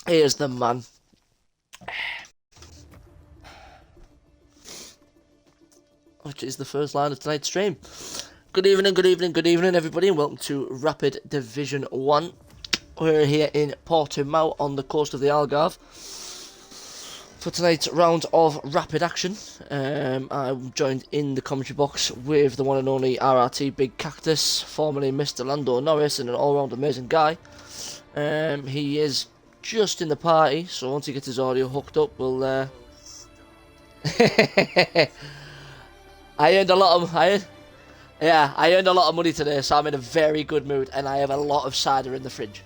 Here's the man. Which is the first line of tonight's stream. Good evening, good evening, good evening, everybody, and welcome to Rapid Division 1. We're here in Portugal on the coast of the Algarve for tonight's round of rapid action. I'm joined in the commentary box with the one and only RRT Big Cactus, formerly Mr. Lando Norris, and an all-round amazing guy. He is just in the party, so once he gets his audio hooked up, we'll... I earned a lot of... I earned a lot of money today, so I'm in a very good mood, and I have a lot of cider in the fridge.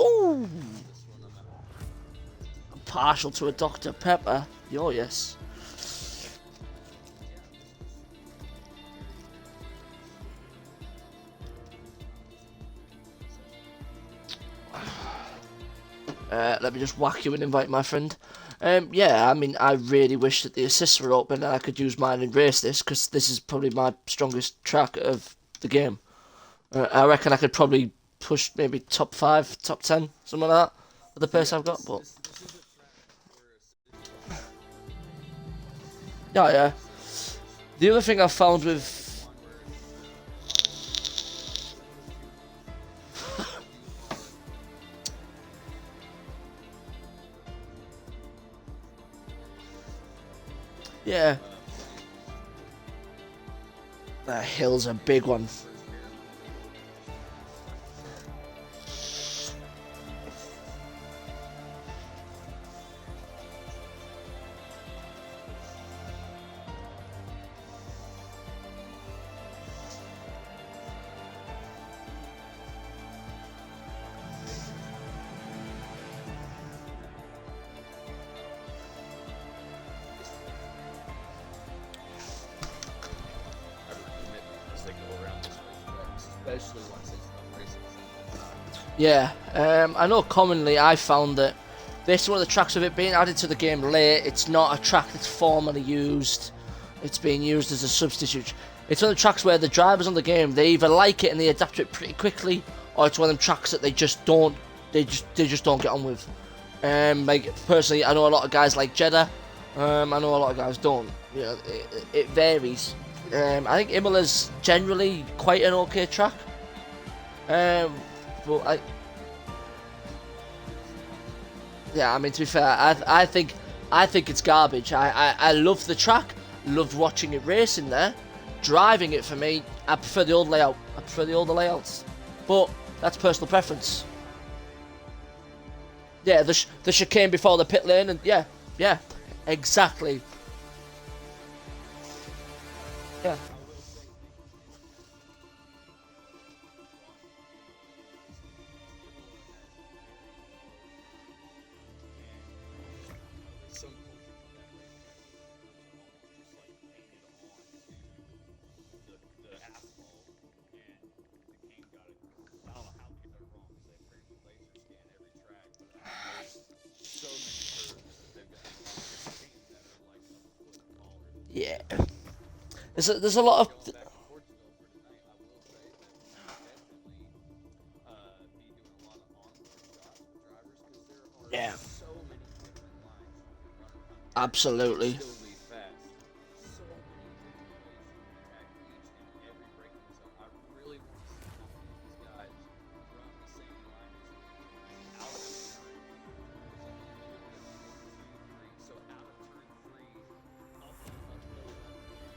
Ooh! Partial to a Dr. Pepper. Oh, yes. Let me just whack you and invite my friend. Yeah, I mean, I really wish that the assists were open and I could use mine and race this, because this is probably my strongest track of the game. I reckon I could probably push maybe top 5, top 10, something like that, at the pace I've got, but... Yeah. The other thing I've found with... Yeah. That hill's a big one. Yeah, I know commonly I found that this is one of the tracks of it being added to the game late. It's not a track that's formally used. It's being used as a substitute. It's one of the tracks where the drivers on the game, they either like it and they adapt to it pretty quickly, or it's one of them tracks that they just don't don't get on with. Like personally, I know a lot of guys like Jeddah. I know a lot of guys don't. You know, it varies. I think Imola's generally quite an okay track. But yeah, I mean, to be fair, I think it's garbage. I love the track, loved watching it racing there. Driving it, for me, I prefer the old layout. I prefer the older layouts, but that's personal preference. Yeah, the chicane before the pit lane, and yeah, exactly. Yeah. Yeah. There's a lot of... Yeah. Absolutely.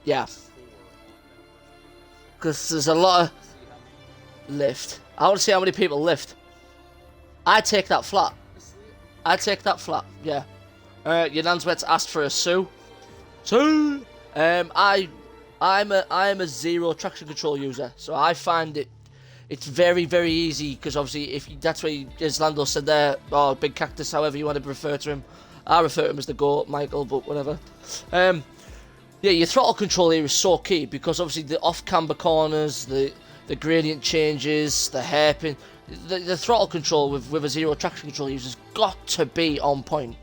Yeah. Because there's a lot of lift. I want to see how many people lift. I take that flat. Yeah. Your asked for a Sue. Sue. I'm a zero traction control user, so I find it's very, very easy, because obviously that's where as Lando said there, or Big Cactus, however you want to refer to him. I refer to him as the GOAT, Michael, but whatever. Yeah, your throttle control here is so key, because obviously the off-camber corners, the gradient changes, the hairpin, the throttle control with a zero traction control user's got to be on point.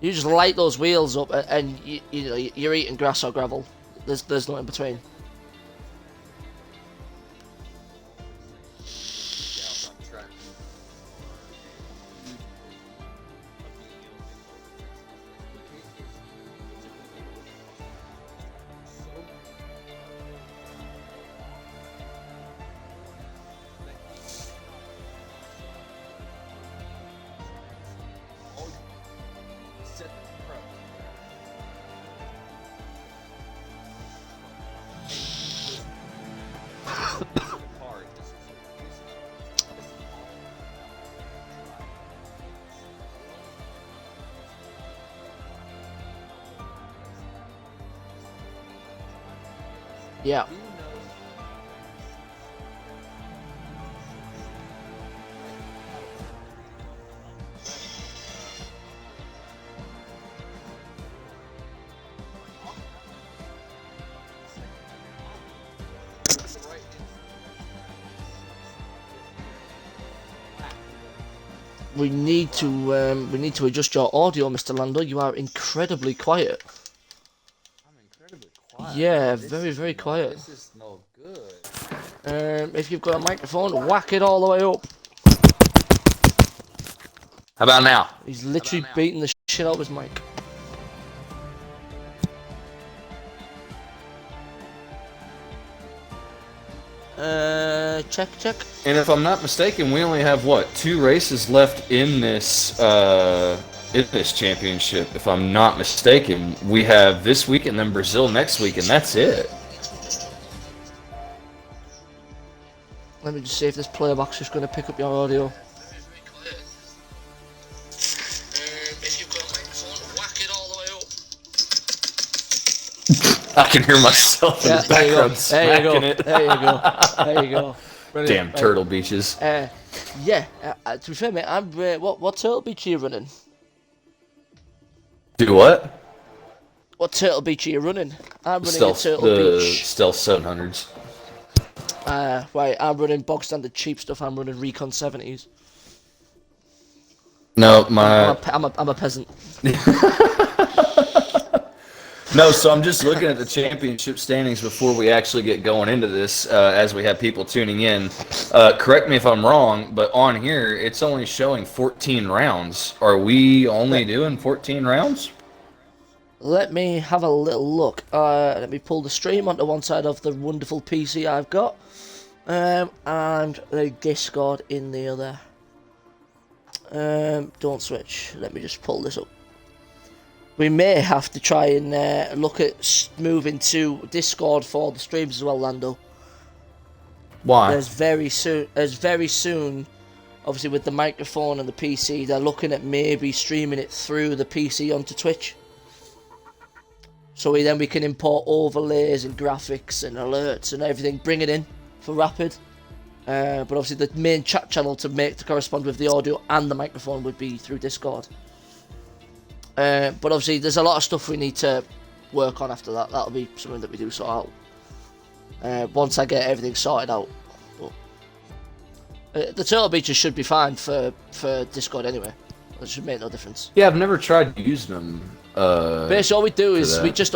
You just light those wheels up and you're eating grass or gravel. There's no in between. Yeah. We need to adjust your audio, Mr. Lando. You are incredibly quiet. I'm incredibly quiet. Yeah, very quiet. This is no good. If you've got a microphone, whack it all the way up. How about now? He's literally beating the shit out of his mic. Check. And if I'm not mistaken, we only have what, 2 races left in this championship. If I'm not mistaken, we have this week and then Brazil next week, and that's it. Let me just see if this player box is going to pick up your audio. If you've got a microphone, whack it all the way up. I can hear myself in the background smacking it. There you go. Damn Turtle Beaches. To be fair, mate, I'm what Turtle Beach are you running? Do what? What Turtle Beach are you running? I'm running a Turtle Beach. Stealth 700s. Right, I'm running bog standard cheap stuff. I'm running Recon 70s. No, I'm a peasant. No, so I'm just looking at the championship standings before we actually get going into this, as we have people tuning in. Correct me if I'm wrong, but on here, it's only showing 14 rounds. Are we only doing 14 rounds? Let me have a little look. Let me pull the stream onto one side of the wonderful PC I've got. And the Discord in the other. Don't switch. Let me just pull this up. We may have to try and look at moving to Discord for the streams as well, Lando. Why? As very soon, obviously with the microphone and the PC, they're looking at maybe streaming it through the PC onto Twitch. So we can import overlays and graphics and alerts and everything, bring it in for Rapid. But obviously the main chat channel to correspond with the audio and the microphone would be through Discord. But obviously there's a lot of stuff we need to work on after that. That'll be something that we do sort out once I get everything sorted out. But, the Turtle Beaches should be fine for Discord anyway. It should make no difference. Yeah, I've never tried using them. Basically, all we do is we just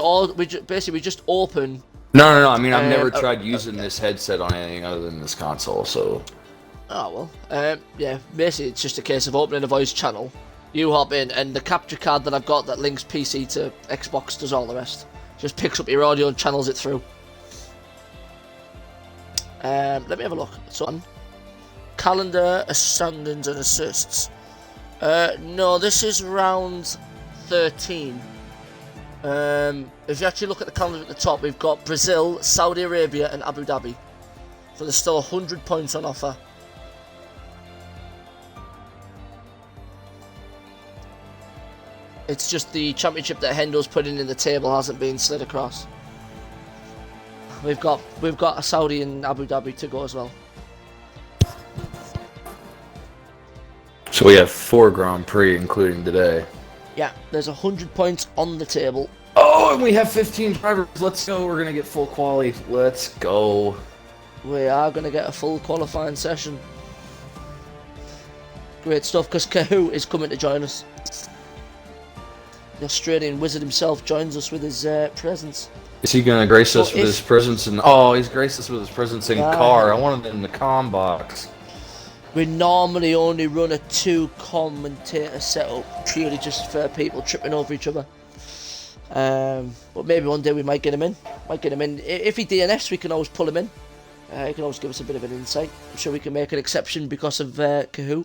open. No. I mean, I've never tried using this headset on anything other than this console. So. Oh well. Yeah. Basically, it's just a case of opening a voice channel. You hop in, and the capture card that I've got that links PC to Xbox does all the rest. Just picks up your audio and channels it through. Let me have a look. So on calendar, standings and assists. No, this is round 13. If you actually look at the calendar at the top, we've got Brazil, Saudi Arabia and Abu Dhabi. So there's still 100 points on offer. It's just the championship that Hendo's putting in the table hasn't been slid across. We've got a Saudi and Abu Dhabi to go as well. So we have 4 Grand Prix, including today. Yeah, there's 100 points on the table. Oh, and we have 15 drivers. Let's go. We're going to get full quali. Let's go. We are going to get a full qualifying session. Great stuff, because Kahoo is coming to join us. The Australian wizard himself joins us with his presence. Is he going to grace us with his presence in... Oh, he's graced us with his presence in car. I wanted it in the comm box. We normally only run a 2 commentator setup, purely just for people tripping over each other. But maybe one day we might get him in. If he DNFs, we can always pull him in. He can always give us a bit of an insight. I'm sure we can make an exception because of Kahoo.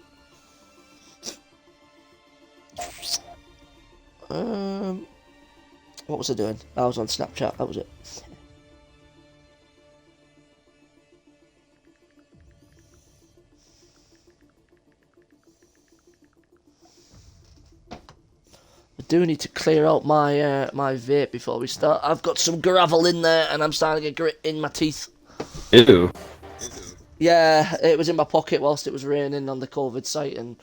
What was I doing? I was on Snapchat, that was it. I do need to clear out my my vape before we start. I've got some gravel in there, and I'm starting to get grit in my teeth. Ew. Yeah, it was in my pocket whilst it was raining on the COVID site, and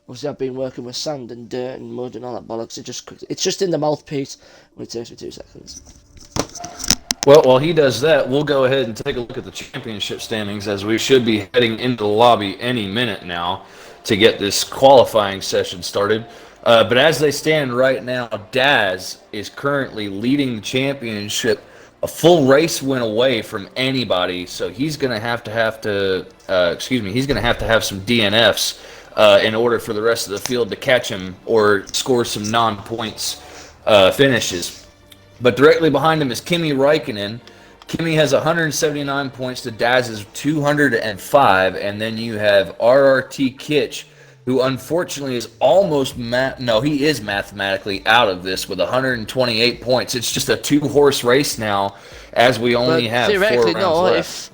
obviously I've been working with sand and dirt and mud and all that bollocks. It's just in the mouthpiece. It takes me 2 seconds. Well, while he does that, we'll go ahead and take a look at the championship standings as we should be heading into the lobby any minute now to get this qualifying session started. But as they stand right now, Daz is currently leading the championship a full race win away from anybody, so he's going to have he's going to have some DNFs in order for the rest of the field to catch him or score some non-points finishes. But directly behind him is Kimi Räikkönen. Kimi has 179 points to Daz's 205, and then you have RRT Kitch, who unfortunately is almost he is mathematically out of this with 128 points. It's just a 2-horse race now, as we only have 4 rounds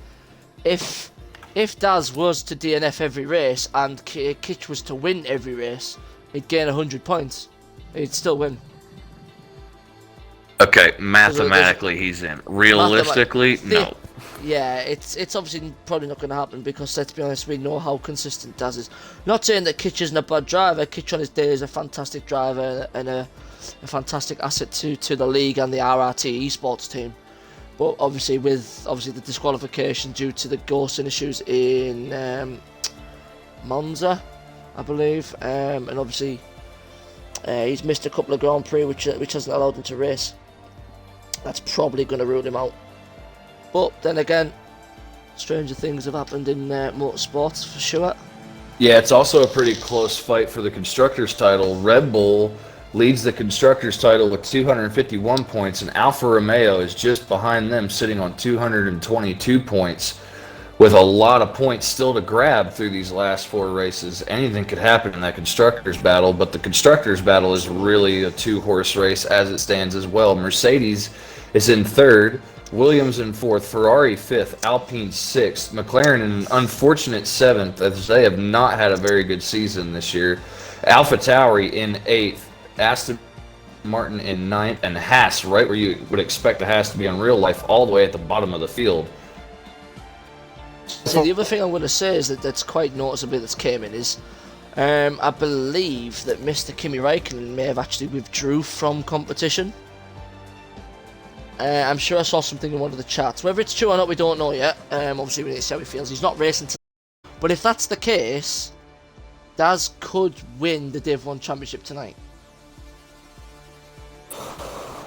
left. If Daz was to DNF every race and Kitch was to win every race, he'd gain 100 points. He'd still win. Okay, mathematically he's in. Realistically, no. Yeah, it's obviously probably not going to happen because, let's be honest, we know how consistent Daz is. Not saying that Kitch isn't a bad driver. Kitch on his day is a fantastic driver and a fantastic asset to the league and the RRT esports team. But obviously, with the disqualification due to the ghosting issues in Monza, I believe, and obviously he's missed a couple of Grand Prix which hasn't allowed him to race. That's probably going to rule him out. But then again, stranger things have happened in motorsports for sure. Yeah, it's also a pretty close fight for the Constructors' title. Red Bull leads the Constructors' title with 251 points, and Alfa Romeo is just behind them, sitting on 222 points, with a lot of points still to grab through these last 4 races. Anything could happen in that Constructors' battle, but the Constructors' battle is really a 2-horse race as it stands as well. Mercedes is in 3rd, Williams in 4th, Ferrari 5th, Alpine 6th, McLaren in an unfortunate 7th, as they have not had a very good season this year, AlphaTauri in 8th, Aston Martin in 9th, and Haas, right where you would expect a Haas to be in real life, all the way at the bottom of the field. So the other thing I'm going to say is that's quite noticeable that's came in is I believe that Mr. Kimi Räikkönen may have actually withdrew from competition. I'm sure I saw something in one of the chats. Whether it's true or not, we don't know yet. Obviously, we need to see how he feels. He's not racing tonight. But if that's the case, Daz could win the Div 1 Championship tonight.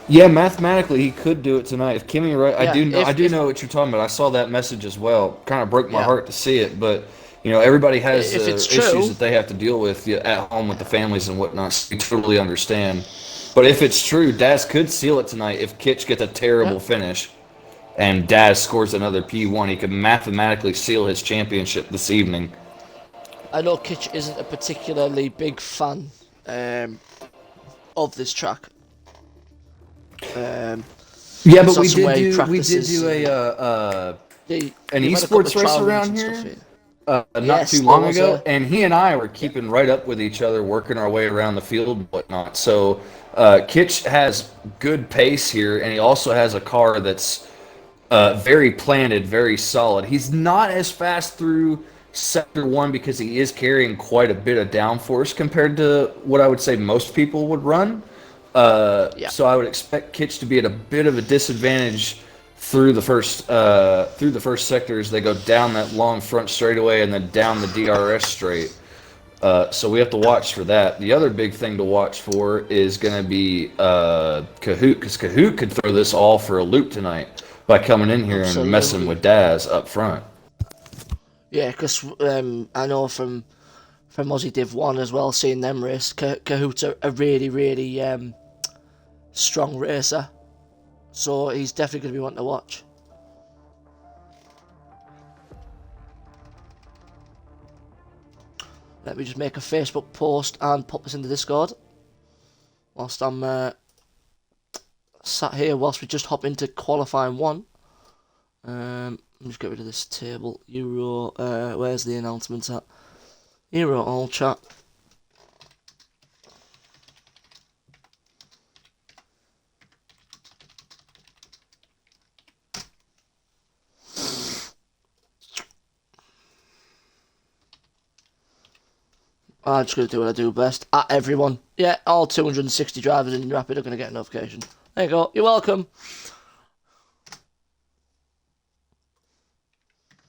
Yeah, mathematically he could do it tonight. If Kimi I do know what you're talking about. I saw that message as well. Kind of broke my heart to see it, but everybody has issues that they have to deal with at home with the families and whatnot. So we totally understand. But if it's true, Daz could seal it tonight. If Kitch gets a terrible finish and Daz scores another P1, he could mathematically seal his championship this evening. I know Kitch isn't a particularly big fan of this track. Yeah, but we did do an esports race around here not too long ago, and he and I were keeping right up with each other, working our way around the field and whatnot. So Kitch has good pace here, and he also has a car that's very planted, very solid. He's not as fast through Sector 1 because he is carrying quite a bit of downforce compared to what I would say most people would run. So I would expect Kitch to be at a bit of a disadvantage through the first sectors. They go down that long front straightaway and then down the DRS straight. So we have to watch for that. The other big thing to watch for is going to be Kahoot, because Kahoot could throw this all for a loop tonight by coming in here and messing with Daz up front. Yeah, because I know from Aussie Div 1 as well, seeing them race, Kahoot's a really, really strong racer. So he's definitely going to be one to watch. Let me just make a Facebook post and pop this into Discord whilst I'm sat here, whilst we just hop into qualifying 1. Let me just get rid of this table. Euro, where's the announcements at? Euro all chat. I'm just going to do what I do best. At everyone. Yeah, all 260 drivers in Rapid are going to get a notification. There you go. You're welcome.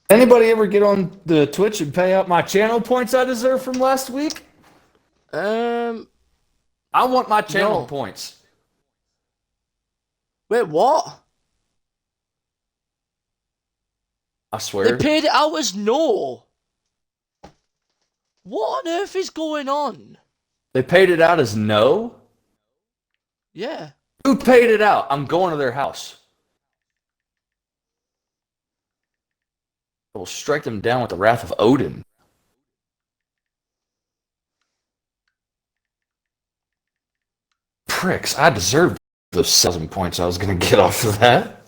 Anybody ever get on the Twitch and pay out my channel points I deserve from last week? Um, I want my channel No. points. Wait, what? I They swear. paid it out as no. What on earth is going on? They paid it out as no? Yeah. Who paid it out? I'm going to their house. I will strike them down with the wrath of Odin. Pricks, I deserved those 1,000 points I was going to get off of that.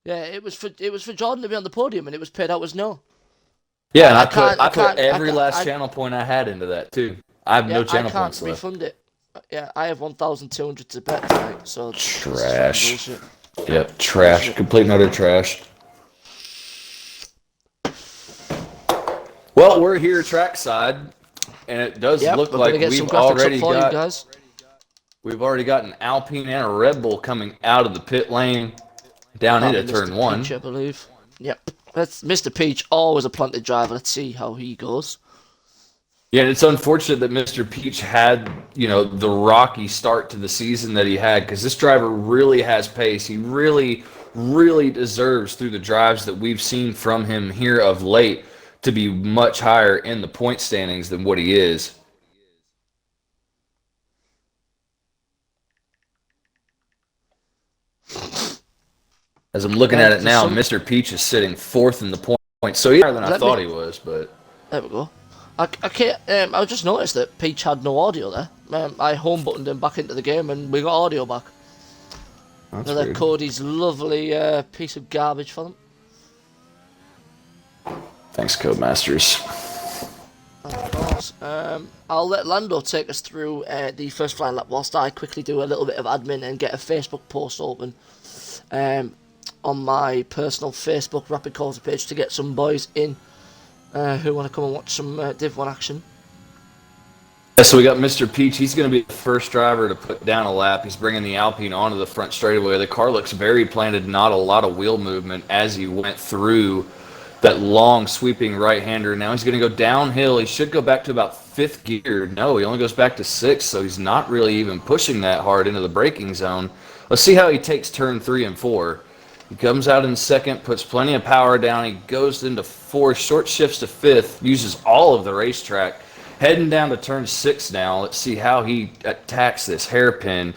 Yeah, it was for Jordan to be on the podium, and it was paid out as no. Yeah, and I I put every can't- last channel point I had into that too. I have no channel I can't points left. refund it. Yeah, I have 1,200 to bet tonight, so Trash. this is fucking bullshit. Yep, trash. Complete and utter trash. Well, we're here trackside, and it does Yep, look we're like gonna get some we've graphics already up for you got guys. we've already got an Alpine and a Red Bull coming out of the pit lane down into turn Mr. one. Peach, I believe. Yep. That's Mr. Peach, always a planted driver. Let's see how he goes. Yeah, and it's unfortunate that Mr. Peach had, the rocky start to the season that he had, because this driver really has pace. He really, really deserves, through the drives that we've seen from him here of late, to be much higher in the point standings than what he is. As I'm looking at it now, Mr. Peach is sitting fourth in the points, so he's higher than I thought he was, but... There we go. I just noticed that Peach had no audio there. I home buttoned him back into the game and we got audio back. That's Another weird. Cody's lovely piece of garbage for them. Thanks, Codemasters. Of course. I'll let Lando take us through the first flying lap whilst I quickly do a little bit of admin and get a Facebook post open on my personal Facebook Rapid Quarter page to get some boys in who want to come and watch some Div 1 action. Yeah, so we got Mr. Peach. He's going to be the first driver to put down a lap. He's bringing the Alpine onto the front straightaway. The car looks very planted, not a lot of wheel movement as he went through that long sweeping right-hander. Now he's going to go downhill. He should go back to about fifth gear. No, he only goes back to sixth, so he's not really even pushing that hard into the braking zone. Let's see how he takes turn 3 and 4. He comes out in second, puts plenty of power down. He goes into fourth, short shifts to fifth, uses all of the racetrack. Heading down to turn 6 now. Let's see how he attacks this hairpin.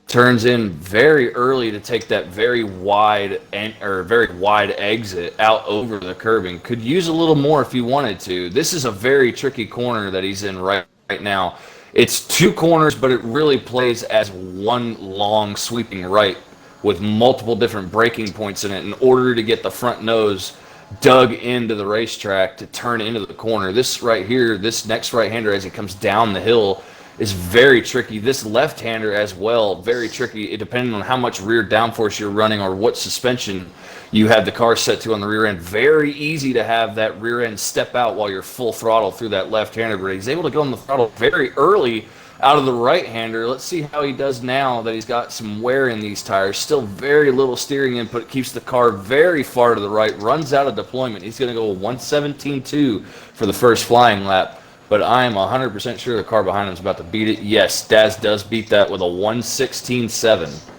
Turns in very early to take that very wide exit out over the curbing. Could use a little more if he wanted to. This is a very tricky corner that he's in right now. It's 2 corners, but it really plays as one long sweeping right with multiple different braking points in it in order to get the front nose dug into the racetrack to turn into the corner. This right here, this next right-hander as he comes down the hill is very tricky. This left-hander as well, very tricky, depending on how much rear downforce you're running or what suspension you have the car set to on the rear end. Very easy to have that rear end step out while you're full throttle through that left-hander, but he's able to go on the throttle very early out of the right-hander. Let's see how he does now that he's got some wear in these tires. Still very little steering input. Keeps the car very far to the right. Runs out of deployment. He's going to go 117.2 for the first flying lap. But I am 100% sure the car behind him is about to beat it. Yes, Daz does beat that with a 116.7.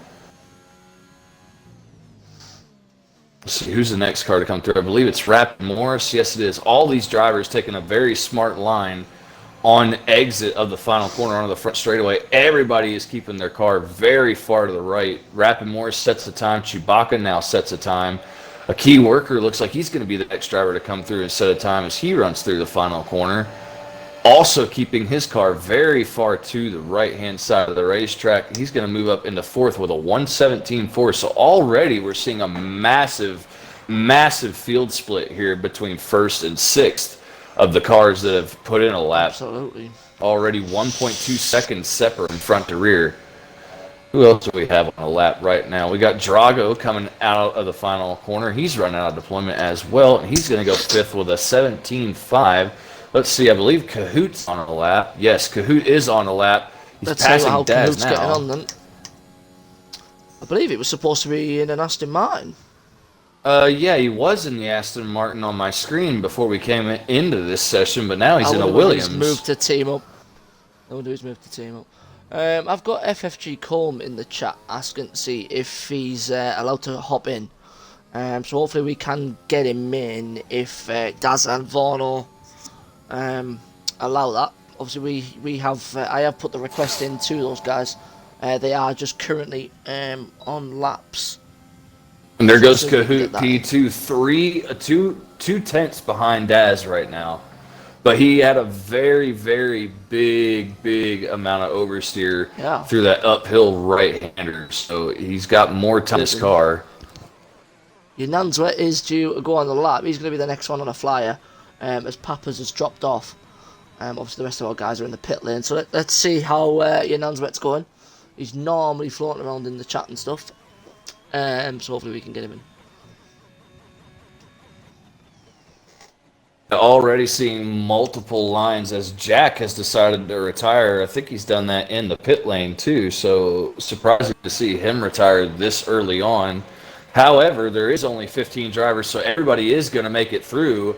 Let's see, who's the next car to come through? I believe it's Rapid Morris. Yes, it is. All these drivers taking a very smart line on exit of the final corner onto the front straightaway. Everybody is keeping their car very far to the right. Rapid Morris sets the time. Chewbacca now sets a time. A key worker looks like he's going to be the next driver to come through and set a time as he runs through the final corner. Also keeping his car very far to the right-hand side of the racetrack. He's going to move up into fourth with a 117.4. So already we're seeing a massive, massive field split here between first and sixth of the cars that have put in a lap. Absolutely. Already 1.2 seconds separate from front to rear. Who else do we have on the lap right now? We got Drago coming out of the final corner. He's running out of deployment as well, and he's going to go fifth with a 17.5. Let's see, I believe Cahoot's on the lap. Yes, Cahoot is on the lap. He's Let's see passing how Daz Cahoot's getting now. on then. I believe it was supposed to be in an Aston Martin. Yeah, he was in the Aston Martin on my screen before we came into this session, but now he's in a Williams. He's moved to team up. I wonder who's moved to team up. I've got FFG Colm in the chat asking to see if he's allowed to hop in. So hopefully we can get him in if Daz and Vorno allow that. Obviously we have I have put the request in to those guys. They are just currently on laps. And there goes Cahoot P2, two tenths behind Daz right now. But he had a very, very big amount of oversteer through that uphill right-hander. So he's got more time in his car. Yananzwa is due to go on the lap. He's going to be the next one on a flyer as Papas has dropped off. Obviously, the rest of our guys are in the pit lane. So let's see how Yananzwa's going. He's normally floating around in the chat and stuff. So hopefully we can get him in. Already seeing multiple lines as Jack has decided to retire. I think he's done that in the pit lane too, so surprising to see him retire this early on. However, there is only 15 drivers, so everybody is going to make it through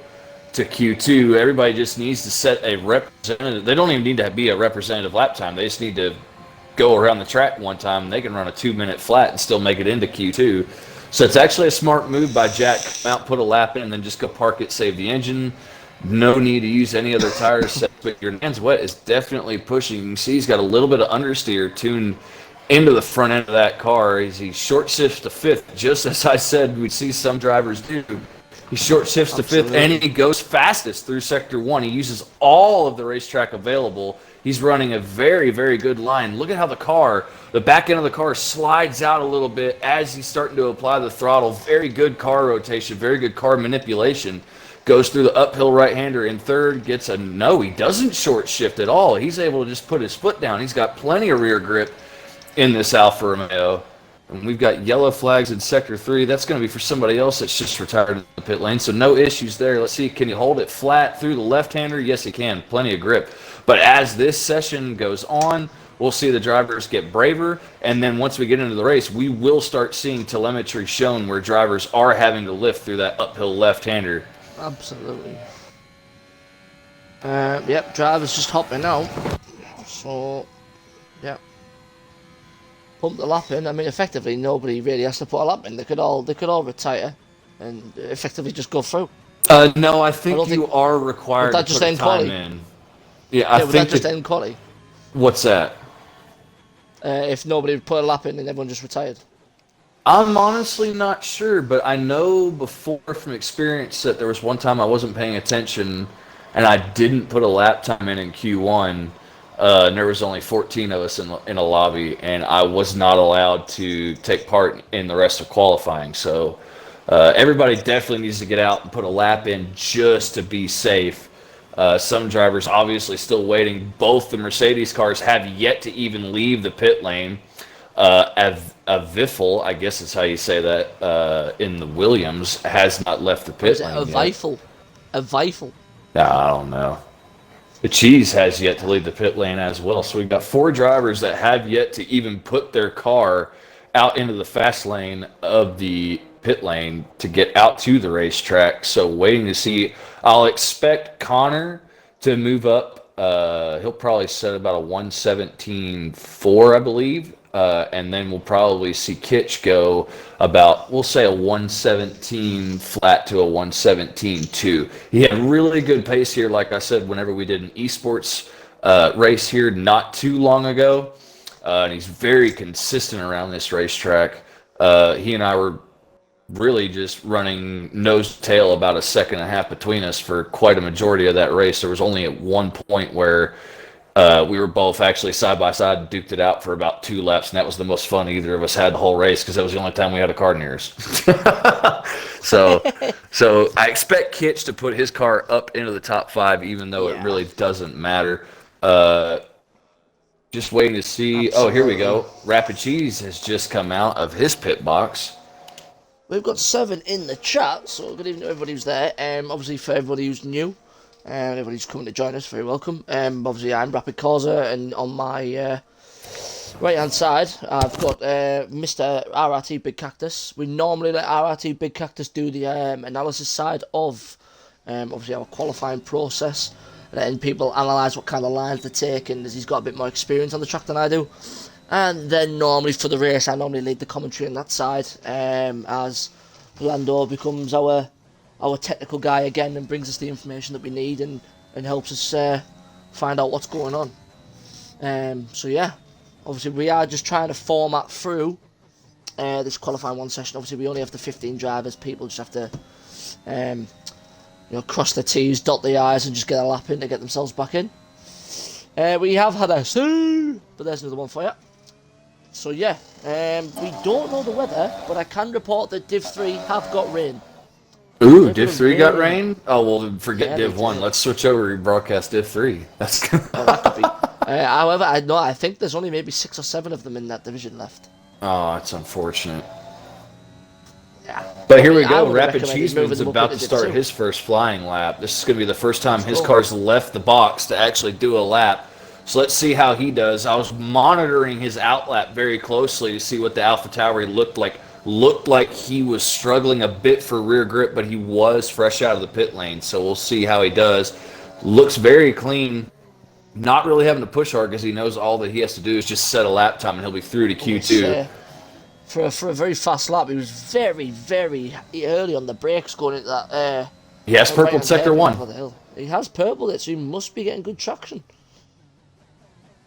to Q2. Everybody just needs to set a representative. They don't even need to be a representative lap time. They just need to go around the track one time, and they can run a 2-minute flat and still make it into Q2. So it's actually a smart move by Jack. Come out, put a lap in, and then just go park it, save the engine. No need to use any other tire set, but your Nan's Wet is definitely pushing. You can see he's got a little bit of understeer tuned into the front end of that car. He short shifts to fifth, just as I said we'd see some drivers do. He short shifts to fifth, and he goes fastest through Sector 1. He uses all of the racetrack available. He's running a very, very good line. Look at how the back end of the car slides out a little bit as he's starting to apply the throttle. Very good car rotation, very good car manipulation. Goes through the uphill right-hander in third, gets a no. He doesn't short shift at all. He's able to just put his foot down. He's got plenty of rear grip in this Alfa Romeo. And we've got yellow flags in Sector 3. That's going to be for somebody else that's just retired in the pit lane. So no issues there. Let's see, can he hold it flat through the left-hander? Yes, he can. Plenty of grip. But as this session goes on, we'll see the drivers get braver. And then once we get into the race, we will start seeing telemetry shown where drivers are having to lift through that uphill left-hander. Absolutely. Yep, drivers just hopping out. So, yeah. Pump the lap in. I mean, effectively, nobody really has to put a lap in. They could all retire and effectively just go through. No, I think you are required to put time in. Yeah, I think that just end quali? What's that? If nobody put a lap in and everyone just retired. I'm honestly not sure, but I know before from experience that there was one time I wasn't paying attention and I didn't put a lap time in Q1. And there was only 14 of us in a lobby, and I was not allowed to take part in the rest of qualifying. So everybody definitely needs to get out and put a lap in just to be safe. Some drivers obviously still waiting. Both the Mercedes cars have yet to even leave the pit lane. Viffel, I guess is how you say that, in the Williams, has not left the pit lane yet. A Weifel? I don't know. The Cheese has yet to leave the pit lane as well. So we've got 4 drivers that have yet to even put their car out into the fast lane of the pit lane to get out to the racetrack. So waiting to see. I'll expect Connor to move up. He'll probably set about a 117.4, I believe. And then we'll probably see Kitch go about, we'll say a 117 flat to a 117.2. He had really good pace here, like I said, whenever we did an esports race here not too long ago. And he's very consistent around this racetrack. He and I were really just running nose to tail about a second and a half between us for quite a majority of that race. There was only at one point where we were both actually side by side and duked it out for about 2 laps, and that was the most fun either of us had the whole race because that was the only time we had a car near us. so I expect Kitch to put his car up into the top 5, even though it really doesn't matter. Just waiting to see. Absolutely. Oh, here we go. Rapid Cheese has just come out of his pit box. We've got 7 in the chat, so good evening to everybody who's there. Obviously, for everybody who's new, everybody who's coming to join us, very welcome. Obviously, I'm Rapid Causa, and on my right-hand side, I've got Mr. RRT Big Cactus. We normally let RRT Big Cactus do the analysis side of, obviously, our qualifying process, letting people analyse what kind of lines they take, and as he's got a bit more experience on the track than I do. And then normally for the race, I normally lead the commentary on that side, as Lando becomes our technical guy again and brings us the information that we need and helps us find out what's going on. So yeah, obviously we are just trying to format through this qualifying 1 session. Obviously we only have the 15 drivers. People just have to cross their T's, dot the I's, and just get a lap in to get themselves back in. We have had a C, but there's another one for you. So yeah, we don't know the weather, but I can report that Div 3 have got rain. Ooh, Div 3 got rain? Oh, well, forget Yeah, Div 1. Let's switch over and broadcast Div 3. That's good. Oh, that could be. However, I think there's only maybe 6 or 7 of them in that division left. Oh, it's unfortunate. Yeah. But here we go. Rapid Cheeseman's about to start his first flying lap. This is going to be the first time his car's left the box to actually do a lap. So let's see how he does. I was monitoring his outlap very closely to see what the AlphaTauri looked like. Looked like he was struggling a bit for rear grip, but he was fresh out of the pit lane. So we'll see how he does. Looks very clean. Not really having to push hard because he knows all that he has to do is just set a lap time and he'll be through to Q2. For a very fast lap, he was very, very early on the brakes going into that. He has purpled sector 1. He has purpled it, so he must be getting good traction.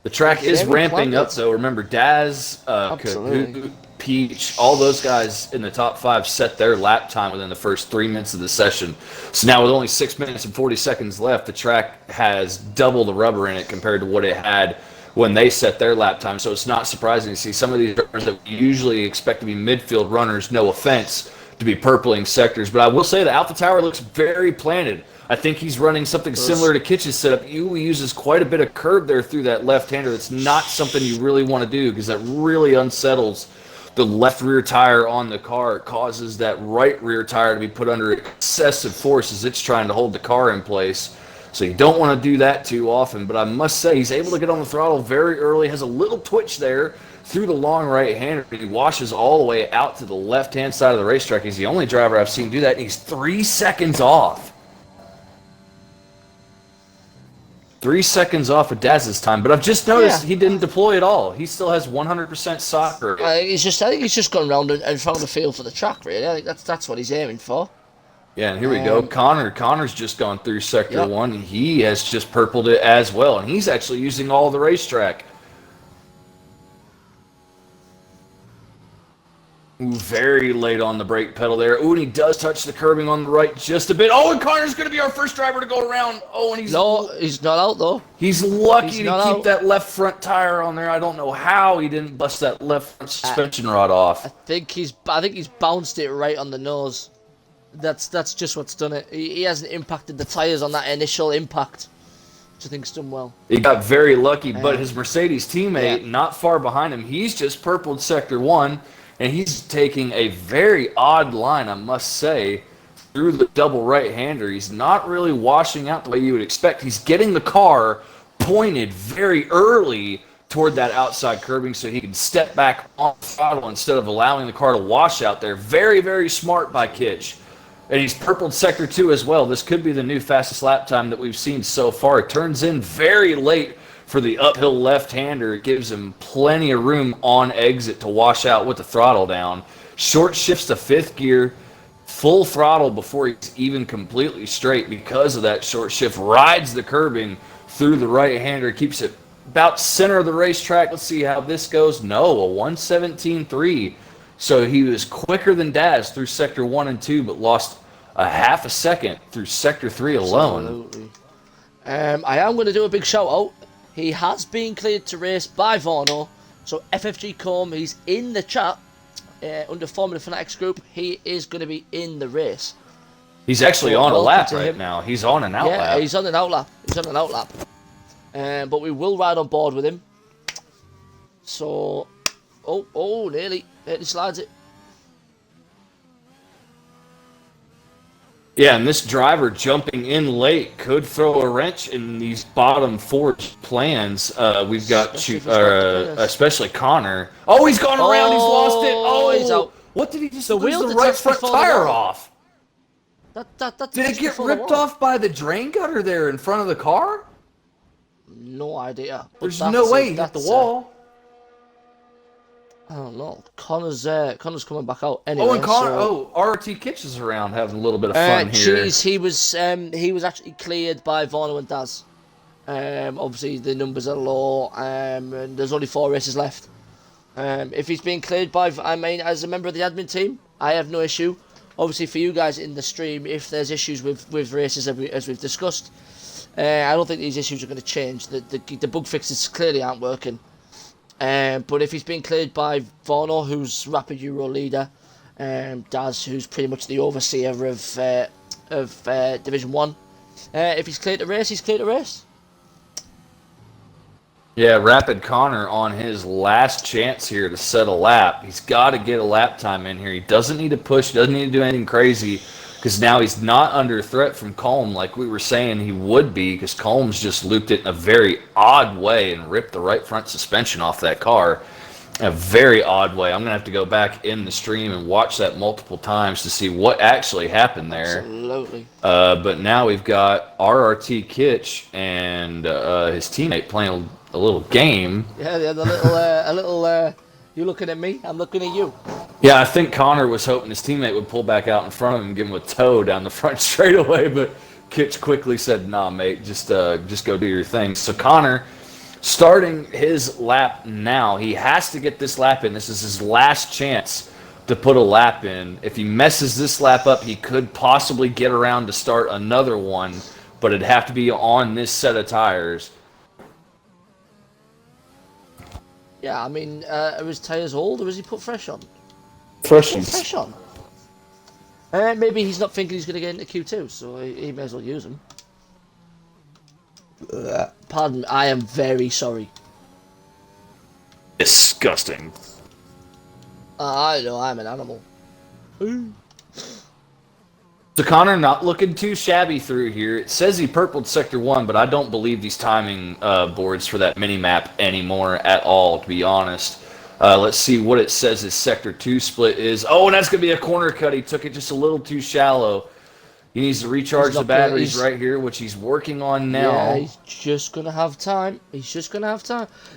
The track is ramping up, though. Remember, Daz, Kahoot, Peach, all those guys in the top 5 set their lap time within the first 3 minutes of the session. So now with only 6 minutes and 40 seconds left, the track has double the rubber in it compared to what it had when they set their lap time. So it's not surprising to see some of these drivers that we usually expect to be midfield runners, no offense, to be purpling sectors. But I will say the AlphaTauri looks very planted. I think he's running something similar to Kitch's setup. He uses quite a bit of curve there through that left-hander. That's not something you really want to do because that really unsettles the left rear tire on the car. It causes that right rear tire to be put under excessive force as it's trying to hold the car in place. So you don't want to do that too often. But I must say, he's able to get on the throttle very early, has a little twitch there through the long right-hander. He washes all the way out to the left-hand side of the racetrack. He's the only driver I've seen do that, and he's 3 seconds off. 3 seconds off of Daz's time, but I've just noticed he didn't deploy at all. He still has 100% soccer. I think he's just gone round and found a feel for the track, really. I think that's what he's aiming for. Yeah, and here we go. Connor's just gone through Sector 1, and he has just purpled it as well, and he's actually using all the racetrack. Ooh, very late on the brake pedal there. Ooh, and he does touch the curbing on the right just a bit. Oh, and Connor's going to be our first driver to go around. Oh, and he's not out, though. He's lucky to keep that left front tire on there. I don't know how he didn't bust that left front suspension rod off. I think he's bounced it right on the nose. That's just what's done it. He hasn't impacted the tires on that initial impact, which I think's done well. He got very lucky, but his Mercedes teammate, not far behind him, he's just purpled Sector 1. And he's taking a very odd line, I must say, through the double right-hander. He's not really washing out the way you would expect. He's getting the car pointed very early toward that outside curbing so he can step back on the throttle instead of allowing the car to wash out there. Very, very smart by Kitch. And he's purpled Sector 2 as well. This could be the new fastest lap time that we've seen so far. It turns in very late for the uphill left-hander. It gives him plenty of room on exit to wash out with the throttle down. Short shifts to 5th gear, full throttle before he's even completely straight because of that short shift. Rides the curbing through the right-hander, keeps it about center of the racetrack. Let's see how this goes. No, a 1:17.3. So he was quicker than Daz through Sector 1 and 2, but lost a half a second through Sector 3 alone. Absolutely. I am going to do a big shout-out. He has been cleared to race by Vorno, so FFG Com, he's in the chat under Formula Fanatics group. He is going to be in the race. He's actually on a lap right now. He's on an outlap. Yeah, he's on an outlap. But we will ride on board with him. So, nearly slides it. Yeah, and this driver jumping in late could throw a wrench in these bottom four plans. We've got especially Connor. Oh, he's gone around. He's lost it. Oh, he's out. What did he just The lose wheel the right detached front before the tire wall. off? Did it get ripped off by the drain gutter there in front of the car? No idea. There's no way he hit the wall. I don't know. Connor's coming back out anyway. Oh, and Connor. RT Kitch is around having a little bit of fun here. He was actually cleared by Varno and Daz. Obviously the numbers are low, and there's only 4 races left. If he's being cleared by, as a member of the admin team, I have no issue. Obviously for you guys in the stream, if there's issues with races as we've discussed, I don't think these issues are going to change. The bug fixes clearly aren't working. But if he's being cleared by Varno, who's Rapid Euro leader, Daz, who's pretty much the overseer of Division 1, if he's cleared to race, he's cleared to race. Yeah, Rapid Connor on his last chance here to set a lap. He's got to get a lap time in here. He doesn't need to push, doesn't need to do anything crazy, because now he's not under threat from Colm like we were saying he would be, because Colm's just looped it in a very odd way and ripped the right front suspension off that car. In a very odd way. I'm going to have to go back in the stream and watch that multiple times to see what actually happened there. Absolutely. But now we've got RRT Kitch and his teammate playing a little game. Yeah, a little. You looking at me? I'm looking at you. Yeah, I think Connor was hoping his teammate would pull back out in front of him and give him a tow down the front straightaway, but Kitch quickly said, "Nah, mate, just go do your thing." So Connor, starting his lap now, he has to get this lap in. This is his last chance to put a lap in. If he messes this lap up, he could possibly get around to start another one, but it'd have to be on this set of tires. Yeah, I mean, are his tyres old or has he put fresh on? Fresh on. Maybe he's not thinking he's going to get into Q2, so he may as well use them. Pardon, I am very sorry. Disgusting. I know, I'm an animal. So Connor not looking too shabby through here. It says he purpled Sector 1, but I don't believe these timing boards for that mini-map anymore at all, to be honest. Let's see what it says his Sector 2 split is. Oh, and that's going to be a corner cut. He took it just a little too shallow. He needs to recharge the batteries right here, which he's working on now. Yeah, he's just going to have time.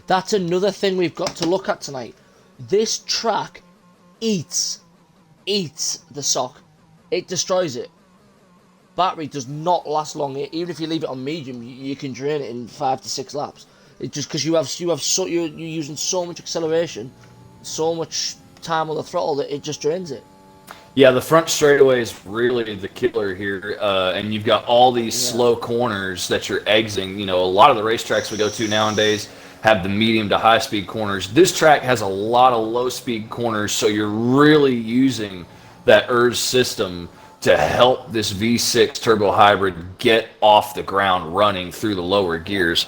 That's another thing we've got to look at tonight. This track eats the sock. It destroys it. Battery does not last long. Even if you leave it on medium, you can drain it in 5 to 6 laps. It just because you're using so much acceleration, so much time on the throttle that it just drains it. Yeah, the front straightaway is really the killer here, and you've got all these slow corners that you're exiting. You know, a lot of the racetracks we go to nowadays have the medium to high speed corners. This track has a lot of low speed corners, so you're really using that ERS system to help this V6 turbo hybrid get off the ground running through the lower gears.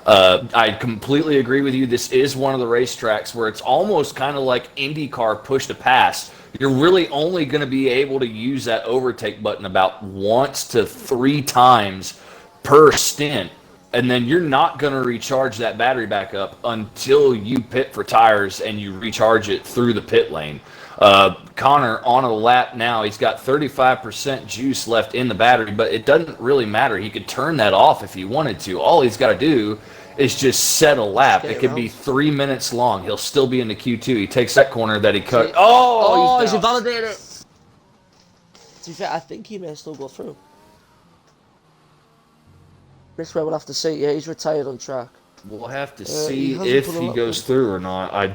I completely agree with you. This is one of the racetracks where it's almost kind of like IndyCar push to pass. You're really only going to be able to use that overtake button about once to 3 times per stint. And then you're not going to recharge that battery back up until you pit for tires and you recharge it through the pit lane. Connor on a lap now. He's got 35% juice left in the battery, but it doesn't really matter. He could turn that off if he wanted to. All he's got to do is just set a lap. It could be 3 minutes long. He'll still be in the Q2. He takes that corner that he cut. He's invalidated it. To be fair, I think he may still go through. This way we'll have to see. Yeah, he's retired on track. We'll have to see if he goes through or not. I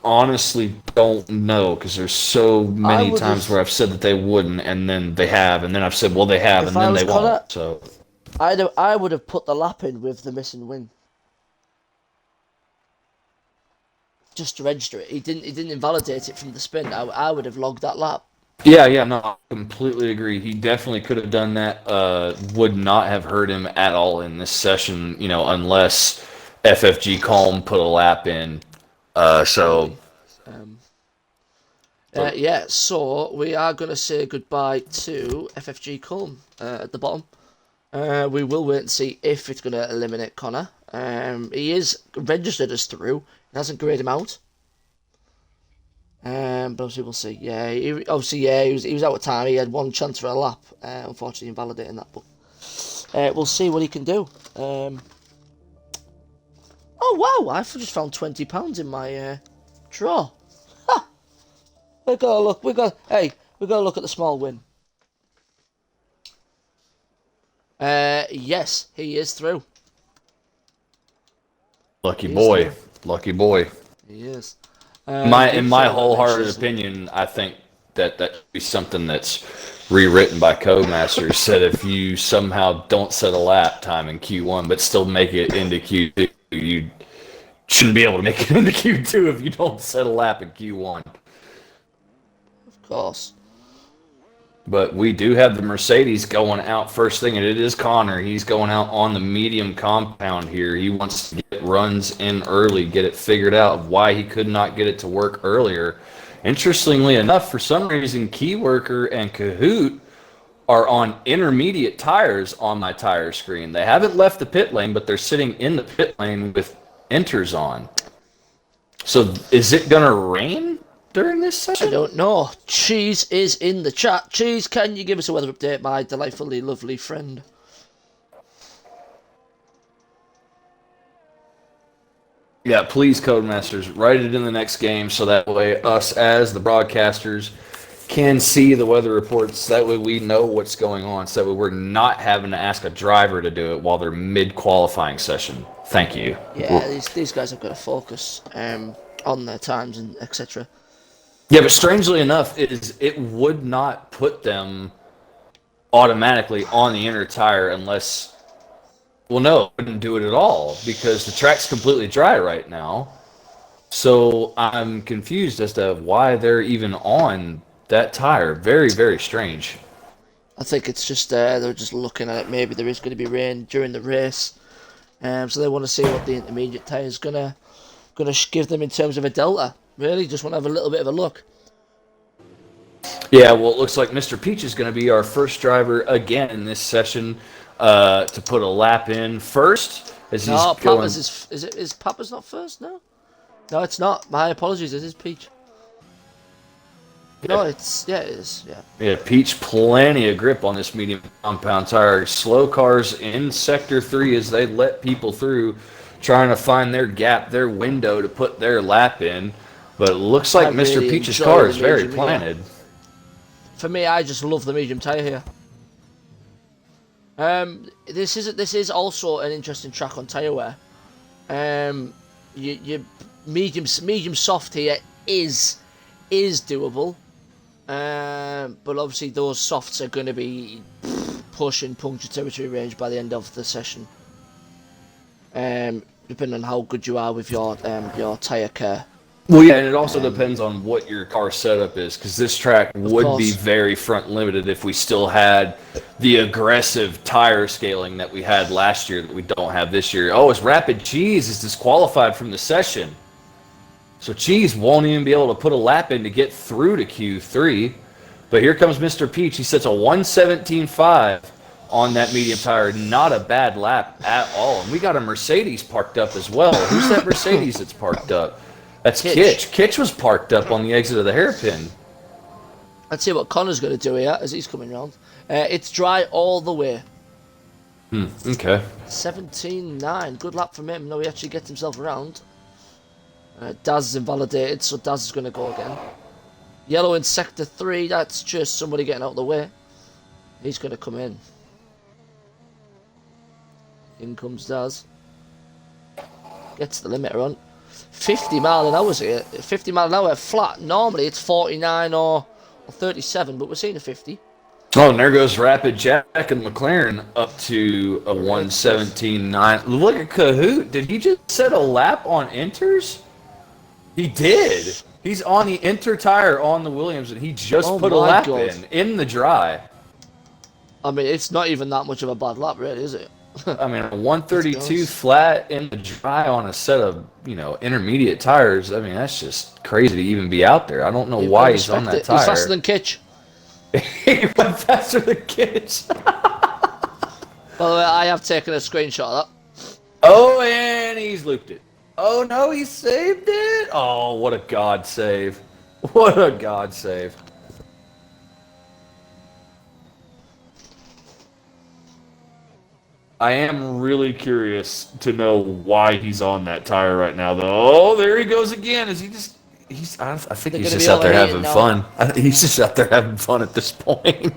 honestly don't know, because there's so many times where I've said that they wouldn't, and then they have, and then I've said, well, they have, and then they won't. So I would have put the lap in with the missing wing, just to register it. He didn't invalidate it from the spin. I would have logged that lap. Yeah, no, I completely agree. He definitely could have done that. Would not have hurt him at all in this session, unless FFG Calm put a lap in. So yeah, so we are going to say goodbye to FFG Culm at the bottom. We will wait and see if it's going to eliminate Connor. He is registered as through. It hasn't grayed him out. But obviously we'll see. Yeah, he was out of time. He had one chance for a lap. Unfortunately, invalidating that. But we'll see what he can do. Oh wow! I've just found £20 in my draw. Ha! We got to look. We got to look at the small win. Yes, he is through. Lucky boy. He is. In my wholehearted opinion, I think that should be something that's rewritten by Codemasters. That if you somehow don't set a lap time in Q1 but still make it into Q2, you shouldn't be able to make it into Q2 if you don't set a lap in Q1. Of course. But we do have the Mercedes going out first thing, and it is Connor. He's going out on the medium compound here. He wants to get runs in early, get it figured out of why he could not get it to work earlier. Interestingly enough, for some reason, Keyworker and Kahoot are on intermediate tires on my tire screen. They haven't left the pit lane, but they're sitting in the pit lane with enters on. So is it going to rain during this session? I don't know. Cheese is in the chat. Cheese, can you give us a weather update, my delightfully lovely friend? Yeah, please, Codemasters, write it in the next game so that way us as the broadcasters can see the weather reports. That way we know what's going on. So that way we're not having to ask a driver to do it while they're mid-qualifying session. Thank you. Yeah, these guys have got to focus on their times and etc. Yeah, but strangely enough, it would not put them automatically on the inner tire unless, well, no, it wouldn't do it at all because the track's completely dry right now. So I'm confused as to why they're even on that tire. Very, very strange. I think it's just they're just looking at it. Maybe there is going to be rain during the race, so they want to see what the intermediate tire is gonna give them in terms of a delta. Really, just want to have a little bit of a look. Yeah, well, it looks like Mr. Peach is going to be our first driver again in this session to put a lap in first. As he's going... Papa's is Papa's not first? No, it's not. My apologies. It is Peach. No, it is. Yeah. Yeah, Peach, plenty of grip on this medium compound tire. Slow cars in Sector 3 as they let people through, trying to find their gap, their window to put their lap in. But it looks like Mr. Peach's car is very planted. For me, I just love the medium tyre here. This is also an interesting track on tyre wear. Your medium soft here is doable. But obviously those softs are going to be pushing puncture territory range by the end of the session. Depending on how good you are with your tyre care. Well, yeah, and it also depends on what your car setup is, because this track would be very front limited if we still had the aggressive tire scaling that we had last year that we don't have this year. Oh, it's Rapid Cheese is disqualified from the session. So Cheese won't even be able to put a lap in to get through to Q3. But here comes Mr. Peach. He sets a 1:17.5 on that medium tire. Not a bad lap at all. And we got a Mercedes parked up as well. Who's that Mercedes that's parked up? That's Kitch. Kitch was parked up on the exit of the hairpin. Let's see what Connor's going to do here as he's coming round. It's dry all the way. Okay. 17.9. Good lap from him. No, he actually gets himself around. Daz is invalidated, so Daz is going to go again. Yellow in Sector 3. That's just somebody getting out of the way. He's going to come in. In comes Daz. Gets the limiter on. 50 mile an hour here. 50 mile an hour flat. Normally it's 49 or 37, but we're seeing a 50. Oh, and there goes Rapid Jack and McLaren up to a 1:17.9. Look at Kahoot. Did he just set a lap on Inters? He did. He's on the Inter tire on the Williams, and he just put a lap in the dry. I mean, it's not even that much of a bad lap, really, is it? I mean, a 132 flat in the dry on a set of, intermediate tires. I mean, that's just crazy to even be out there. I don't know You've got why to he's on respect that it. He's faster tire. than Kitch. He went faster than Kitch. By the way, I have taken a screenshot of that. Oh, and he's looped it. Oh, no, he saved it. Oh, what a God save. What a God save. I am really curious to know why he's on that tire right now, though. Oh, there he goes again. Is he just... I think he's just out there having fun. He's just out there having fun at this point.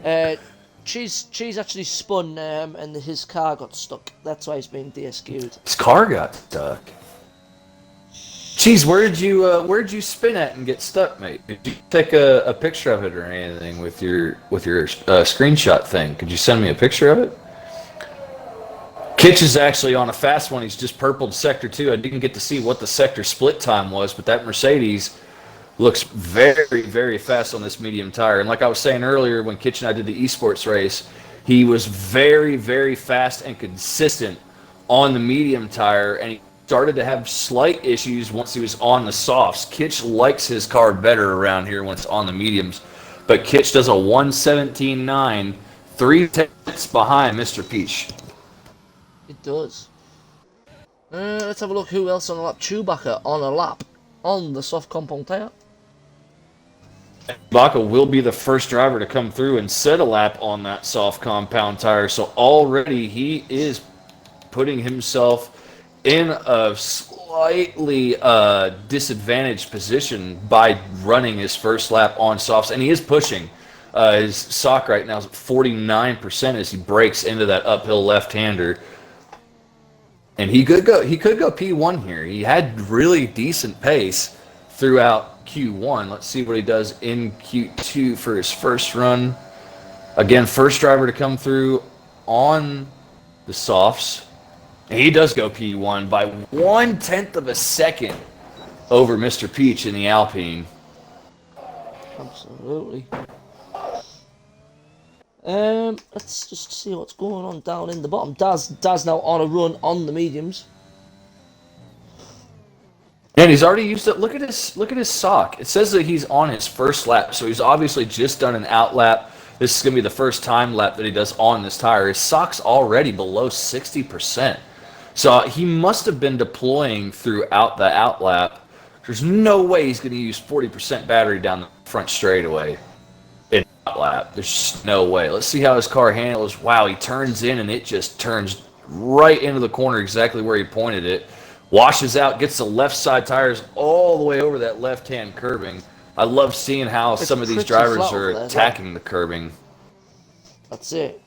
Cheese actually spun and his car got stuck. That's why he's being DSQ'd. His car got stuck. Cheese, where'd you spin at and get stuck, mate? Did you take a picture of it or anything with your screenshot thing? Could you send me a picture of it? Kitch is actually on a fast one. He's just purpled Sector 2. I didn't get to see what the sector split time was, but that Mercedes looks very, very fast on this medium tire. And like I was saying earlier, when Kitch and I did the esports race, he was very, very fast and consistent on the medium tire, and he started to have slight issues once he was on the softs. Kitch likes his car better around here when it's on the mediums, but Kitch does a 117.9, 3/10 behind Mr. Peach. It does. Let's have a look who else on the lap. Chewbacca on a lap on the soft compound tyre. Chewbacca will be the first driver to come through and set a lap on that soft compound tire. So already he is putting himself in a slightly disadvantaged position by running his first lap on softs. And he is pushing. His sock right now is at 49% as he breaks into that uphill left-hander. And he could go P1 here. He had really decent pace throughout Q1. Let's see what he does in Q2 for his first run. Again, first driver to come through on the softs. And he does go P1 by 1/10 of a second over Mr. Peach in the Alpine. Absolutely. Let's just see what's going on down in the bottom. Daz now on a run on the mediums. And he's already used it. Look at his sock. It says that he's on his first lap, so he's obviously just done an out lap. This is gonna be the first time lap that he does on this tire. His sock's already below 60%. So he must have been deploying throughout the out lap. There's no way he's gonna use 40% battery down the front straightaway. Lap. There's just no way. Let's see how his car handles. Wow, he turns in and it just turns right into the corner exactly where he pointed it. Washes out, gets the left side tires all the way over that left-hand curbing. I love seeing how some of these drivers are attacking the curbing. That's it.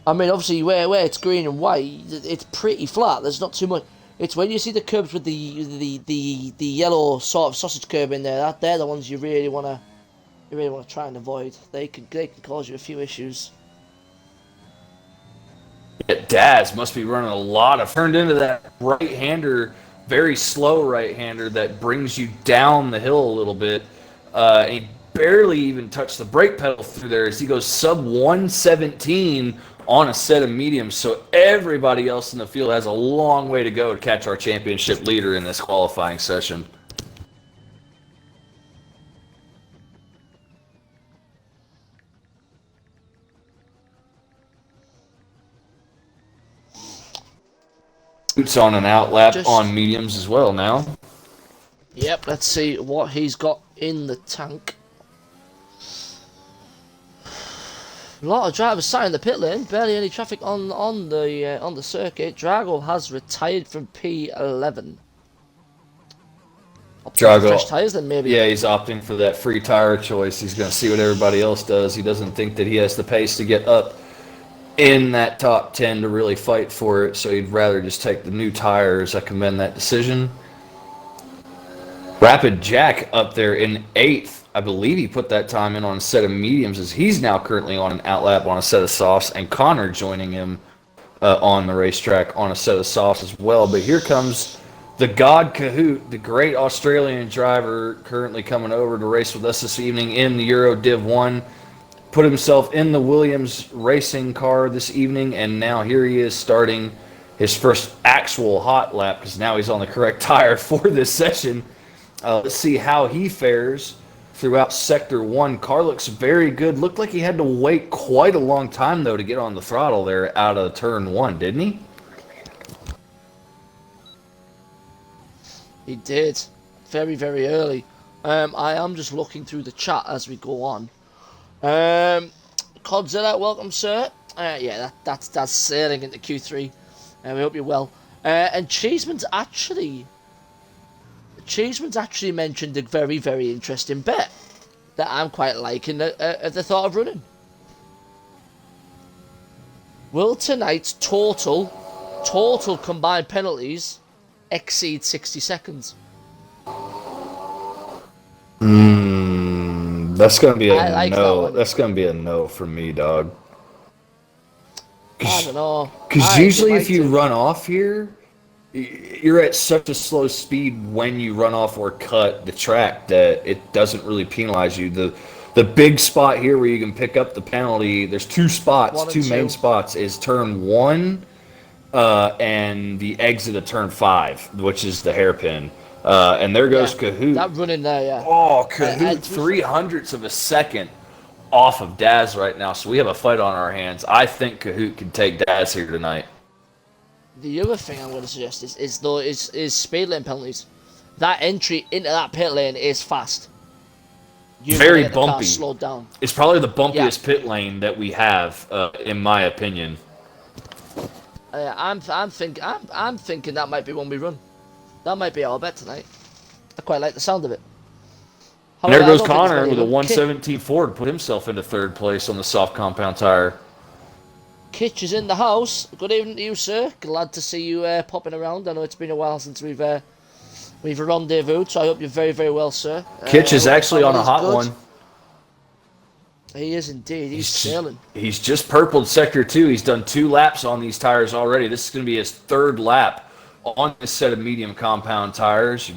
I mean, obviously, where it's green and white, it's pretty flat. There's not too much. It's when you see the curbs with the yellow sort of sausage curb in there. They're the ones you really want to try and avoid. They can cause you a few issues. Yeah, Daz must be running a lot of turned into that right-hander, very slow right-hander that brings you down the hill a little bit. And he barely even touched the brake pedal through there as he goes sub 117 on a set of mediums. So everybody else in the field has a long way to go to catch our championship leader in this qualifying session. Boots on an out lap on mediums as well now. Yep, let's see what he's got in the tank. A lot of drivers sat in the pit lane, barely any traffic on the circuit. Drago has retired from P11. Drago, fresh tires then maybe. Yeah, he's opting for that free tire choice. He's going to see what everybody else does. He doesn't think that he has the pace to get up in that top 10 to really fight for it, so he'd rather just take the new tires. I commend that decision. Rapid Jack up there in 8th. I believe he put that time in on a set of mediums as he's now currently on an out lap on a set of softs, and Connor joining him on the racetrack on a set of softs as well. But here comes the God Kahoot, the great Australian driver currently coming over to race with us this evening in the Euro Div 1. Put himself in the Williams racing car this evening, and now here he is starting his first actual hot lap because now he's on the correct tire for this session. Let's see how he fares throughout Sector 1. Car looks very good. Looked like he had to wait quite a long time, though, to get on the throttle there out of Turn 1, didn't he? He did. Very, very early. I am just looking through the chat as we go on. Codzilla, welcome, sir. Yeah, that's sailing into Q3. We hope you're well. And Cheeseman's actually mentioned a very, very interesting bet that I'm quite liking the thought of running. Will tonight's total combined penalties exceed 60 seconds? That's gonna be a like no. That's gonna be a no for me, dog. I don't know. Because usually if you run off here, you're at such a slow speed when you run off or cut the track that it doesn't really penalize you. The big spot here where you can pick up the penalty, there's two spots, two main spots, is turn 1 and the exit of turn 5, which is the hairpin. And there goes Kahoot. That running there, yeah. Oh, Kahoot, 300ths of a second off of Daz right now. So we have a fight on our hands. I think Kahoot can take Daz here tonight. The other thing I'm going to suggest is speed lane penalties. That entry into that pit lane is fast. Very bumpy. Slowed down. It's probably the bumpiest pit lane that we have, in my opinion. I'm thinking that might be one we run. That might be our bet tonight. I quite like the sound of it. And there goes Connor with a 117 Ford, put himself into third place on the soft compound tire. Kitch is in the house. Good evening to you, sir. Glad to see you popping around. I know it's been a while since we've rendezvoused, so I hope you're very, very well, sir. Kitch is actually on a hot one. He is indeed. He's sailing. He's just purpled Sector 2. He's done 2 laps on these tires already. This is going to be his 3rd lap on this set of medium compound tires.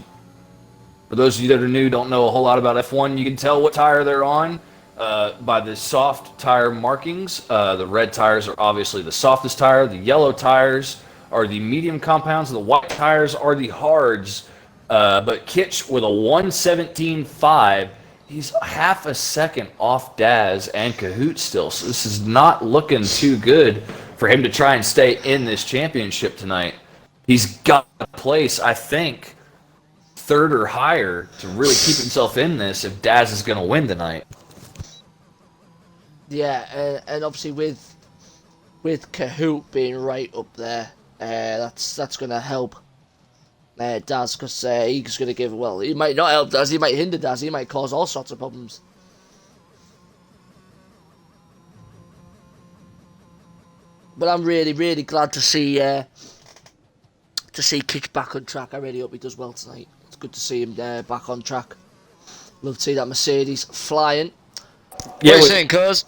For those of you that are new, don't know a whole lot about F1, you can tell what tire they're on by the soft tire markings. The red tires are obviously the softest tire. The yellow tires are the medium compounds. The white tires are the hards. But Kitch with a 117.5, he's half a second off Daz and Kahoot still. So this is not looking too good for him to try and stay in this championship tonight. He's got a place, I think, 3rd or higher to really keep himself in this if Daz is going to win tonight. Yeah, and obviously with Kahoot being right up there, that's going to help Daz, because he's going to give, well, he might not help Daz, he might hinder Daz, he might cause all sorts of problems. But I'm really, really glad to see Kitch back on track. I really hope he does well tonight. It's good to see him back on track. Love to see that Mercedes flying. Yeah, what are you saying, cuz?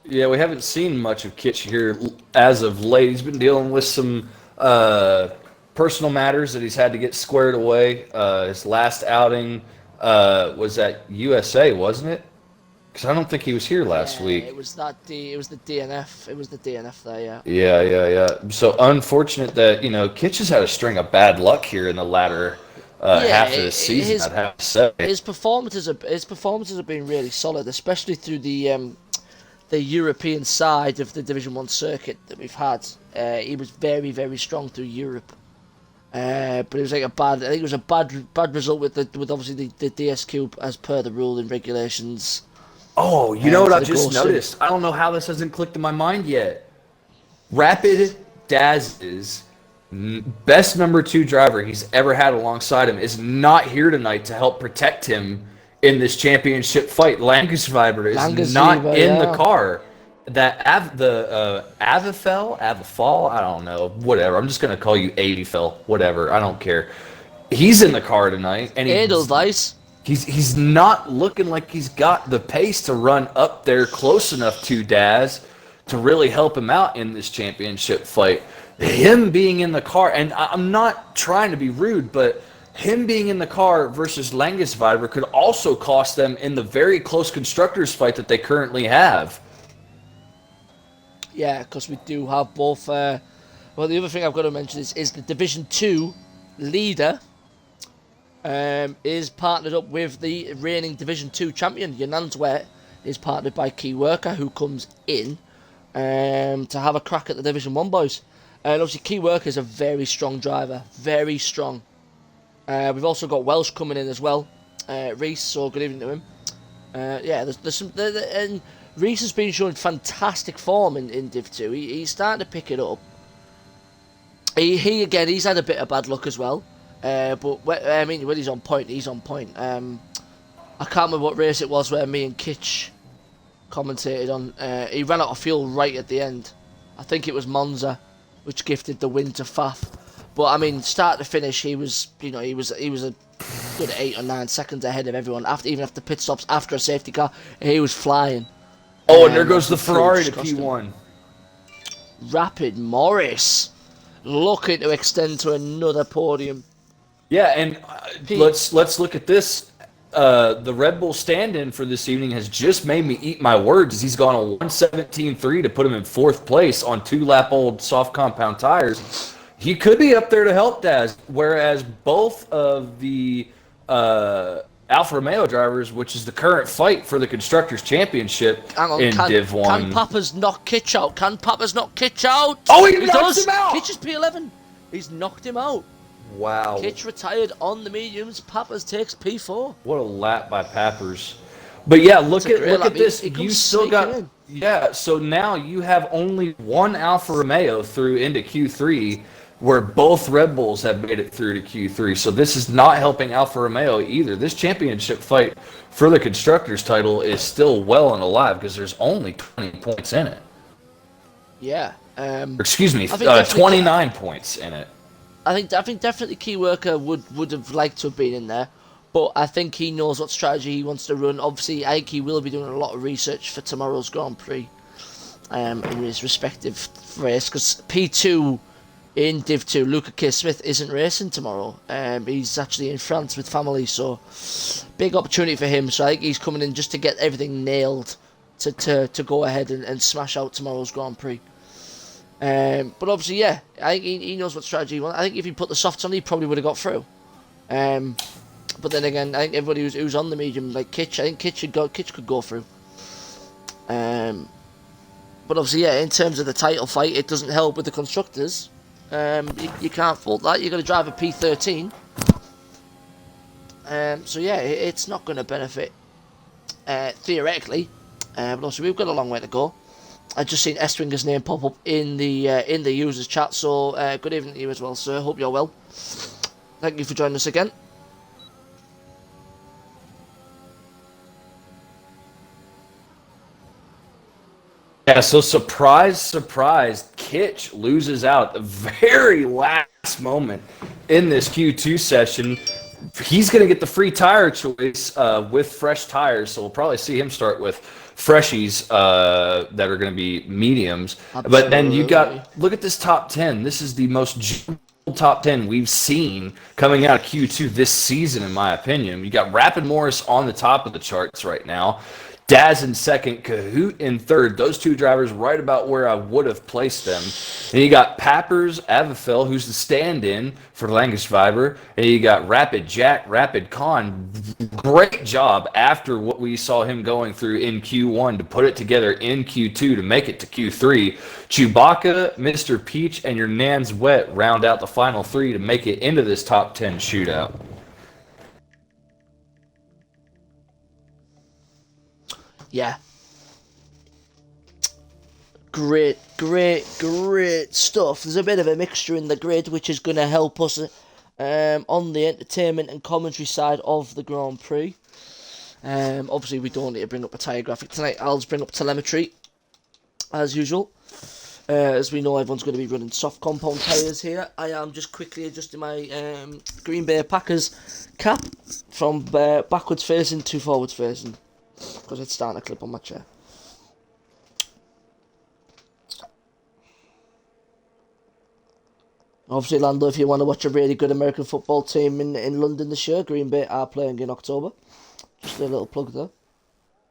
Yeah, we haven't seen much of Kitch here as of late. He's been dealing with some personal matters that he's had to get squared away. His last outing was at USA, wasn't it? Because I don't think he was here last week. It was the DNF. It was the DNF there, Yeah. So unfortunate that, Kitch has had a string of bad luck here in the latter half of the season, I'd have to say. His performances have been really solid, especially through the European side of the Division 1 circuit that we've had. He was very, very strong through Europe. But it was like I think it was a bad result with obviously the DSQ as per the rule and regulations. Oh, you know what I just noticed? I don't know how this hasn't clicked in my mind yet. Rapid Daz's best number 2 driver he's ever had alongside him is not here tonight to help protect him in this championship fight. Langensviber is not in the car. That Avifel, I don't know, whatever. I'm just gonna call you Avifel, whatever. I don't care. He's in the car tonight, and he's not looking like he's got the pace to run up there close enough to Daz to really help him out in this championship fight. Him being in the car, and I'm not trying to be rude, but him being in the car versus Langensviber could also cost them in the very close constructors fight that they currently have. Yeah, because we do have both. Well, the other thing I've got to mention is the Division 2 leader is partnered up with the reigning Division 2 champion. Wet is partnered by Key Worker, who comes in to have a crack at the Division 1 boys. And obviously Key Worker is a very strong driver. Very strong. We've also got Welsh coming in as well. Reese, so good evening to him. Yeah, there's some... and Reese has been showing fantastic form in Div 2. He's starting to pick it up. He again, he's had a bit of bad luck as well. But I mean, when he's on point, he's on point. I can't remember what race it was where me and Kitch commentated on. He ran out of fuel right at the end. I think it was Monza, which gifted the win to Faf. But I mean, start to finish, he was a good 8 or 9 seconds ahead of everyone. Even after pit stops, after a safety car, he was flying. Oh, and there goes the Ferrari to P1. Rapid Morris looking to extend to another podium. Yeah, and let's look at this. The Red Bull stand-in for this evening has just made me eat my words as he's gone a 1:17.3 to put him in 4th place on 2-lap-old soft compound tires. He could be up there to help Daz, whereas both of the Alfa Romeo drivers, which is the current fight for the Constructors' Championship in Div 1. Can Papa's knock Kitch out? Can Papa's knock Kitch out? Oh, he knocks him out! Kitch is P11. He's knocked him out. Wow. Kitch retired on the mediums. Papas takes P4. What a lap by Pappers. But yeah, look at this. You still got... Yeah, so now you have only one Alfa Romeo through into Q3, where both Red Bulls have made it through to Q3. So this is not helping Alfa Romeo either. This championship fight for the Constructors title is still well and alive because there's only 20 points in it. Yeah. Excuse me, 29 points in it. I think definitely Key Worker would have liked to have been in there, but I think he knows what strategy he wants to run. Obviously, I think he will be doing a lot of research for tomorrow's Grand Prix in his respective race, because P2 in Div 2, Luca K. Smith isn't racing tomorrow. He's actually in France with family, so big opportunity for him. So I think he's coming in just to get everything nailed to go ahead and smash out tomorrow's Grand Prix. But obviously, yeah, I think he knows what strategy he wants. I think if he put the softs on, he probably would have got through. But then again, I think everybody who's on the medium, like Kitch, I think Kitch could go through. But obviously, yeah, in terms of the title fight, it doesn't help with the Constructors. You can't fault that. You're going to drive a P13. So yeah, it's not going to benefit theoretically. But also, we've got a long way to go. I just seen Estringer's name pop up in the users chat, so good evening to you as well, sir. Hope you're well. Thank you for joining us again. Yeah, so surprise, Kitch loses out at the very last moment in this Q2 session. He's going to get the free tire choice with fresh tires, so we'll probably see him start with freshies that are going to be mediums. Absolutely. But then you got, look at this top 10. This is the most top 10 we've seen coming out of Q2 this season, in my opinion. You got Rapid Morris on the top of the charts right now. Daz in second, Kahoot in third. Those two drivers right about where I would have placed them. And you got Pappers Avafel, who's the stand-in for Langensviber. And you got Rapid Jack, Rapid Con. Great job after what we saw him going through in Q1 to put it together in Q2 to make it to Q3. Chewbacca, Mr. Peach, and your Nan's Wet round out the final three to make it into this top 10 shootout. Yeah. Great stuff. There's a bit of a mixture in the grid, which is going to help us on the entertainment and commentary side of the Grand Prix. Obviously, we don't need to bring up a tyre graphic tonight. I'll just bring up telemetry, as usual. As we know, everyone's going to be running soft compound tyres here. I am just quickly adjusting my Green Bay Packers cap from backwards facing to forwards facing, because it's starting to clip on my chair. Obviously, Lando, if you want to watch a really good American football team in London this year, Green Bay are playing in October. Just a little plug there.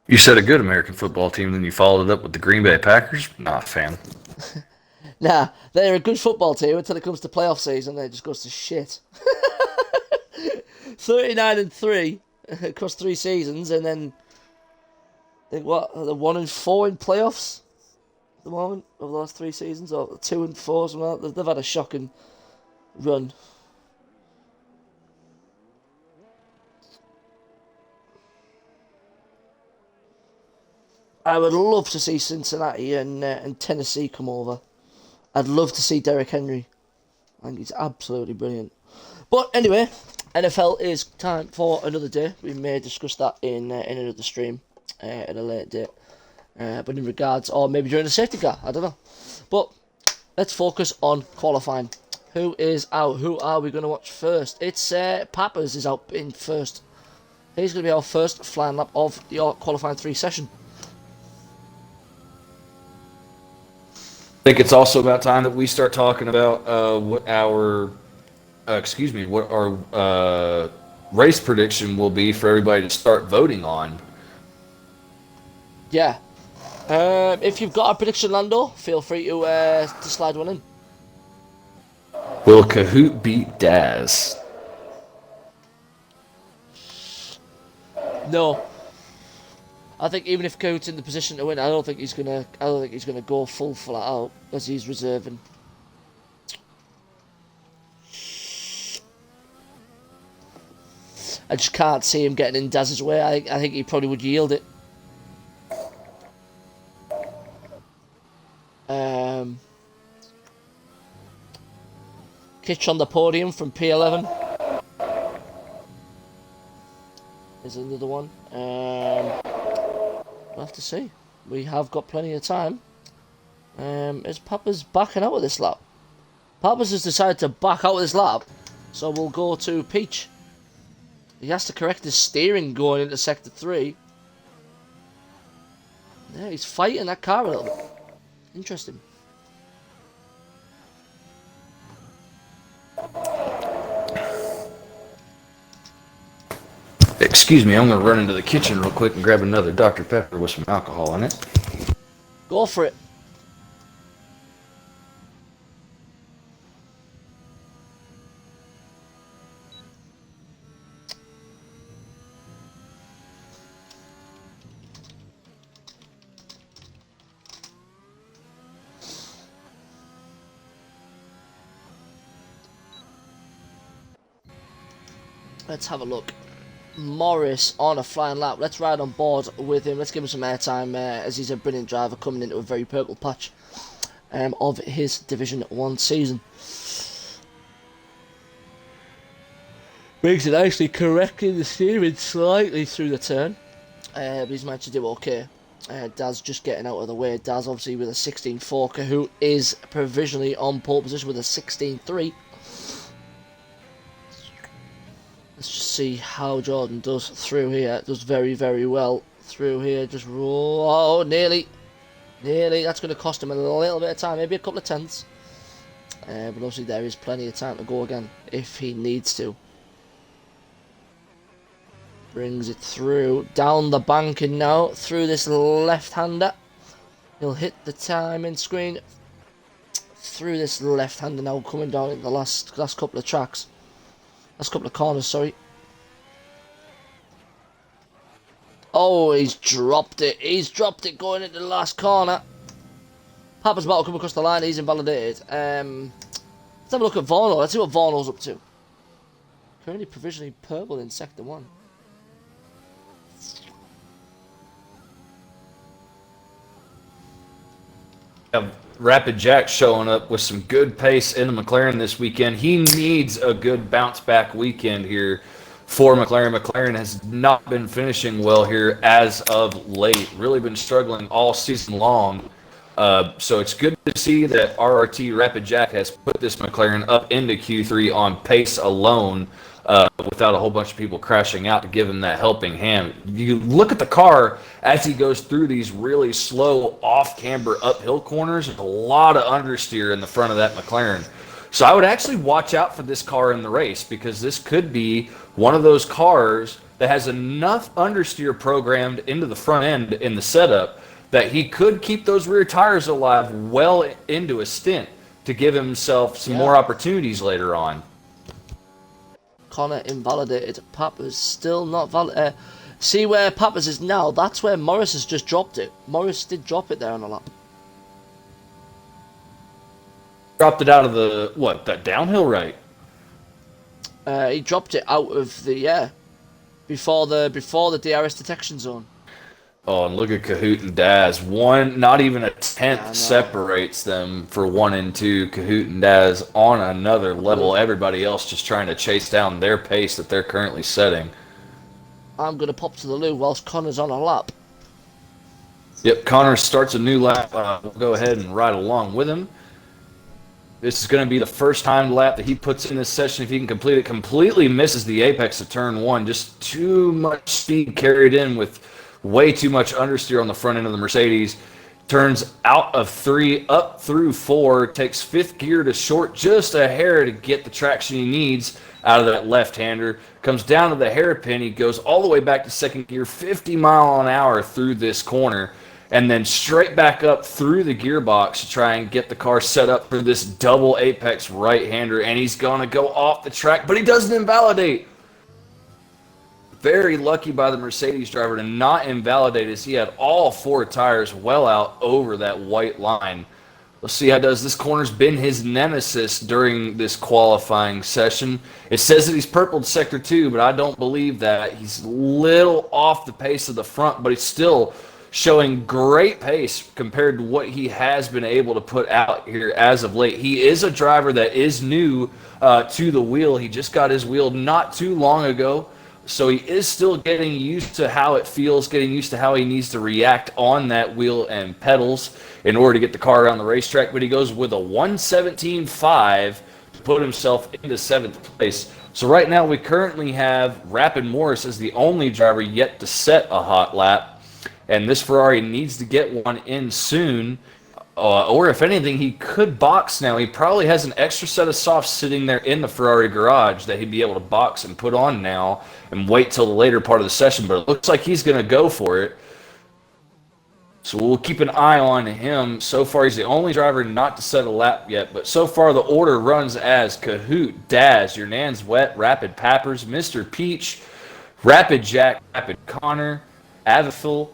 You said a good American football team, then you followed it up with the Green Bay Packers? Not a fan. Nah, they're a good football team until it comes to playoff season. It just goes to shit. 39-3 across 3 seasons, and then I think what they're 1-4 in playoffs at the moment over the last 3 seasons, or 2-4 something like that. They've had a shocking run. I would love to see Cincinnati and Tennessee come over. I'd love to see Derrick Henry. I think he's absolutely brilliant. But anyway, NFL is time for another day. We may discuss that in another stream at a later date. But in regards, or maybe during the safety car, I don't know. But let's focus on qualifying. Who is out? Who are we going to watch first? It's Pappers is out in first. He's going to be our first flying lap of your qualifying 3 session. I think it's also about time that we start talking about what our race prediction will be for everybody to start voting on. Yeah. If you've got a prediction, Lando, feel free to slide one in. Will Kahoot beat Daz? No. I think even if Kahoot's in the position to win, I don't think he's gonna go full flat out as he's reserving. I just can't see him getting in Daz's way. I think he probably would yield it. Kitch on the podium from P11 is another one. We'll have to see. We have got plenty of time. Is Papa's backing out of this lap? Papa's has decided to back out of this lap, so we'll go to Peach. He has to correct his steering going into Sector 3. Yeah, he's fighting that car a little bit. Interesting. Excuse me, I'm going to run into the kitchen real quick and grab another Dr. Pepper with some alcohol in it. Go for it. Let's have a look. Morris on a flying lap. Let's ride on board with him. Let's give him some airtime as he's a brilliant driver coming into a very purple patch of his Division 1 season. Briggs is actually correcting the steering slightly through the turn, but he's managed to do okay. Daz just getting out of the way. Daz obviously with a 16.4, who is provisionally on pole position with a 16.3. Let's just see how Jordan does through here. Does very, very well through here. Just roll. Oh, nearly. Nearly. That's going to cost him a little bit of time. Maybe a couple of tenths. But obviously there is plenty of time to go again if he needs to. Brings it through. Down the banking now. Through this left-hander. He'll hit the timing screen. Through this left-hander now. Coming down in the last couple of tracks. Last couple of corners, sorry. Oh, he's dropped it. He's dropped it going into the last corner. Papa's about to come across the line. He's invalidated. Let's have a look at Vorno. Let's see what Vorno's up to. Currently provisionally purple in Sector 1. Rapid Jack showing up with some good pace in the McLaren this weekend. He needs a good bounce back weekend here for McLaren. McLaren has not been finishing well here as of late. Really been struggling all season long. So it's good to see that RRT Rapid Jack has put this McLaren up into Q3 on pace alone without a whole bunch of people crashing out to give him that helping hand. You look at the car as he goes through these really slow off-camber uphill corners. There's a lot of understeer in the front of that McLaren. So I would actually watch out for this car in the race because this could be one of those cars that has enough understeer programmed into the front end in the setup that he could keep those rear tires alive well into a stint to give himself some more opportunities later on. Connor invalidated. Pappas still not valid. See where Pappas is now? That's where Morris has just dropped it. Morris did drop it there on the lap. Dropped it out of the, what, that downhill right? He dropped it out of the, before the DRS detection zone. Oh, and look at Kahoot and Daz. One, not even a tenth separates them for 1 and 2. Kahoot and Daz on another level. Everybody else just trying to chase down their pace that they're currently setting. I'm going to pop to the loo whilst Connor's on a lap. Yep, Connor starts a new lap. We'll go ahead and ride along with him. This is going to be the first time lap that he puts in this session. If he can complete it, completely misses the apex of turn 1. Just too much speed carried in with way too much understeer on the front end of the Mercedes. Turns out of 3 up through 4. Takes 5th gear to short just a hair to get the traction he needs out of that left-hander. Comes down to the hairpin. He goes all the way back to 2nd gear, 50 mile an hour through this corner. And then straight back up through the gearbox to try and get the car set up for this double apex right-hander. And he's going to go off the track, but he doesn't invalidate. Very lucky by the Mercedes driver to not invalidate as he had all 4 tires well out over that white line. Let's see how it does. This corner's been his nemesis during this qualifying session. It says that he's purpled sector 2, but I don't believe that. He's a little off the pace of the front, but he's still showing great pace compared to what he has been able to put out here as of late. He is a driver that is new to the wheel. He just got his wheel not too long ago. So he is still getting used to how it feels, getting used to how he needs to react on that wheel and pedals in order to get the car around the racetrack. But he goes with a 1:17.5 to put himself into 7th place. So right now we currently have Rapid Morris as the only driver yet to set a hot lap. And this Ferrari needs to get one in soon. Or if anything, he could box now. He probably has an extra set of softs sitting there in the Ferrari garage that he'd be able to box and put on now and wait till the later part of the session. But it looks like he's going to go for it. So we'll keep an eye on him. So far, he's the only driver not to set a lap yet. But so far, the order runs as Kahoot, Daz, Your Nan's Wet, Rapid Pappers, Mr. Peach, Rapid Jack, Rapid Connor, Avithil,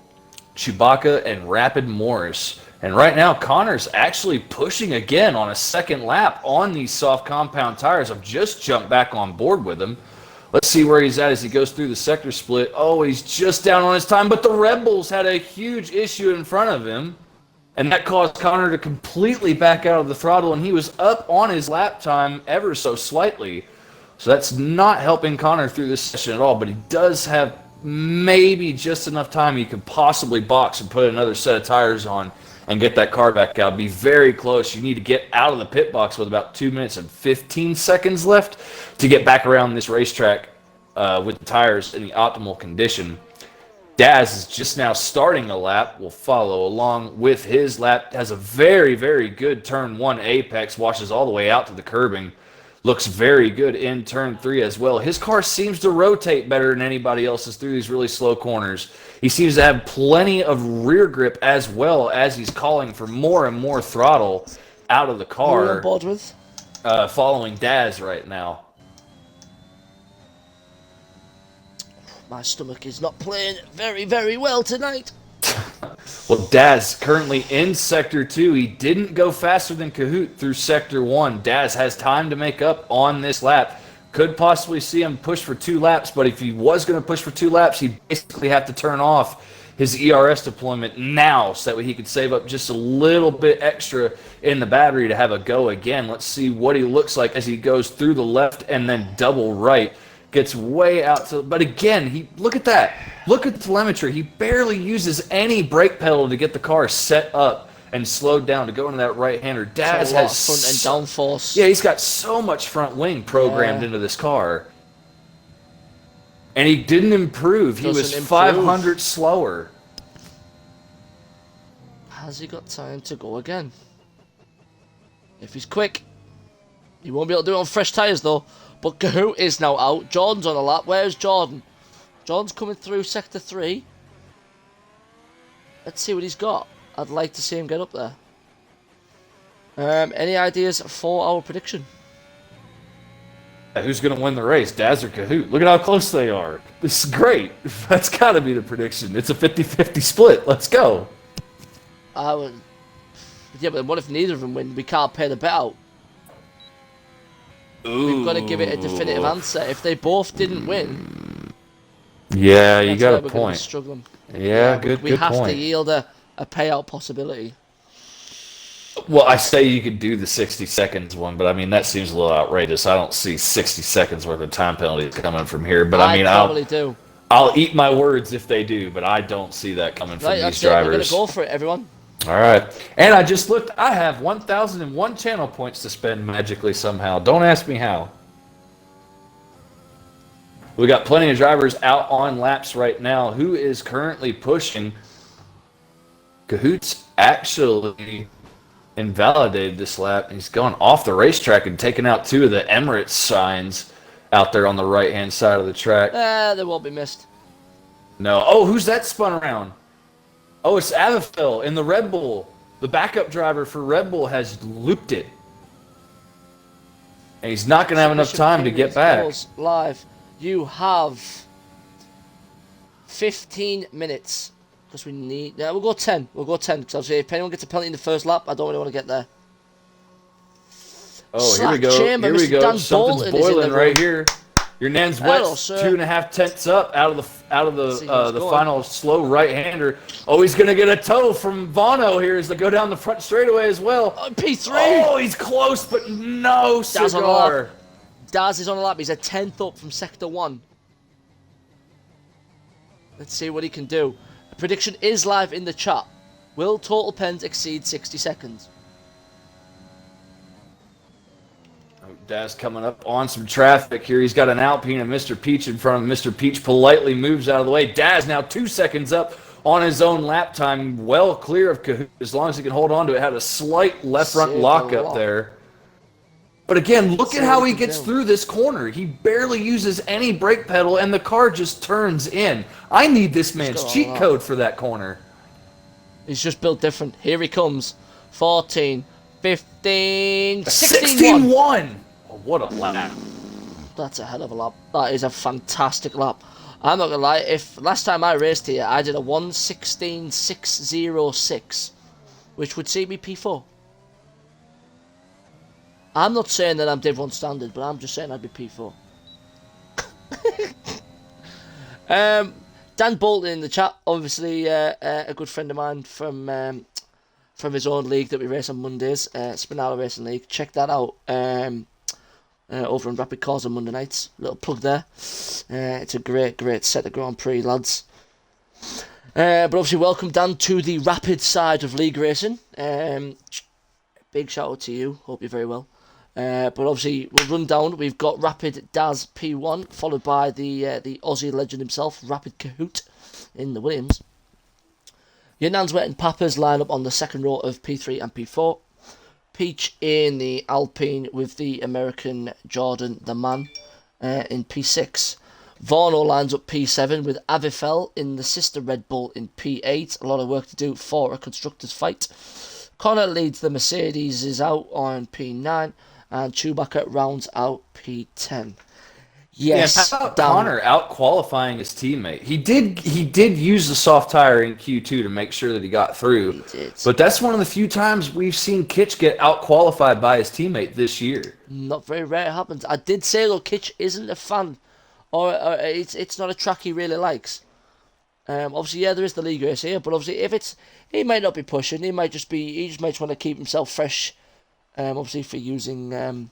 Chewbacca, and Rapid Morris. And right now, Connor's actually pushing again on a 2nd lap on these soft compound tires. I've just jumped back on board with him. Let's see where he's at as he goes through the sector split. Oh, he's just down on his time, but the Red Bulls had a huge issue in front of him. And that caused Connor to completely back out of the throttle, and he was up on his lap time ever so slightly. So that's not helping Connor through this session at all, but he does have maybe just enough time he could possibly box and put another set of tires on and get that car back out. Be very close. You need to get out of the pit box with about 2 minutes and 15 seconds left to get back around this racetrack with the tires in the optimal condition. Daz is just now starting a lap. Will follow along with his lap. Has a very, very good turn 1 apex. Washes all the way out to the curbing. Looks very good in turn 3 as well. His car seems to rotate better than anybody else's through these really slow corners. He seems to have plenty of rear grip as well as he's calling for more and more throttle out of the car. Who are you on board with? Following Daz right now. My stomach is not playing very, very well tonight. Well, Daz currently in Sector 2. He didn't go faster than Kahoot through Sector 1. Daz has time to make up on this lap. Could possibly see him push for 2 laps, but if he was going to push for 2 laps, he'd basically have to turn off his ERS deployment now so that way he could save up just a little bit extra in the battery to have a go again. Let's see what he looks like as he goes through the left and then double right. Gets way out to, but again, look at that. Look at the telemetry. He barely uses any brake pedal to get the car set up and slowed down to go into that right-hander. Daz has front and downforce. Yeah, he's got so much front wing programmed into this car. And he didn't improve. He was 500 slower. Has he got time to go again? If he's quick, he won't be able to do it on fresh tyres though. But Kahoot is now out. Jordan's on a lap. Where's Jordan? John's coming through Sector 3. Let's see what he's got. I'd like to see him get up there. Any ideas for our prediction? Who's going to win the race, Daz or Kahoot? Look at how close they are. This is great. That's got to be the prediction. It's a 50-50 split. Let's go. I would. Yeah, but what if neither of them win? We can't pay the bet out. Ooh. We've got to give it a definitive answer. If they both didn't win, yeah, you got a we're point. Struggling. Yeah, good We have point. to yield a payout possibility. Well, I say you could do the 60 seconds one, but I mean that seems a little outrageous. I don't see 60 seconds worth of time penalties coming from here. But I mean, probably do. I'll eat my words if they do, but I don't see that coming from these drivers. We're gonna go for it, everyone. All right, and I just looked. I have 1,001 channel points to spend magically somehow. Don't ask me how. We got plenty of drivers out on laps right now. Who is currently pushing? Kahoot's actually invalidated this lap. He's gone off the racetrack and taken out 2 of the Emirates signs out there on the right-hand side of the track. They won't be missed. No. Oh, who's that spun around? Oh, it's Avifel in the Red Bull. The backup driver for Red Bull has looped it. And he's not going to have enough time to get back. Live. You have 15 minutes. Because we need... we'll go 10. We'll go 10. Because obviously if anyone gets a penalty in the first lap, I don't really want to get there. Oh, here we go. Chamber, here we Mr. go. Dan Something's boiling right here. Your Nan's wet. 2.5 tenths up out of the final slow right-hander. Oh, he's gonna get a tow from Bono here as they go down the front straightaway as well. P3. Oh, he's close, but no cigar. Daz is on a lap. He's a 10th up from Sector 1. Let's see what he can do. The prediction is live in the chat. Will total pens exceed 60 seconds? Daz coming up on some traffic here. He's got an Alpine and Mr. Peach in front of him. Mr. Peach politely moves out of the way. Daz now 2 seconds up on his own lap time. Well clear of Kahoot as long as he can hold on to it. Had a slight left front lock up there. But again, look at how he gets through this corner. He barely uses any brake pedal and the car just turns in. I need this man's cheat code for that corner. He's just built different. Here he comes. 14, 15, 16-1. Oh, what a lap. That's a hell of a lap. That is a fantastic lap. I'm not going to lie. If last time I raced here, I did a 1:16.606, which would see me P4. I'm not saying that I'm Div 1 standard, but I'm just saying I'd be P4. Dan Bolton in the chat, obviously a good friend of mine from his own league that we race on Mondays, Spinala Racing League. Check that out over on Rapid Cars on Monday nights. Little plug there. It's a great set of Grand Prix, lads. But obviously, welcome Dan to the Rapid side of league racing. Big shout out to you. Hope you're very well. But obviously, we'll run down. We've got Rapid Daz P1, followed by the Aussie legend himself, Rapid Kahoot, in the Williams. Your Nan's Wet and Papas line up on the second row of P3 and P4. Peach in the Alpine with the American Jordan the Man in P6. Varno lines up P7 with Avifel in the sister Red Bull in P8. A lot of work to do for a constructors fight. Connor leads the Mercedes, is out on P9, and Chewbacca rounds out P10. Yes, how about Connor out qualifying his teammate? He did use the soft tire in Q2 to make sure that he got through. He did. But that's one of the few times we've seen Kitch get out qualified by his teammate this year. Not very rare it happens. I did say though, Kitch isn't a fan, or it's not a track he really likes. Obviously, yeah, there is the league race here, but obviously, he might not be pushing. He just might want to keep himself fresh. Obviously, for using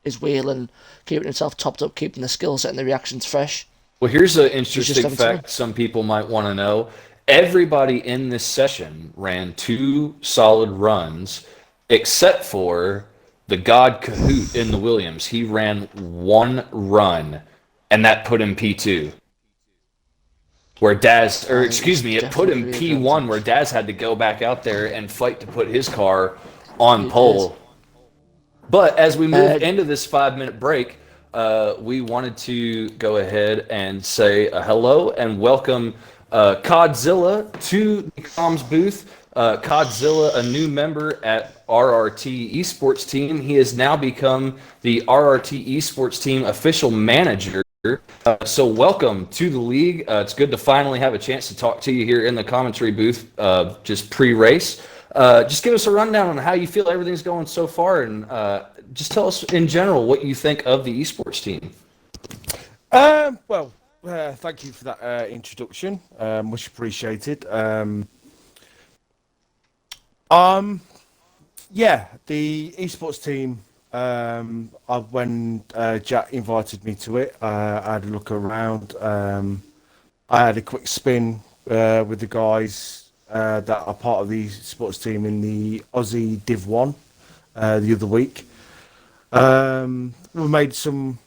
his wheel and keeping himself topped up, keeping the skill set and the reactions fresh. Well, here's an interesting fact some people might want to know. Everybody in this session ran 2 solid runs, except for the God Kahoot in the Williams. He ran 1 run, and that put him P2. Where Daz, or excuse me, it put him P1, where Daz had to go back out there and fight to put his car on pole. But as we move into this 5-minute break, we wanted to go ahead and say hello and welcome Codzilla to the comms booth. Codzilla, a new member at RRT Esports Team. He has now become the RRT Esports Team official manager. So welcome to the league. It's good to finally have a chance to talk to you here in the commentary booth, just pre-race. Just give us a rundown on how you feel everything's going so far, and just tell us in general what you think of the esports team. Thank you for that introduction. Much appreciated. The esports team. When Jack invited me to it, I had a look around. I had a quick spin with the guys that are part of the sports team in the Aussie Div 1 the other week. We made some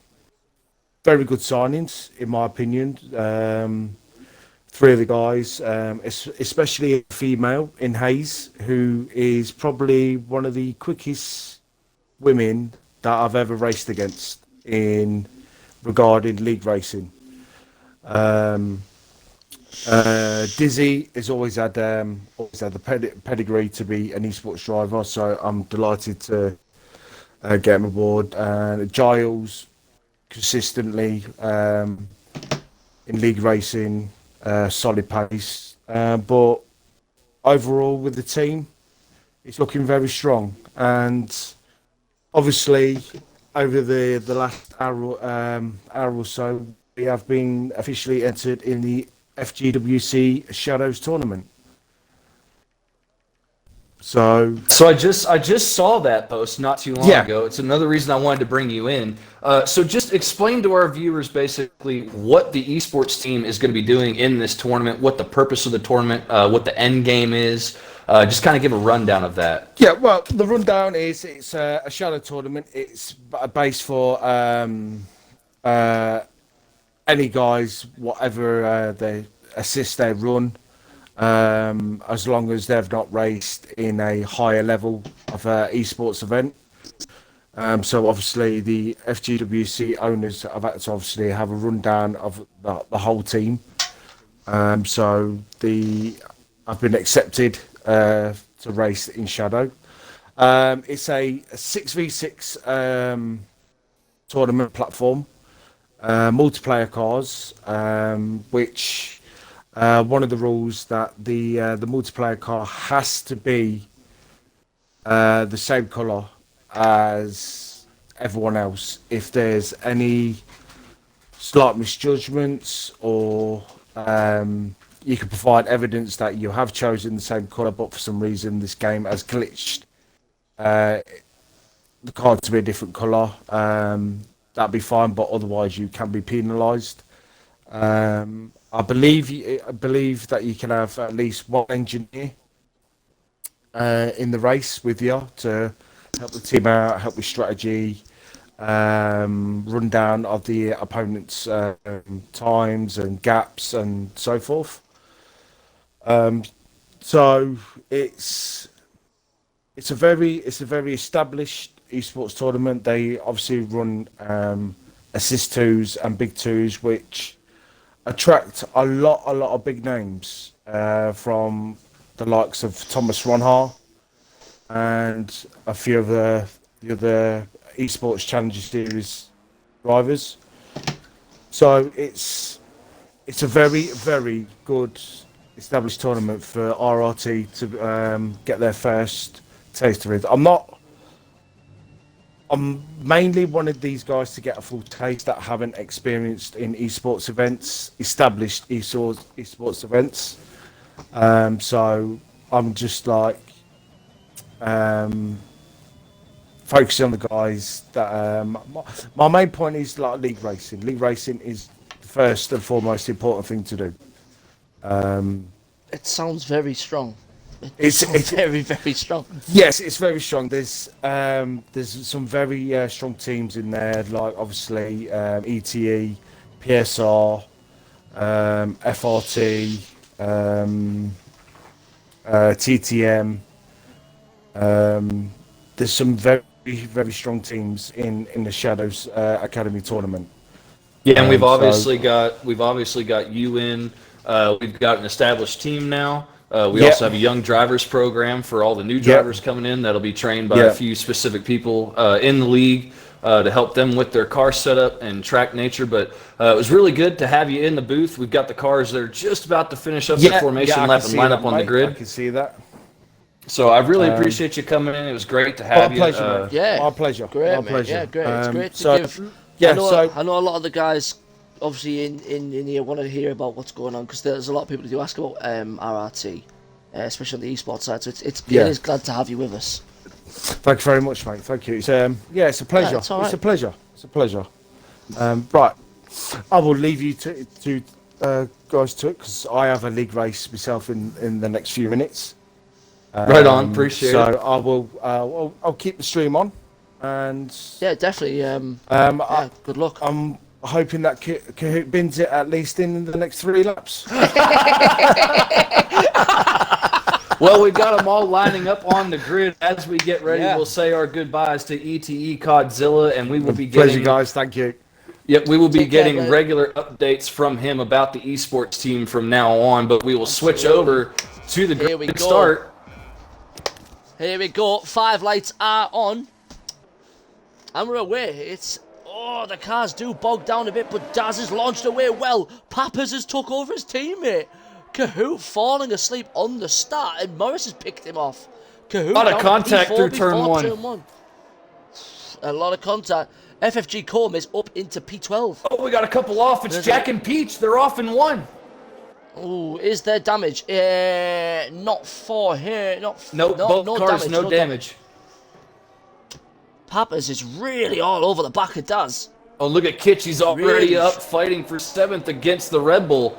very good signings, in my opinion. Three of the guys, especially a female in Hayes, who is probably one of the quickest women that I've ever raced against in regarding league racing. Dizzy has always had the pedigree to be an esports driver, so I'm delighted to get him aboard. Giles consistently in league racing, solid pace, but overall with the team, it's looking very strong. And obviously, over the last hour or so, we have been officially entered in the FGWC Shadows tournament. So I just saw that post not too long ago. It's another reason I wanted to bring you in. So just explain to our viewers basically what the esports team is going to be doing in this tournament, what the purpose of the tournament, what the end game is. Just kind of give a rundown of that. Yeah, well, the rundown is it's a shadow tournament. It's based for any guys, whatever they assist they run. As long as they've not raced in a higher level of esports event. So obviously the FGWC owners have had to obviously have a rundown of the whole team. So I've been accepted to race in Shadow. It's a 6v6 tournament platform, multiplayer cars, which one of the rules that the multiplayer car has to be the same colour as everyone else. If there's any slight misjudgments or you can provide evidence that you have chosen the same colour, but for some reason this game has glitched the card to be a different colour, that'd be fine, but otherwise you can be penalised. I believe that you can have at least one engineer in the race with you to help the team out, help with strategy, rundown of the opponent's times and gaps and so forth. So it's a very established esports tournament. They obviously run assist twos and big twos, which attract a lot of big names from the likes of Thomas Ronhar and a few of the other esports Challenger Series drivers. So it's a very good established tournament for RRT to get their first taste of it. I'm mainly wanted these guys to get a full taste that haven't experienced in esports events, established esports events. So I'm just like focusing on the guys that my main point is like league racing. League racing is the first and foremost important thing to do. It sounds very strong. It's very strong. Yes, it's very strong. There's some very strong teams in there, like obviously ETE, PSR, FRT, TTM. There's some very very strong teams in the Shadows Academy tournament. Yeah, and we've So- obviously got you in. We've got an established team now. We Yeah. also have a young drivers program for all the new drivers coming in. That'll be trained by a Yeah. few specific people in the league to help them with their car setup and track nature. But it was really good to have you in the booth. We've got the cars that are just about to finish up their formation I lap can and see line that, up on the mate. grid. I can see that. So I really appreciate you coming in. It was great to have My you. pleasure, mate. Yeah. My pleasure. Great, My mate. pleasure. Yeah, great. It's great to so, give. Yeah, I know a lot of the guys, obviously in here, want to hear about what's going on because there's a lot of people who do ask about RRT, especially on the esports side. So it is glad to have you with us. thank you very much, mate. Thank you. It's it's a pleasure. it's all right. It's a pleasure. It's a pleasure. Right, I will leave you to guys to it because I have a league race myself in the next few minutes. Right on, appreciate it. So I will. I'll keep the stream on, and Yeah, definitely. Good luck. I'm hoping that Kahoot bins it at least in the next 3 laps. Well, we've got them all lining up on the grid. As we get ready, Yeah. we'll say our goodbyes to ETE Codzilla, and we will be Pleasure, getting guys. Thank you. Yep, we will be Take care, getting buddy. regular updates from him about the esports team from now on. But we will switch over to the Here we grid go. start. Here we go. 5 lights are on. And we're away. The cars do bog down a bit, but Daz has launched away well. Pappers has took over his teammate. Kahoot falling asleep on the start, and Morris has picked him off. Kahoot Lot of down to contact P4 through turn before one. turn 1. A lot of contact. FFG Corm is up into P12. Oh, we got a couple off. It's There's Jack and Peach. They're off in 1. Ooh, is there damage? Not for here. Nope, both no cars, damage, no damage. Pappers is really all over the back of Daz. Oh, look at Kitch. He's already Really? up fighting for 7th against the Red Bull.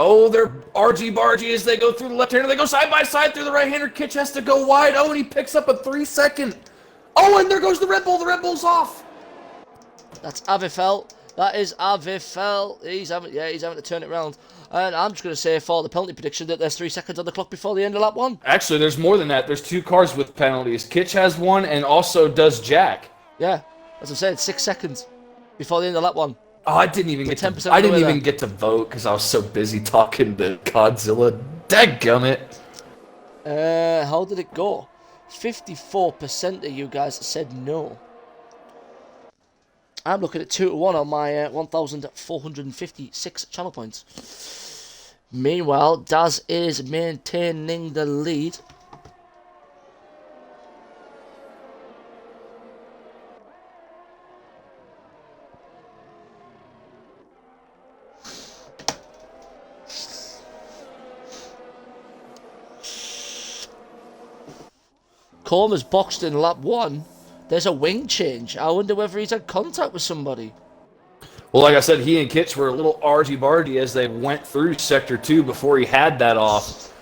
Oh, they're argy-bargy as they go through the left-hander. They go side by side through the right-hander. Kitch has to go wide. Oh, and he picks up a 3-second. Oh, and there goes the Red Bull. The Red Bull's off. That's Avifel. That is Avifel. He's having to turn it around. And I'm just going to say for the penalty prediction that there's 3 seconds on the clock before the end of lap 1. Actually, there's more than that. There's 2 cars with penalties. Kitch has 1, and also does Jack. Yeah, as I said, 6 seconds before the end of lap 1. Oh, I didn't even 10% I didn't of the way even get to vote because I was so busy talking to Godzilla. Dadgummit. How did it go? 54% of you guys said no. I'm looking at 2-1 on my 1,456 channel points. Meanwhile, Daz is maintaining the lead. Cormer's boxed in lap 1. There's a wing change. I wonder whether he's had contact with somebody. Well, like I said, he and Kitch were a little argy-bargy as they went through Sector 2 before he had that off.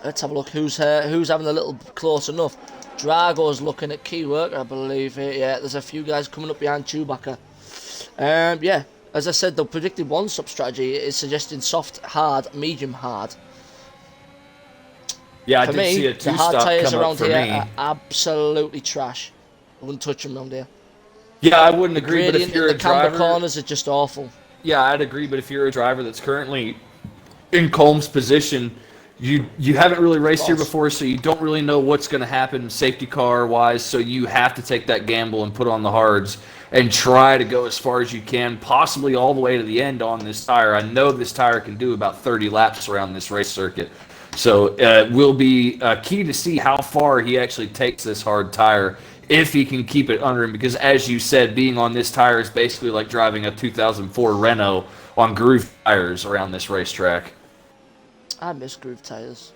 Let's have a look who's having a little close enough. Drago's looking at key work, I believe. Yeah, there's a few guys coming up behind Chewbacca. Yeah, as I said, the predicted one-stop strategy is suggesting soft, hard, medium, hard. Yeah, I For did me, see a the hard 2-stop tyres come up around for here me. are absolutely trash. I wouldn't touch them around here. Yeah, I wouldn't agree, but Gradient if you're in a the camber driver... corners are just awful. Yeah, I'd agree, but if you're a driver that's currently in Colm's position, you haven't really raced here before, so you don't really know what's going to happen safety car-wise, so you have to take that gamble and put on the hards and try to go as far as you can, possibly all the way to the end on this tire. I know this tire can do about 30 laps around this race circuit. So it will be key to see how far he actually takes this hard tire, if he can keep it under him, because as you said, being on this tire is basically like driving a 2004 Renault on groove tires around this racetrack. I miss groove tyres.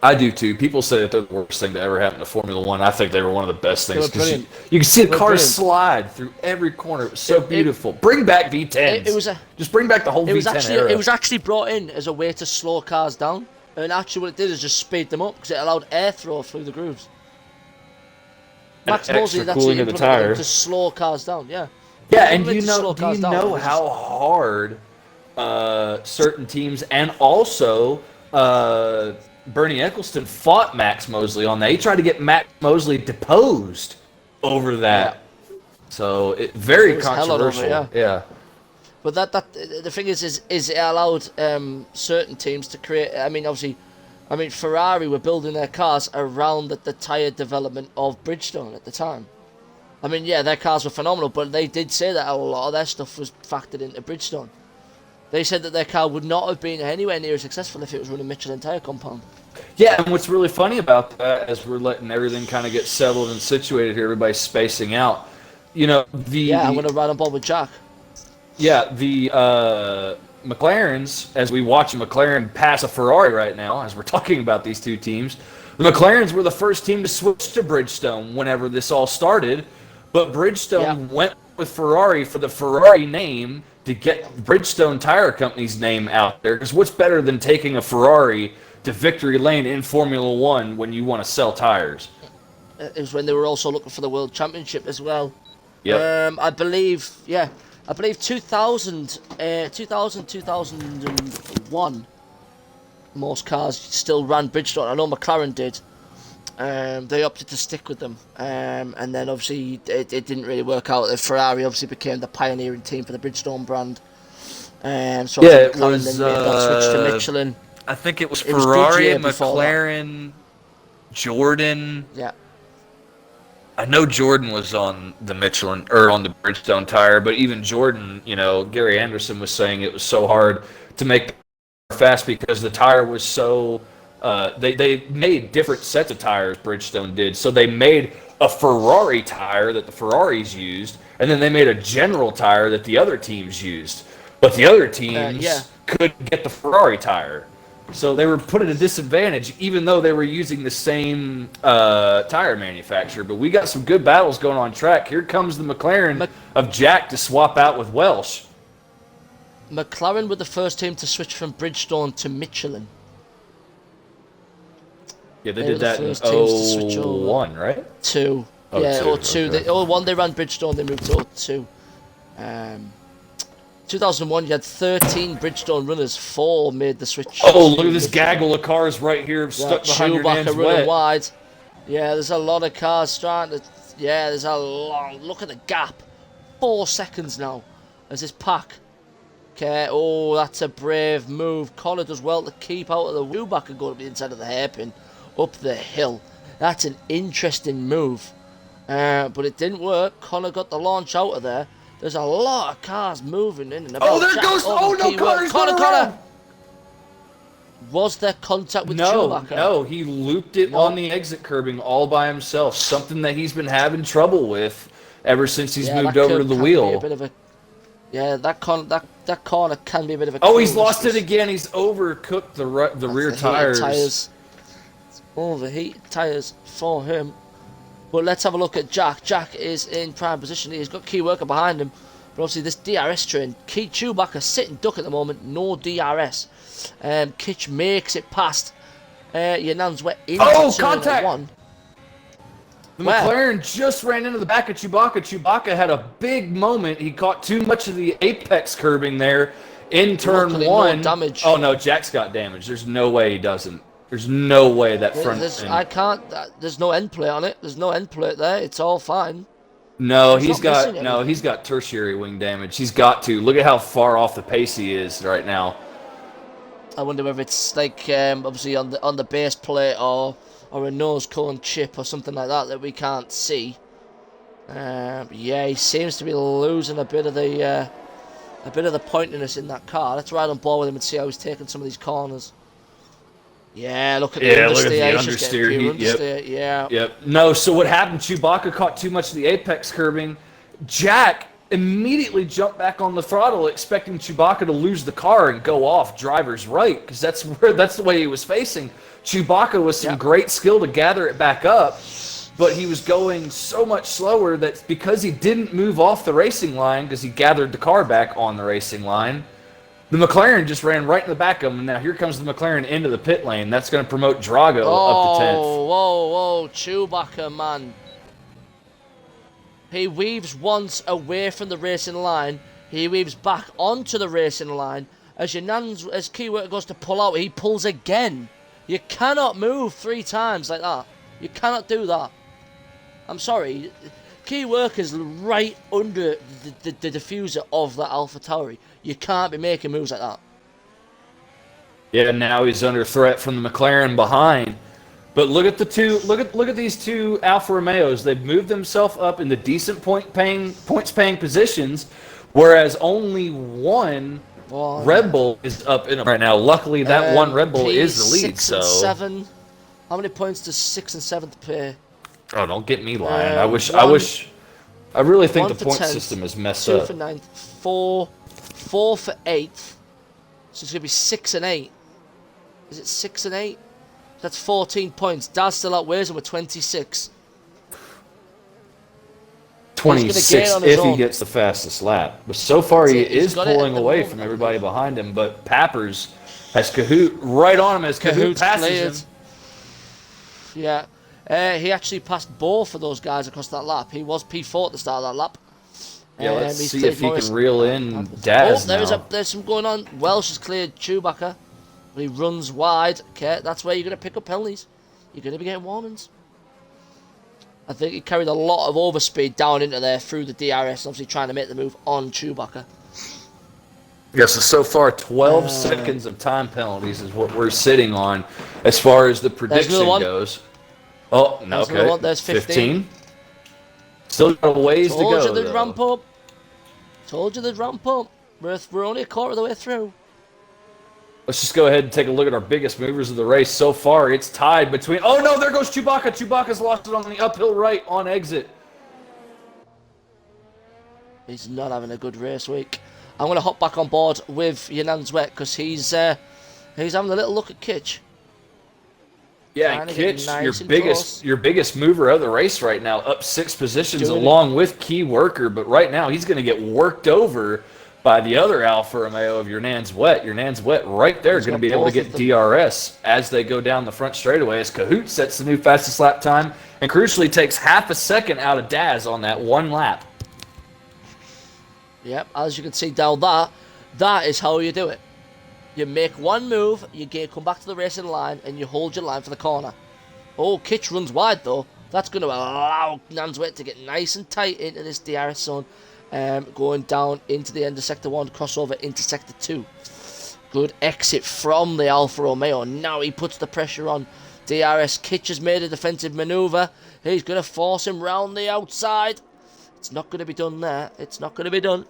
I do too. People say that they're the worst thing to ever happen to Formula One. I think they were one of the best They things. were 'Cause brilliant. you can see the They were cars brilliant. slide through every corner. It was so beautiful. Bring back V10s. It was just bring back the whole It was V10 era. actually brought in as a way to slow cars down, and actually what it did is just speed them up because it allowed airflow through the grooves. Max And Mosley extra actually cooling of the implemented tire. them to slow cars down. Yeah. Yeah, They and do you implemented slow know cars down, it was just- how hard certain teams and also Bernie Eccleston fought Max Mosley on that. He tried to get Max Mosley deposed over that. Yeah. So very was hell all over, controversial. yeah. But that the thing is it allowed certain teams to create. I mean, obviously, Ferrari were building their cars around the tyre development of Bridgestone at the time. I mean, yeah, their cars were phenomenal, but they did say that a lot of their stuff was factored into Bridgestone. They said that their car would not have been anywhere near as successful if it was running Michelin tyre compound. Yeah, and what's really funny about that, as we're letting everything kind of get settled and situated here, everybody's spacing out. You know, I'm going to ride on board with Jack. Yeah, the McLarens, as we watch a McLaren pass a Ferrari right now, as we're talking about these two teams, the McLarens were the first team to switch to Bridgestone whenever this all started, but Bridgestone went with Ferrari for the Ferrari name to get Bridgestone Tire Company's name out there, because what's better than taking a Ferrari to victory lane in Formula One when you want to sell tires? It was when they were also looking for the World Championship as well. Yep. I believe 2000, 2001, most cars still ran Bridgestone. I know McLaren did. They opted to stick with them. And then obviously it didn't really work out. Ferrari obviously became the pioneering team for the Bridgestone brand. So it McLaren was, then made that switch to Michelin. I think it was It was Ferrari, Goodyear before McLaren, Jordan. Yeah. I know Jordan was on the Michelin or on the Bridgestone tire, but even Jordan, you know, Gary Anderson was saying it was so hard to make the tire fast because the tire was so. They made different sets of tires. Bridgestone did, so they made a Ferrari tire that the Ferraris used, and then they made a general tire that the other teams used. But the other teams couldn't get the Ferrari tire. So they were put at a disadvantage, even though they were using the same tire manufacturer. But we got some good battles going on track. Here comes the McLaren of Jack to swap out with Welsh. McLaren were the first team to switch from Bridgestone to Michelin. Yeah, they did that in 01, right? 2. Oh, yeah, 02. 02. Okay. 01 they ran Bridgestone, they moved to 02. 2001, you had 13 Bridgestone runners, 4 made the switch. Oh, look at this gaggle of cars right here stuck behind your man's running wet. wide. Yeah, there's a lot of cars trying to... Yeah, there's a long... Look at the gap. 4 seconds now as this pack. Okay, oh, that's a brave move. Connor does well to keep out of the wheelback and go to the inside of the hairpin up the hill. That's an interesting move. But it didn't work. Connor got the launch out of there. There's a lot of cars moving in and about. Oh, there goes... Oh, no, Connor! Was there contact with Chewbacca? No, he looped it on the exit curbing all by himself. Something that he's been having trouble with ever since he's moved over to the wheel. That corner can be a bit of a... Oh, he's lost it again. He's overcooked the rear tires. Overheated tires for him. But let's have a look at Jack. Jack is in prime position. He's got key worker behind him. But obviously this DRS train, Chewbacca sitting duck at the moment, no DRS. Kitch makes it past Yanan's wet into contact! 1. The McLaren just ran into the back of Chewbacca. Chewbacca had a big moment. He caught too much of the apex curbing there in turn 1. No damage. Oh no, Jack's got damage. There's no way he doesn't. There's no way that front end. There's no end plate on it. There's no end plate there. It's all fine. No, he's got tertiary wing damage. He's got to. Look at how far off the pace he is right now. I wonder whether it's like obviously on the base plate or a nose cone chip or something like that we can't see. Yeah, he seems to be losing a bit of the pointiness in that car. Let's ride on board with him and see how he's taking some of these corners. Yeah, look at the understeer. Yep. No, so what happened? Chewbacca caught too much of the apex curbing. Jack immediately jumped back on the throttle, expecting Chewbacca to lose the car and go off driver's right, because that's the way he was facing. Chewbacca with some great skill to gather it back up, but he was going so much slower that because he didn't move off the racing line, because he gathered the car back on the racing line, the McLaren just ran right in the back of him, and now here comes the McLaren into the pit lane. That's going to promote Drago up to 10th. Whoa, Chewbacca, man. He weaves once away from the racing line. He weaves back onto the racing line. As Keyword goes to pull out, he pulls again. You cannot move 3 times like that. You cannot do that. I'm sorry. Key worker's right under the diffuser of that Alpha Tauri. You can't be making moves like that. Yeah, now he's under threat from the McLaren behind. But look at the two. Look at these two Alfa Romeos. They've moved themselves up into decent points paying positions, whereas only one Red Bull is up in them right now. Luckily, that one Red Bull is the lead. 6 So and 7. How many points does 6th and 7th pay? oh, don't get me lying. I really think the point system is messed 2 up. for 9th, 4 for 8th. So it's gonna be 6 and 8. Is it 6 and 8? That's 14 points. Daz still outweighs him with 26. 26 if he gets the fastest lap. But so far he is pulling away from everybody behind him. But Pappers has Kahoot right on him as Kahoot passes him. Yeah. He actually passed both of those guys across that lap. He was P4 at the start of that lap. Yeah, let's see if he can reel in Daz there's some going on. Welsh has cleared Chewbacca. But he runs wide. Okay, that's where you're going to pick up penalties. You're going to be getting warnings. I think he carried a lot of overspeed down into there through the DRS, obviously trying to make the move on Chewbacca. Yes, so far 12 seconds of time penalties is what we're sitting on as far as the prediction goes. Oh, no, okay. There's 15. Still got a ways to go. Told you they'd ramp up. Told you they'd ramp up. We're only a quarter of the way through. Let's just go ahead and take a look at our biggest movers of the race. So far, it's tied between... Oh, no, there goes Chewbacca. Chewbacca's lost it on the uphill right on exit. He's not having a good race week. I'm going to hop back on board with Yanan's Wet because he's having a little look at Kitch. Yeah, and Kitch, your biggest mover of the race right now, up 6 positions along with Key Worker. But right now, he's going to get worked over by the other Alfa Romeo of Yernan's Wet. Yernan's Wet right there is going to be able to get DRS as they go down the front straightaway as Kahoot sets the new fastest lap time and crucially takes half a second out of Daz on that one lap. Yep, as you can see down that is how you do it. You make one move, you come back to the racing line, and you hold your line for the corner. Oh, Kitch runs wide though. That's going to allow Nanswet to get nice and tight into this DRS zone. Going down into the end of Sector 1, crossover into Sector 2. Good exit from the Alfa Romeo. Now he puts the pressure on DRS. Kitch has made a defensive manoeuvre. He's going to force him round the outside. It's not going to be done there. It's not going to be done.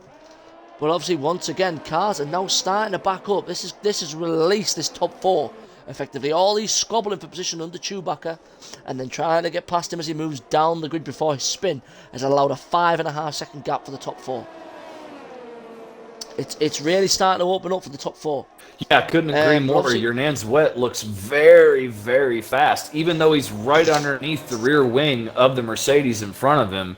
But obviously, once again, cars are now starting to back up. This has released this top 4. Effectively, all he's squabbling for position under Chewbacca and then trying to get past him as he moves down the grid before his spin has allowed a 5.5 second gap for the top 4. It's really starting to open up for the top 4. Yeah, I couldn't agree more. Yernan's Wet looks very, very fast. Even though he's right underneath the rear wing of the Mercedes in front of him,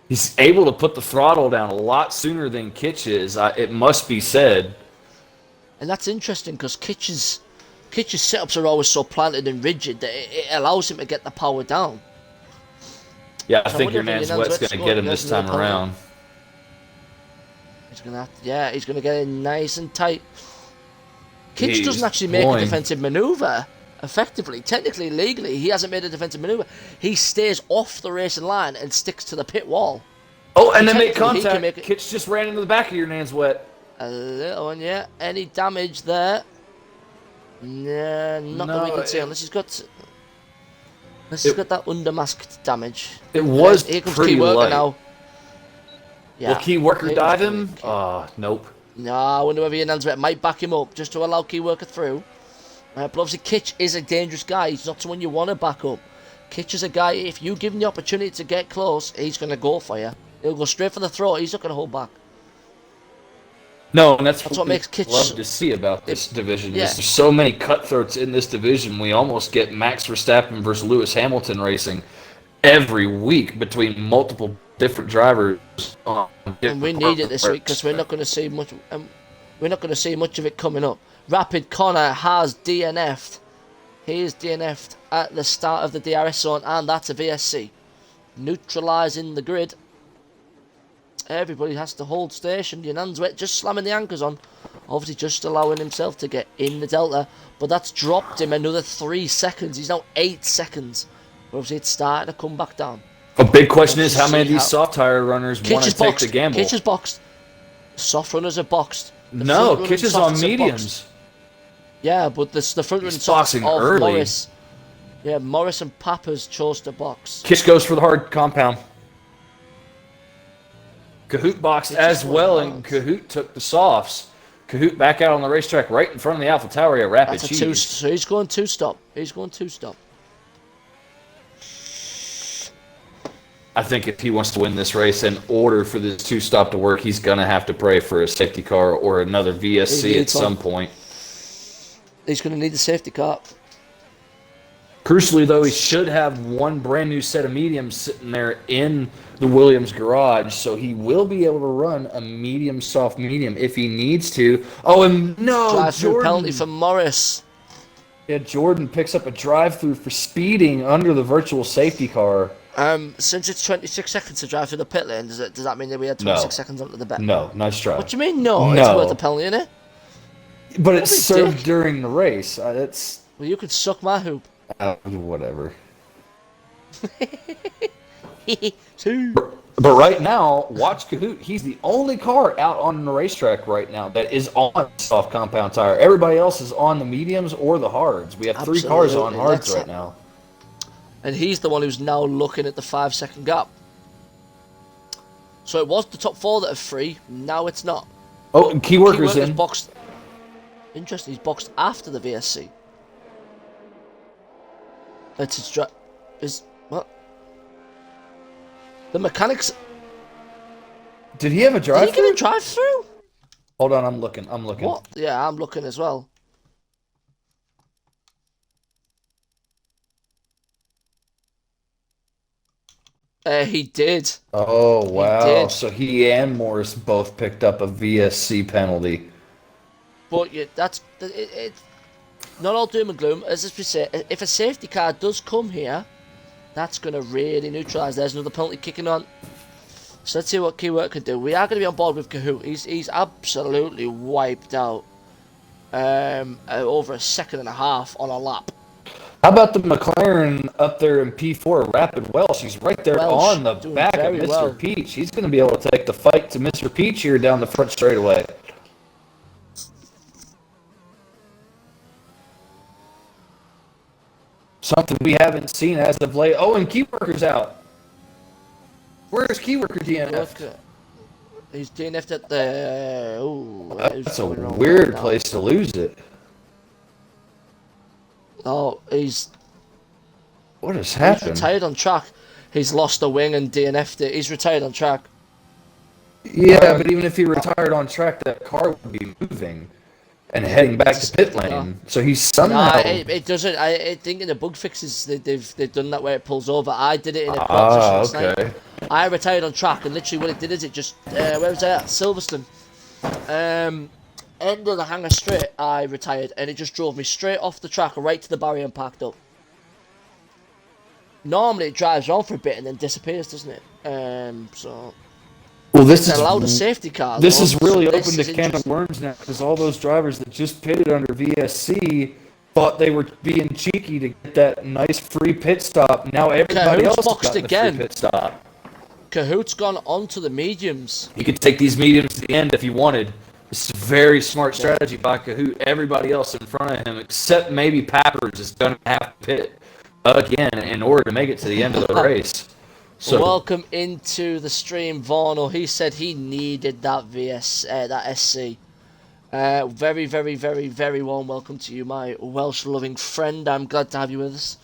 he's able to put the throttle down a lot sooner than Kitch is, it must be said. And that's interesting because Kitch's setups are always so planted and rigid that it allows him to get the power down. Yeah, I think Yernan's Wet's going to get him this time around. He's going to get it nice and tight. Kitch doesn't actually make a defensive manoeuvre, effectively. Technically, legally, he hasn't made a defensive manoeuvre. He stays off the racing line and sticks to the pit wall. Oh, and then make contact. Kitch just ran into the back of Yernan's Wet. A little one, yeah. Any damage there? Nah, not that we can see unless he's got that undermasked damage. It was here comes pretty Key Worker light. now. Yeah. Will Key Worker dive him? Nope. No, I wonder whether Yanan's might back him up just to allow Key Worker through. But obviously Kitch is a dangerous guy. He's not someone you want to back up. Kitch is a guy, if you give him the opportunity to get close, he's going to go for you. He'll go straight for the throat. He's not going to hold back. No, and that's what makes Kitch love to see about this division. Yeah. There's so many cutthroats in this division. We almost get Max Verstappen versus Lewis Hamilton racing every week between multiple different drivers. And we need it this week because we're not going to see much. We're not going to see much of it coming up. Rapid Connor has DNF'd. He is DNF'd at the start of the DRS zone, and that's a VSC, neutralising the grid. Everybody has to hold station. Yanan's wet, just slamming the anchors on. Obviously just allowing himself to get in the delta. But that's dropped him another 3 seconds. He's now 8 seconds. Obviously it's starting to come back down. A big question is how many of these soft tire runners want to take the gamble? Kitch is boxed. Soft runners are boxed. No, Kitch is on mediums. Yeah, but the front running boxing early. Morris. Yeah, Morris and Pappas chose to box. Kitch goes for the hard compound. Cahoot boxed as well, and Cahoot took the softs. Cahoot back out on the racetrack right in front of the Alpha Tower area. Rapid cheese. So he's going two-stop. I think if he wants to win this race, in order for this two-stop to work, he's going to have to pray for a safety car or another VSC at some point. He's going to need the safety car. Crucially, though, he should have one brand new set of mediums sitting there in the Williams garage, so he will be able to run a medium, soft medium if he needs to. Oh, and no, drive-through penalty for Morris. Yeah, Jordan picks up a drive-through for speeding under the virtual safety car. Since it's 26 seconds to drive through the pit lane, does that mean that we had 26 seconds onto the bet? No, nice try. What do you mean, no? It's worth a penalty, innit? But it's served during the race. Well, you could suck my hoop. Whatever. But right now, watch Cahoot. He's the only car out on the racetrack right now that is on soft compound tire. Everybody else is on the mediums or the hards. We have 3 cars on hards right now. And he's the one who's now looking at the 5-second gap. So it was the top 4 that are free. Now it's not. Oh, and Key Worker's in. Boxed. Interesting. He's boxed after the VSC. What? The mechanics. Did he have a drive-through? Did he get a drive-through? Hold on, I'm looking. What? Yeah, I'm looking as well. He did. Oh, wow. So he and Morris both picked up a VSC penalty. But yeah, it's not all doom and gloom. As we say, if a safety car does come here, that's going to really neutralise. There's another penalty kicking on. So let's see what Keyword can do. We are going to be on board with Cahoot. He's absolutely wiped out. Over a second and a half on a lap. How about the McLaren up there in P4, Rapid Welsh? He's right there on the back of Mr. Peach. He's going to be able to take the fight to Mr. Peach here down the front straightaway. Something we haven't seen as of late. Oh, and Keyworker's out. Where's Keyworker DNF? He's DNF'd at the... That's a weird place to lose it. Oh, what has happened? He's retired on track. He's lost a wing and DNF'd it. He's retired on track. Yeah, but even if he retired on track, that car would be moving and heading back to pit lane. So he's somehow... No, it doesn't. I think in the bug fixes, they've done that where it pulls over. I did it in a practice last night. I retired on track, and literally what it did is it just... where was I at? Silverstone. End of the hangar straight, I retired, and it just drove me straight off the track, right to the barrier and parked up. Normally it drives on for a bit and then disappears, doesn't it? So... Well, this is allowed a safety car. This is really opened a can of worms now, because all those drivers that just pitted under VSC thought they were being cheeky to get that nice free pit stop. Now everybody else got the free pit stop. Cahoot's gone onto the mediums. He could take these mediums to the end if he wanted. This is a very smart strategy by Cahoot. Everybody else in front of him, except maybe Pappers, is going to have to pit again in order to make it to the end of the race. So, welcome into the stream, Vorno. He said he needed that that SC. Very, very, very, very warm welcome to you, my Welsh-loving friend. I'm glad to have you with us.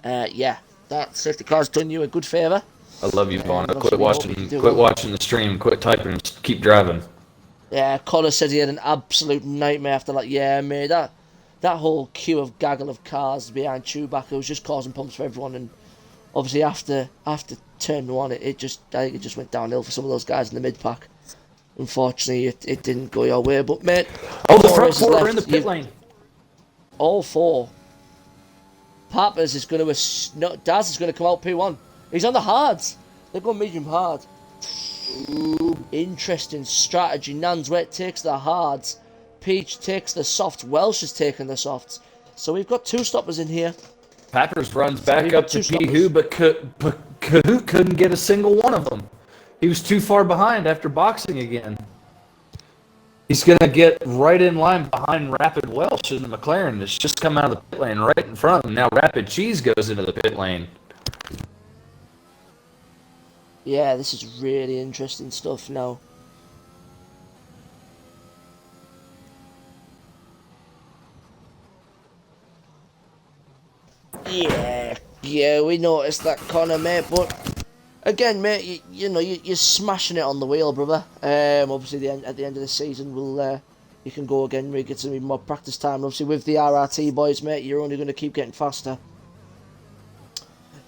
Yeah, that safety car's done you a good favour. I love you, Vorno. Quit watching the stream. Quit typing. Just keep driving. Yeah, Connor said he had an absolute nightmare after that. Yeah, mate, that whole queue of gaggle of cars behind Chewbacca was just causing problems for everyone, and obviously after turn 1, I think it just went downhill for some of those guys in the mid pack. Unfortunately, it didn't go your way, but mate. Oh, the front 4 are in the pit lane. All 4. Pappers is going to Daz is going to come out P1. He's on the hards. They're going medium hard. Interesting strategy. Nanswet takes the hards. Peach takes the softs. Welsh is taking the softs. So we've got 2 stoppers in here. Peppers runs back up to Pihu, but Kahoot couldn't get a single one of them. He was too far behind after boxing again. He's going to get right in line behind Rapid Welsh in the McLaren. It's just come out of the pit lane right in front of him. Now Rapid Cheese goes into the pit lane. Yeah, this is really interesting stuff now. Yeah, we noticed that, Connor, mate, but again, mate, you're smashing it on the wheel, brother. Obviously, at the end of the season, you can go again, we get some more practice time. Obviously, with the RRT boys, mate, you're only going to keep getting faster.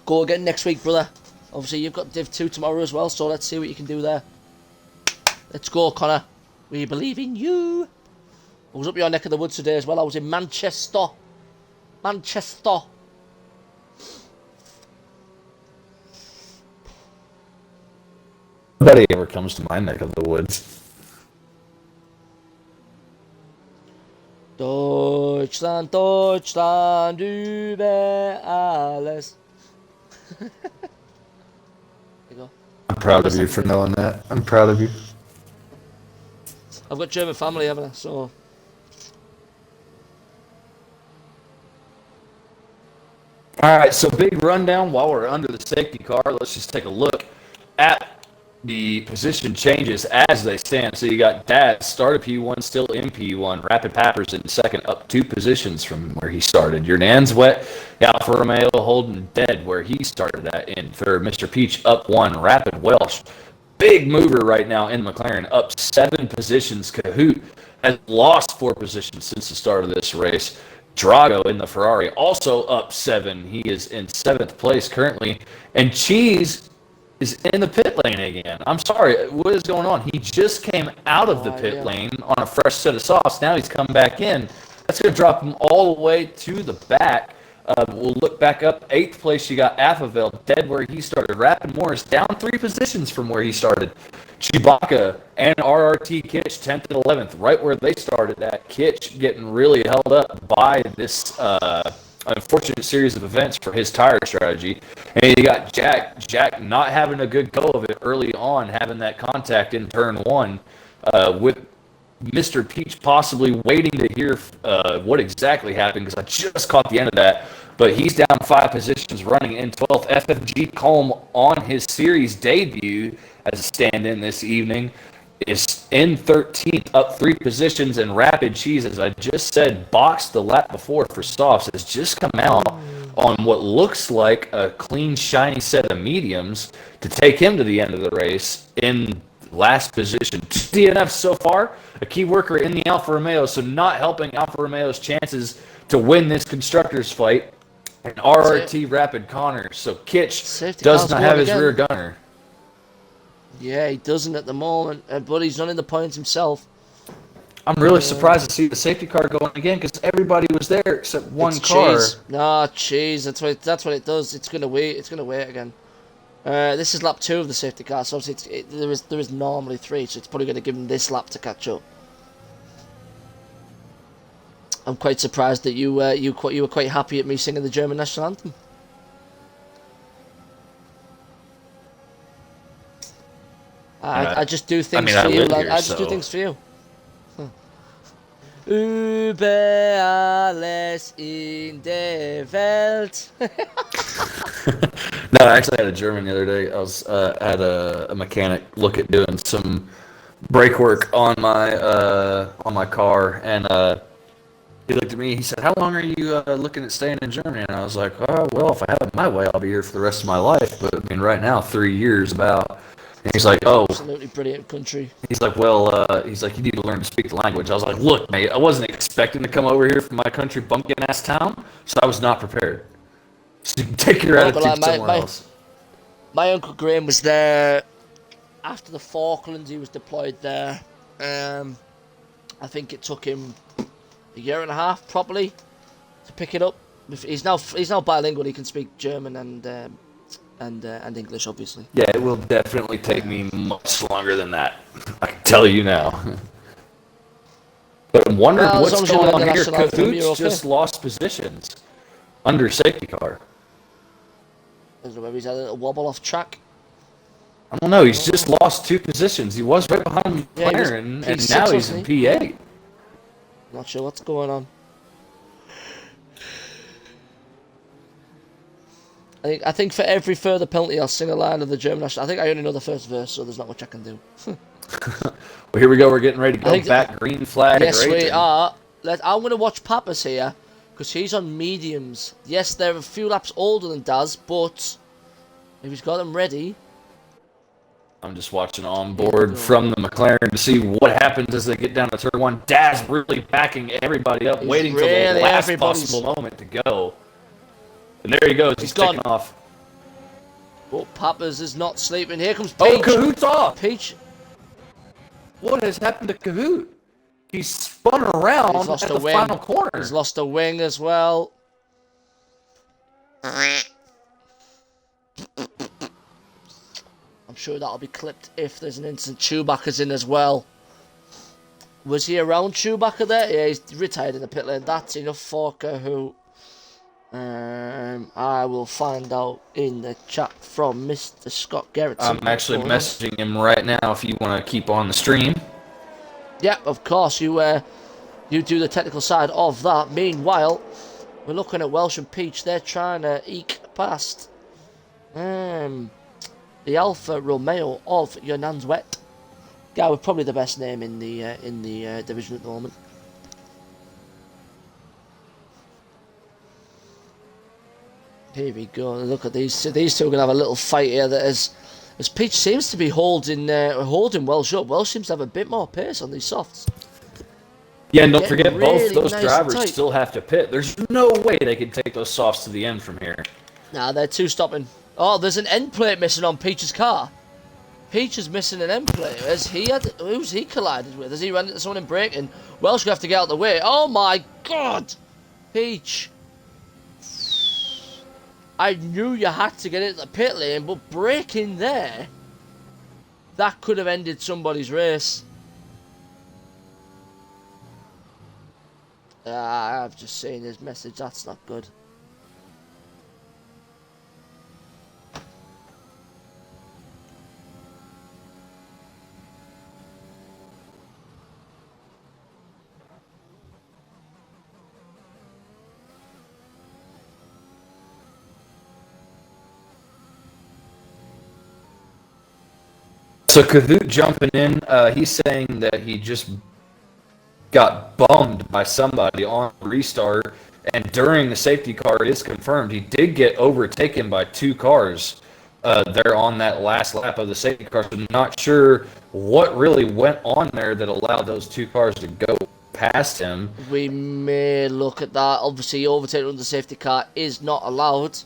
Go again next week, brother. Obviously, you've got Div 2 tomorrow as well, so let's see what you can do there. Let's go, Connor. We believe in you. I was up your neck of the woods today as well. I was in Manchester. Nobody ever comes to my neck of the woods. Deutschland, Deutschland, über alles. There you go. I'm proud of you for knowing that. I'm proud of you. I've got German family, haven't I? So. All right, so big rundown while we're under the safety car. Let's just take a look at the position changes as they stand. So you got Dad, start of P1, still in P1. Rapid Pappers in second, up 2 positions from where he started. Your Nanswet, Alfa Romeo holding dead where he started at in third. Mr. Peach up 1. Rapid Welsh, big mover right now in McLaren, up 7 positions. Kahoot has lost 4 positions since the start of this race. Drago in the Ferrari also up 7. He is in 7th place currently. And Cheese is in the pit lane again. I'm sorry, what is going on? He just came out of the pit lane on a fresh set of softs. Now he's come back in. That's going to drop him all the way to the back. We'll look back up. 8th place, you got Affaville, dead where he started. Rapid Morris down 3 positions from where he started. Chewbacca and RRT Kitch 10th and 11th, right where they started at. Kitch getting really held up by this unfortunate series of events for his tire strategy. And you got Jack not having a good go of it early on, having that contact in turn 1 with Mr. Peach possibly waiting to hear what exactly happened, because I just caught the end of that. But he's down 5 positions, running in 12th. FFG Colm on his series debut as a stand-in this evening is in 13th, up 3 positions. And Rapid Cheese, as I just said, boxed the lap before for softs, has just come out on what looks like a clean, shiny set of mediums to take him to the end of the race in last position. 2 DNFs so far, a key worker in the Alfa Romeo, so not helping Alfa Romeo's chances to win this constructors fight. And RRT Rapid Connor, so Kitch does not have his rear gunner. Yeah, he doesn't at the moment, but he's running the points himself. I'm really surprised to see the safety car going again, because everybody was there except one car. Cheese. Nah, Cheese. That's what it does. It's gonna wait. It's gonna wait again. This is lap 2 of the safety car, so obviously there is normally 3, so it's probably going to give him this lap to catch up. I'm quite surprised that you were quite happy at me singing the German national anthem. I just do things for you. I just do things for you. Über alles in der Welt. No, I actually had a German the other day. I was had a mechanic look at doing some brake work on my car, and he looked at me. He said, "How long are you looking at staying in Germany?" And I was like, "Oh, well, if I have it my way, I'll be here for the rest of my life." But I mean, right now, 3 years about. And he's like, "Oh, absolutely brilliant country." He's like, "Well, he's like, you need to learn to speak the language." I was like, "Look, mate, I wasn't expecting to come over here from my country bumpkin ass town, so I was not prepared. So you can take your attitude somewhere else." My uncle Graham was there after the Falklands. He was deployed there. I think it took him a year and a half probably to pick it up. He's now bilingual. He can speak German and and English, obviously. Yeah, it will definitely take me much longer than that. I can tell you now. But I'm wondering Well, as what's long as you going learn on the here. national anthem, you're Cahoots okay. just lost positions under safety car. I don't know, maybe he's had a little wobble off track. I don't know. He's just lost 2 positions. He was right behind Yeah, he was McLaren, and P6, now he's in wasn't he? P8. Not sure what's going on. I think for every further penalty, I'll sing a line of the German national. I think I only know the first verse, so there's not much I can do. Well, here we go. We're getting ready to go back. Green flag. Yes, we raging. are. I'm going to watch Pappas here, because he's on mediums. Yes, they're a few laps older than Daz, but if he's got them ready... I'm just watching on board from the McLaren to see what happens as they get down to turn 1. Daz really backing everybody up, waiting till the last possible moment to go. And there he goes. He's taking off. But Pappas is not sleeping. Here comes Peach. Oh, Cahoot's off. Peach. What has happened to Cahoot? He's spun around at the final corner. He's lost a wing as well. I'm sure that'll be clipped if there's an instant. Chewbacca's in as well. Was he around Chewbacca there? Yeah, he's retired in the pit lane. That's enough for Cahoot. I will find out in the chat from Mr. Scott Gerritsen. I'm actually messaging him right now if you want to keep on the stream. Yeah, of course. You do the technical side of that. Meanwhile, we're looking at Welsh and Peach. They're trying to eke past the Alfa Romeo of Jonans-Wet. Guy with probably the best name in the division at the moment. Here we go. Look at these two. These two are going to have a little fight here. That as Peach seems to be holding Welsh up. Welsh seems to have a bit more pace on these softs. Yeah, and don't forget, really both those nice drivers still have to pit. There's no way they can take those softs to the end from here. Nah, they're two stopping. Oh, there's an end plate missing on Peach's car. Peach is missing an end plate. Who's he collided with? Has he run into someone in braking? Welsh gonna have to get out of the way. Oh my God, Peach! I knew you had to get into the pit lane, but braking there, that could have ended somebody's race. I've just seen his message. That's not good. So Cahoot jumping in, he's saying that he just got bummed by somebody on restart, and during the safety car, it is confirmed he did get overtaken by 2 cars there on that last lap of the safety car. So not sure what really went on there that allowed those 2 cars to go past him. We may look at that. Obviously, overtaking under the safety car is not allowed.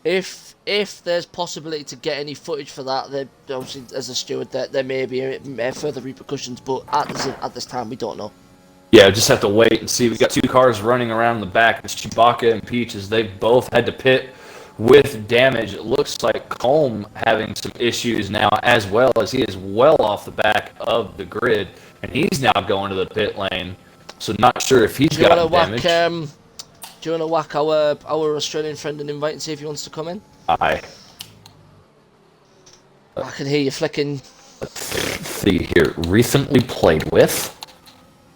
If there's possibility to get any footage for that, obviously as a steward there may be further repercussions, but at this time we don't know. Yeah, just have to wait and see. We got 2 cars running around the back. It's Chewbacca and Peach, as they both had to pit with damage. It looks like Colm having some issues now, as well as he is well off the back of the grid, and he's now going to the pit lane. So not sure if he's got damage. Do you want to whack our Australian friend an invite and see if he wants to come in? Aye. I can hear you flicking. Let's see here. Recently played with.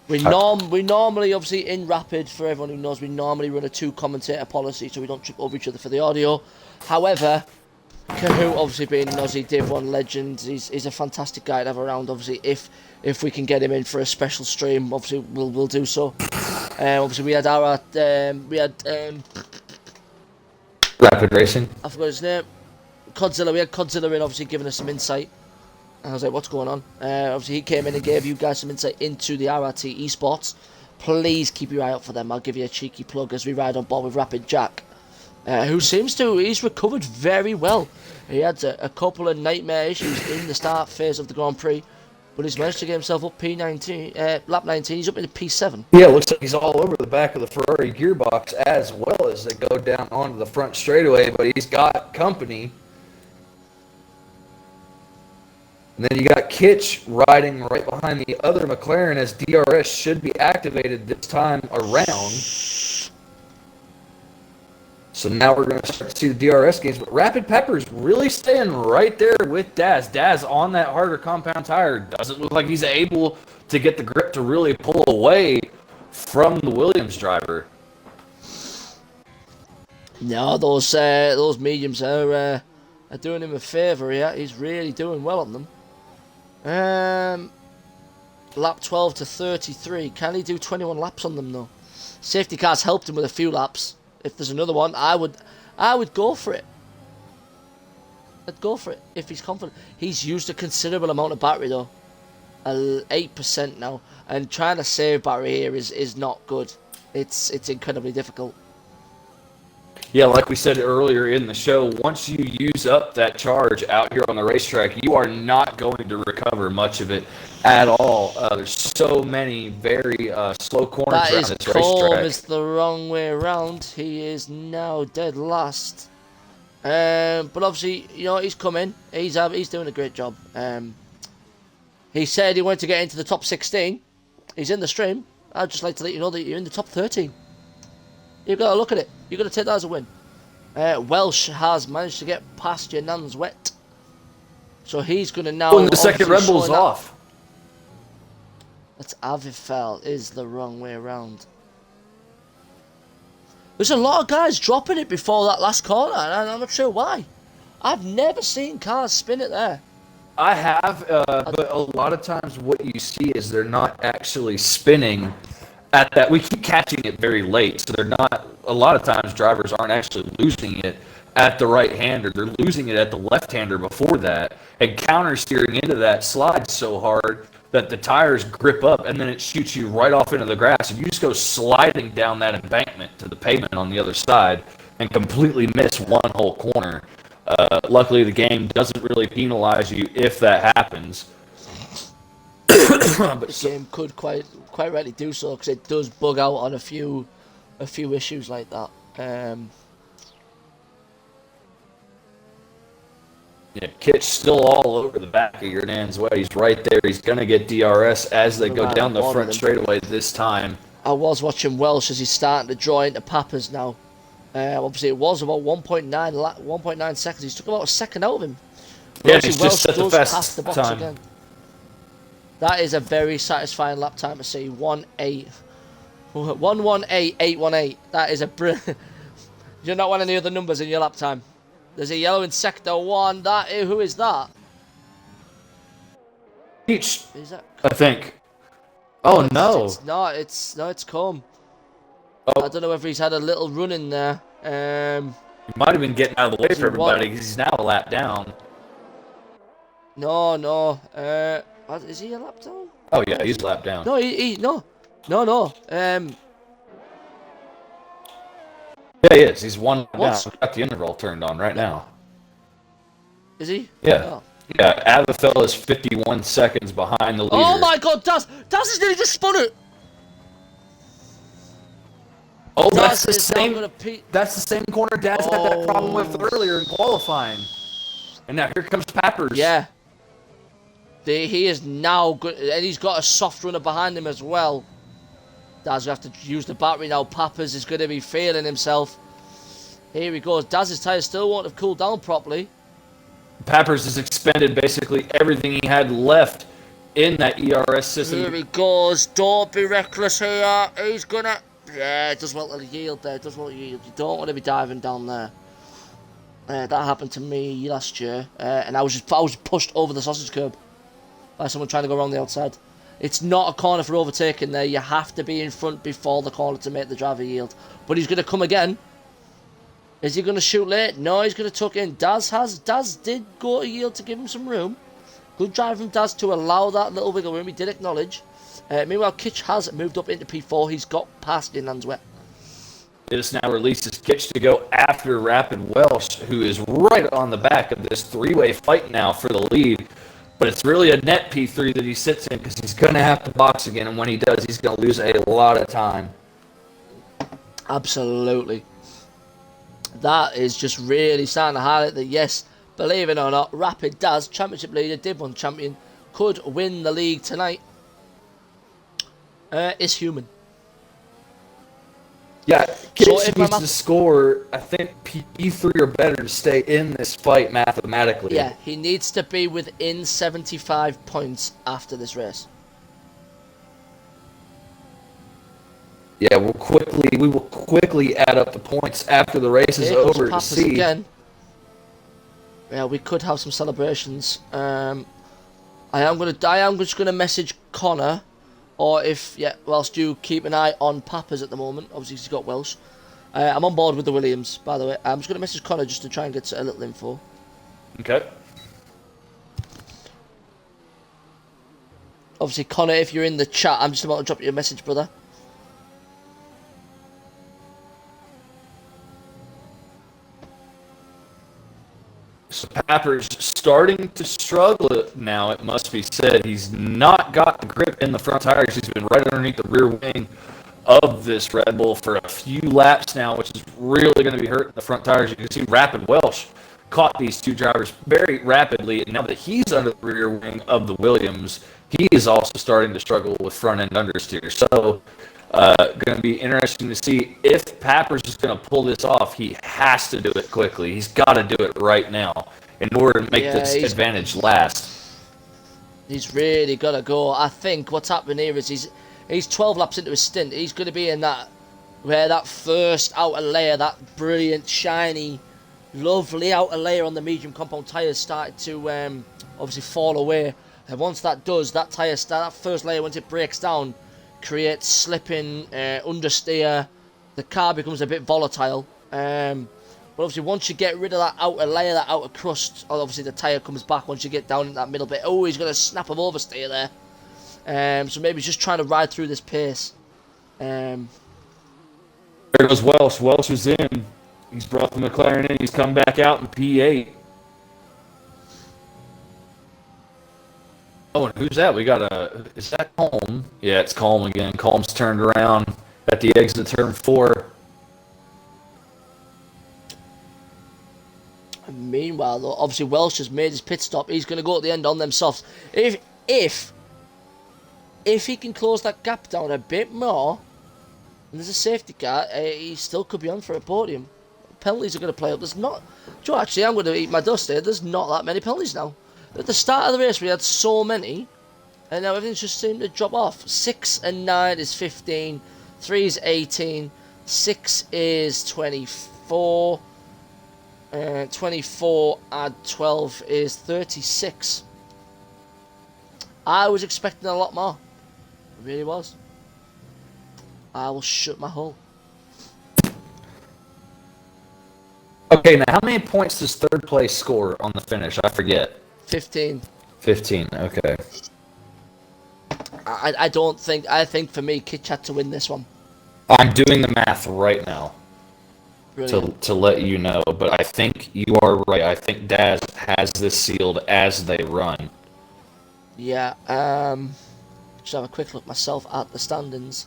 We normally, obviously, in Rapid, for everyone who knows, we normally run a 2 commentator policy so we don't trip over each other for the audio. However, Cahoot, obviously being an Aussie Div 1 legend, he's a fantastic guy to have around. Obviously, if we can get him in for a special stream, obviously we'll do so. Obviously we had Rapid Racing. I forgot his name. Codzilla. We had Codzilla in, obviously giving us some insight. And I was like, what's going on? Obviously he came in and gave you guys some insight into the RRT esports. Please keep your eye out for them. I'll give you a cheeky plug as we ride on board with Rapid Jack, he's recovered very well. He had a couple of nightmare issues in the start phase of the Grand Prix, but he's managed to get himself up lap 19. He's up in P7. Yeah, it looks like he's all over the back of the Ferrari gearbox as well as they go down onto the front straightaway, but he's got company And then you got Kitch riding right behind the other McLaren as DRS should be activated this time around. So now we're going to start to see the DRS gains. But Rapid Peppers really staying right there with Daz. Daz on that harder compound tire. Doesn't look like he's able to get the grip to really pull away from the Williams driver. No, those mediums are doing him a favour here. He's really doing well on them. Lap 12 to 33. Can he do 21 laps on them though? Safety cars helped him with a few laps. If there's another one, I would go for it. I'd go for it if he's confident. He's used a considerable amount of battery though, 8% now, and trying to save battery here is not good. It's incredibly difficult. Yeah, like we said earlier in the show, once you use up that charge out here on the racetrack, you are not going to recover much of it at all. There's so many very slow corners around this racetrack. That is the wrong way around. He is now dead last. But obviously, you know, he's coming. He's doing a great job. He said he wanted to get into the top 16. He's in the stream. I'd just like to let you know that you're in the top 13. You've got to look at it. You've got to take that as a win. Welsh has managed to get past your Nan's wet. So he's going to now... Pulling the second Red Bull's off. That's Avifel is the wrong way around. There's a lot of guys dropping it before that last corner, and I'm not sure why. I've never seen cars spin it there. I have, but a lot of times what you see is they're not actually spinning at that. We keep catching it very late, so they're not. A lot of times drivers aren't actually losing it at the right hander. They're losing it at the left hander before that, and counter steering into that slide so hard that the tires grip up, and then it shoots you right off into the grass, and you just go sliding down that embankment to the pavement on the other side and completely miss one whole corner. Luckily, the game doesn't really penalize you if that happens. But the game could quite rightly do so, because it does bug out on a few issues like that. Yeah, Kitch still all over the back of your Nan's way. He's right there. He's going to get DRS as they go down the front straightaway this time. I was watching Welsh as he's starting to draw into Papas now. Obviously, it was about 1.9 seconds. He took about a second out of him. Yeah, he's just set the fast the box time. again. That is a very satisfying lap time to see. 118.818. That is a brilliant. You're not want any other numbers in your lap time. There's a yellow in sector 1. Who is that? Each, Is that? I think. Oh no! It's not. It's come. Oh. I don't know whether he's had a little run in there. He might have been getting out of the way for everybody because he's now a lap down. No. Is he a lap down? Oh yeah, he's a lap down. No, no. Yeah, he is. He's one down. Got the interval turned on right now. Is he? Yeah. Oh. Yeah, Avifel is 51 seconds behind the leader. Oh my God, Daz has nearly just spun it. Oh, Daz that's the same. That's the same corner Daz had that problem with earlier in qualifying. And now here comes Peppers. Yeah. He is now good, and he's got a soft runner behind him as well. Daz will have to use the battery now. Peppers is going to be feeling himself. Here he goes. Daz's tyres still won't have cooled down properly. Peppers has expended basically everything he had left in that ERS system. Here he goes. Don't be reckless here. He's gonna. Yeah, it does want to yield there. It does want to yield. You don't want to be diving down there. That happened to me last year, and I was pushed over the sausage curb by someone trying to go around the outside. It's not a corner for overtaking there. You have to be in front before the corner to make the driver yield. But he's going to come again. Is he going to shoot late? No, he's going to tuck in. Daz did go to yield to give him some room. Good drive from Daz to allow that little wiggle room. He did acknowledge. Meanwhile, Kitch has moved up into P4. He's got past in Landswet. It now releases Kitch to go after Rapid Welsh, who is right on the back of this three-way fight now for the lead. But it's really a net P3 that he sits in because he's going to have to box again, and when he does, he's going to lose a lot of time. Absolutely. That is just really starting to highlight that, yes, believe it or not, Rapid Daz, championship leader, Div 1 champion, could win the league tonight. Is human. Yeah, So Kitch if my needs to score. I think P3 or better to stay in this fight mathematically. Yeah, he needs to be within 75 points after this race. Yeah, we will quickly add up the points after the race is Here comes over to Pappas see. again. Yeah, we could have some celebrations. I am just gonna message Connor, or whilst you keep an eye on Pappas at the moment. Obviously he's got Welsh. I'm on board with the Williams, by the way. I'm just gonna message Connor just to try and get a little info. Okay. Obviously, Connor, if you're in the chat, I'm just about to drop you a message, brother. So Papper's starting to struggle now, it must be said. He's not got the grip in the front tires. He's been right underneath the rear wing of this Red Bull for a few laps now, which is really going to be hurting the front tires. You can see Rapid Welsh caught these two drivers very rapidly. And now that he's under the rear wing of the Williams, he is also starting to struggle with front-end understeer. So going to be interesting to see if Papers is going to pull this off. He has to do it quickly. He's got to do it right now in order to make this advantage last. He's really got to go. I think what's happening here is he's 12 laps into his stint. He's going to be in that first outer layer, that brilliant, shiny, lovely outer layer on the medium compound tyres started to obviously fall away. And once that does, that first layer, once it breaks down, creates slipping, understeer. The car becomes a bit volatile. But obviously, once you get rid of that outer layer, that outer crust, obviously the tyre comes back once you get down in that middle bit. Oh, he's got a snap of oversteer there. So maybe he's just trying to ride through this pace. There goes Welsh. Welsh is in. He's brought the McLaren in. He's come back out in P8. Oh, and who's that? We got is that Colm? Yeah, it's Colm again. Colm's turned around at the exit of turn 4. And meanwhile, though, obviously Welsh has made his pit stop. He's going to go at the end on them softs. If he can close that gap down a bit more, and there's a safety car, he still could be on for a podium. Penalties are going to play up. Actually, I'm going to eat my dust here. There's not that many penalties now. At the start of the race, we had so many, and now everything's just seemed to drop off. 6 and 9 is 15, 3 is 18, 6 is 24, 24 and 12 is 36. I was expecting a lot more. I really was. I will shut my hole. Okay, now how many points does third place score on the finish? I forget. 15. 15, okay. I think for me, Kitch had to win this one. I'm doing the math right now Brilliant. to let you know, but I think you are right. I think Daz has this sealed as they run. Yeah, just have a quick look myself at the standings.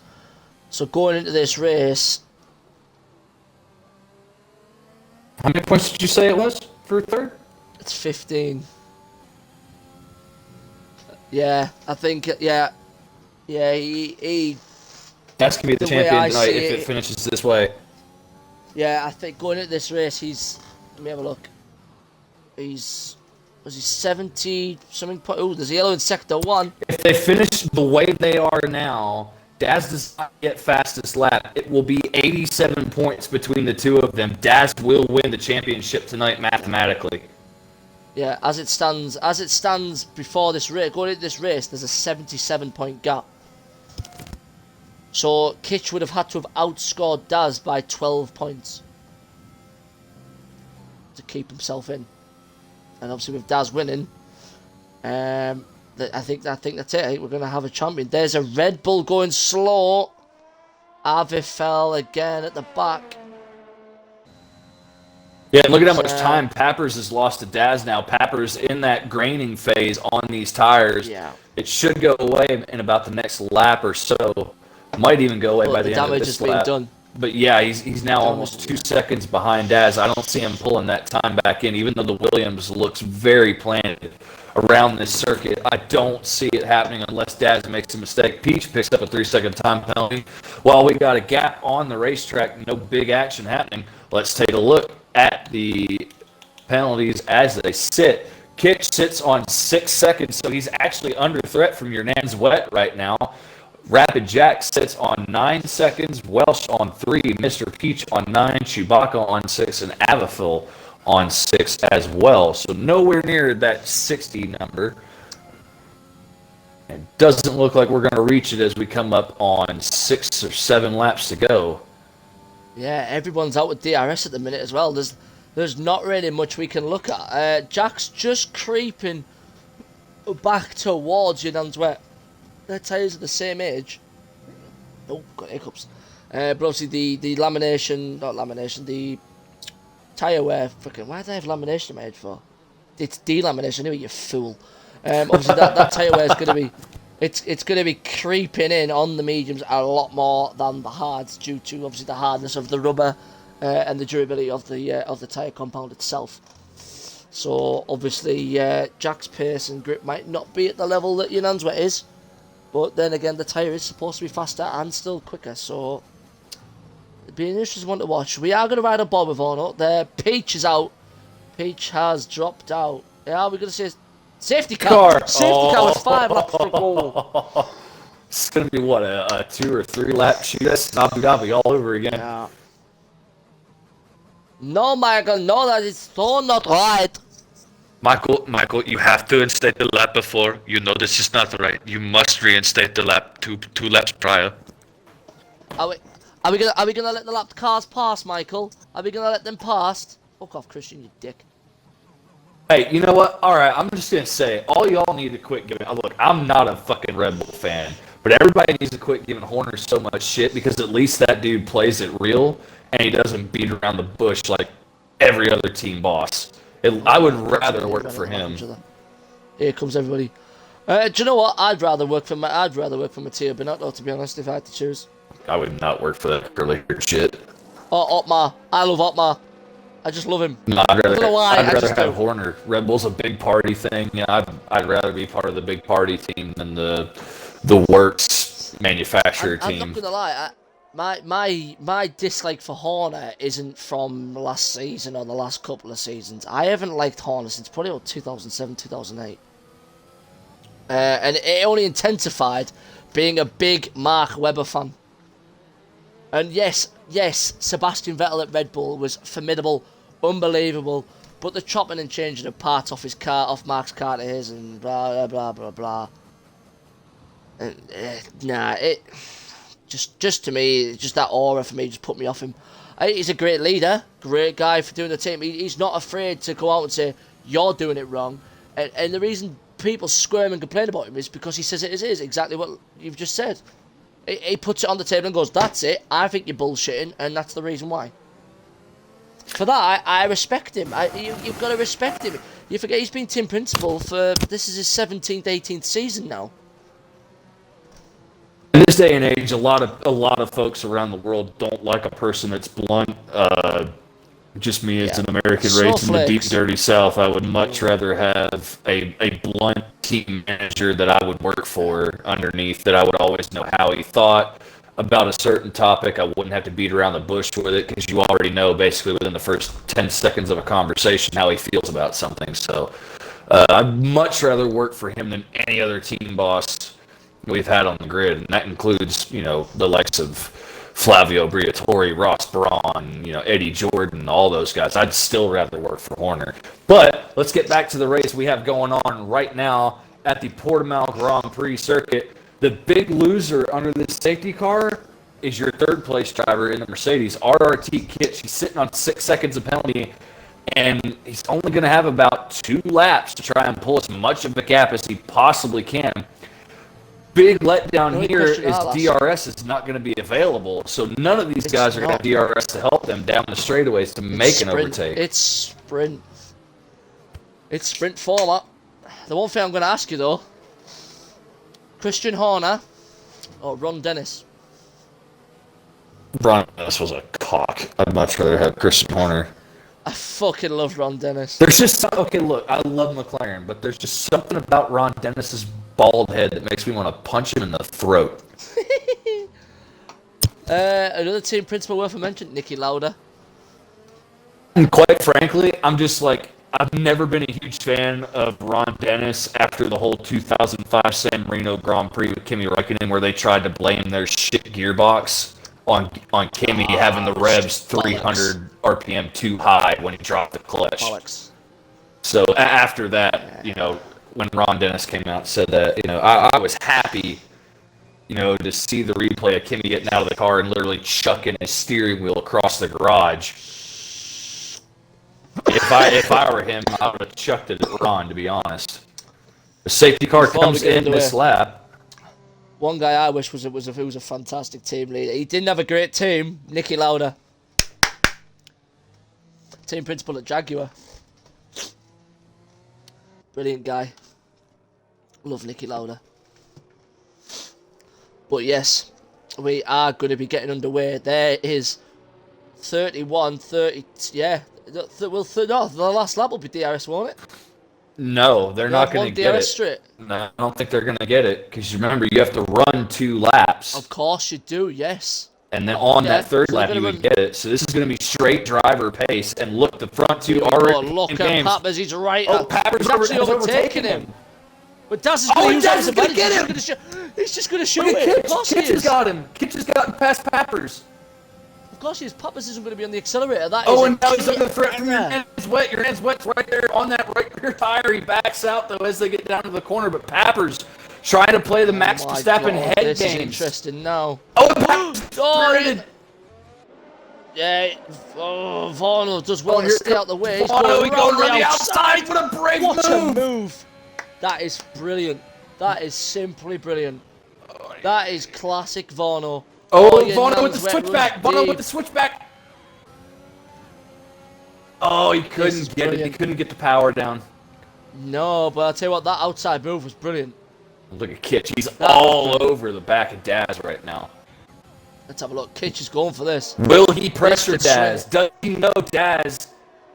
So going into this race, How many points did you say it was for third? it's 15. Yeah, I think, he That's going to be the The way champion I tonight see if it- it finishes this way. yeah, I think going into this race, let me have a look. Was he 70 something point? Oh, there's a yellow in sector 1. If they finish the way they are now, Daz does not get fastest lap. It will be 87 points between the two of them. Daz will win the championship tonight mathematically. Yeah, as it stands before this race, going into this race, there's a 77-point gap. So Kitch would have had to have outscored Daz by 12 points to keep himself in. And obviously with Daz winning, I think that's it. I think we're going to have a champion. There's a Red Bull going slow. Avifel again at the back. Yeah, and look at how much time Pappers has lost to Daz now. Pappers in that graining phase on these tires. Yeah. It should go away in about the next lap or so. Might even go away by the end of damage this has been lap. done. But yeah, he's now almost 2 seconds behind Daz. I don't see him pulling that time back in, even though the Williams looks very planted around this circuit. I don't see it happening unless Daz makes a mistake. Peach picks up a 3-second time penalty. While we got a gap on the racetrack, no big action happening. Let's take a look at the penalties as they sit. Kitch sits on 6 seconds, so he's actually under threat from your Nan's Wet right now. Rapid Jack sits on 9 seconds, Welsh on 3, Mr. Peach on 9, Chewbacca on 6, and Avafil on 6 as well. So nowhere near that 60 number. It doesn't look like we're going to reach it as we come up on 6 or 7 laps to go. Yeah, everyone's out with DRS at the minute as well. There's not really much we can look at. Jack's just creeping back towards you, Nan's Wet. Their tyres are the same age. Oh, got hiccups. But obviously the the tyre wear, freaking, why do they have lamination made for? It's delamination, anyway, you fool. Obviously that tyre wear is going to be, it's going to be creeping in on the mediums a lot more than the hards, due to obviously the hardness of the rubber and the durability of the tyre compound itself. So obviously Jack's pace and grip might not be at the level that your Nan's Wet is. But then again, the tyre is supposed to be faster and still quicker, so it'd be an interesting one to watch. We are going to ride a bob with Ono. There, Peach is out. Peach has dropped out. Yeah, we're going to say safety car. Safety car with 5 laps to go. It's going to be, what, a 2 or 3 lap shoot? That's Abu Dhabi all over again. Yeah. No, Michael, no, that is so not right. Michael, you have to reinstate the lap before. You know this is not right. You must reinstate the lap two laps prior. Are we gonna let the lap cars pass, Michael? Are we gonna let them pass? Fuck off, Christian, you dick. Hey, you know what? All right, I'm just going to say, all y'all need to quit giving... Look, I'm not a fucking Red Bull fan, but everybody needs to quit giving Horner so much shit, because at least that dude plays it real, and he doesn't beat around the bush like every other team boss. I would rather work for him. Here comes everybody. Do you know what? I'd rather work for Matteo Binotto, to be honest, if I had to choose. I would not work for that curly haired shit. Oh, Otmar. I love Otmar. I just love him. No, I'd rather have do. Horner. Red Bull's a big party thing. Yeah, I'd rather be part of the big party team than the works manufacturer team. I'm not gonna lie. My dislike for Horner isn't from last season or the last couple of seasons. I haven't liked Horner since probably about 2007, 2008. And it only intensified being a big Mark Webber fan. And yes, Sebastian Vettel at Red Bull was formidable, unbelievable, but the chopping and changing of parts off his car, off Mark's car to his, and blah, blah, blah, blah, blah. And, Just to me, just that aura for me just put me off him. He's a great leader, great guy for doing the team. He's not afraid to go out and say, you're doing it wrong. And the reason people squirm and complain about him is because he says it as is, exactly what you've just said. He puts it on the table and goes, that's it, I think you're bullshitting, and that's the reason why. For that, I respect him. You've got to respect him. You forget he's been team principal for, this is his 17th, 18th season now. In this day and age, a lot of folks around the world don't like a person that's blunt. Just me as an American raised in the deep, dirty South, I would much rather have a blunt team manager that I would work for underneath, that I would always know how he thought about a certain topic. I wouldn't have to beat around the bush with it, because you already know basically within the first 10 seconds of a conversation how he feels about something. So I'd much rather work for him than any other team boss we've had on the grid, and that includes, you know, the likes of Flavio Briatore, Ross Brawn, you know, Eddie Jordan, all those guys. I'd still rather work for Horner. But let's get back to the race we have going on right now at the Portimao Grand Prix circuit. The big loser under this safety car is your third place driver in the Mercedes, RRT Kitch. He's sitting on 6 seconds of penalty, and he's only going to have about 2 laps to try and pull as much of a gap as he possibly can. Big letdown here is DRS is not going to be available, so none of these guys are going to have DRS to help them down the straightaways to make an overtake. It's sprint. It's sprint format. The one thing I'm going to ask you though, Christian Horner or Ron Dennis? Ron Dennis was a cock. I'd much rather have Christian Horner. I fucking love Ron Dennis. There's just okay. Look, I love McLaren, but there's just something about Ron Dennis's bald head that makes me want to punch him in the throat. Another team principal worth a mention, Nicky Lauda. And quite frankly, I'm just like, I've never been a huge fan of Ron Dennis after the whole 2005 San Marino Grand Prix with Kimi Räikkönen, where they tried to blame their shit gearbox on Kimi having the revs 300 RPM too high when he dropped the clutch. Alex. So after that, you know, when Ron Dennis came out and said that, you know, I was happy, you know, to see the replay of Kimi getting out of the car and literally chucking his steering wheel across the garage. If I were him, I would have chucked it at Ron, to be honest. The safety car comes in this lap. One guy I wish was a fantastic team leader. He didn't have a great team, Nicky Lauda. Team principal at Jaguar. Brilliant guy. Love Nicky Lauda. But yes, we are going to be getting underway. There is 31, 30, yeah. Well, no, the last lap will be DRS, won't it? No, they're not going to get it. Straight. No, I don't think they're going to get it because remember you have to run 2 laps. Of course you do, yes. And then on that third lap you would get it. So this is going to be straight driver pace. And look, the front 2 already look at Pappas, he's right. Oh, Pappas he's actually overtaking him. But Daz is going to get him. He's just going to shoot it. Kitch has got him. Kitch has gotten past Pappas. Of course he is. Pappas isn't going to be on the accelerator. That is and now he's under threat from your hands wet. Your hands wet's right there on that right rear tire. He backs out, though, as they get down to the corner. But Pappas trying to play the Max Verstappen head game. This is interesting now. Oh, Pappas! Yeah, Varnell does well to stay out the way. He's going around the outside. What a brave move! What a move! That is brilliant. That is simply brilliant. That is classic Varnell. Oh, Varnell with the switchback. Varnell with the switchback. Oh, he couldn't get it. He couldn't get the power down. No, but I'll tell you what, that outside move was brilliant. Look at Kitch. He's all over the back of Daz right now. Let's have a look. Kitch is going for this. Will he pressure Daz? Does he know Daz?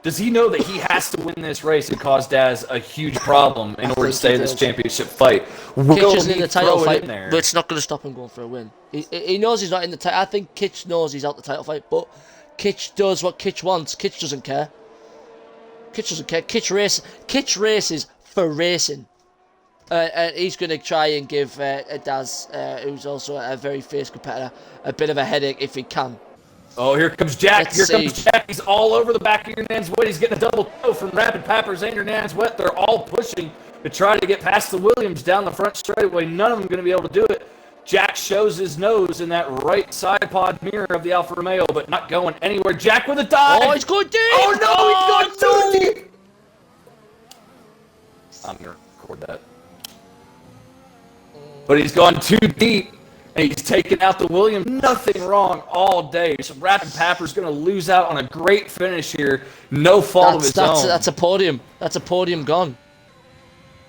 Does he know that he has to win this race and cause Daz a huge problem in order to stay in this championship fight? Kitch isn't in the title fight, but it's not going to stop him going for a win. He knows he's not in the title. I think Kitch knows he's out the title fight, but Kitch does what Kitch wants. Kitch doesn't care. Kitch doesn't care. Kitch races for racing. And he's going to try and give Daz, who's also a very fierce competitor, a bit of a headache if he can. Oh, here comes Jack. Here comes Jack. He's all over the back of Hernandez Wet. He's getting a double toe from Rapid Pappas and Hernandez Wet. They're all pushing to try to get past the Williams down the front straightaway. None of them going to be able to do it. Jack shows his nose in that right side pod mirror of the Alfa Romeo, but not going anywhere. Jack with a dive. Oh, he's going deep. Oh, no, he's going too deep. I'm going to record that. But he's gone too deep. And he's taken out the Williams. Nothing wrong all day. So Rapid Pappas going to lose out on a great finish here. No fault of his own. That's a podium. That's a podium gone.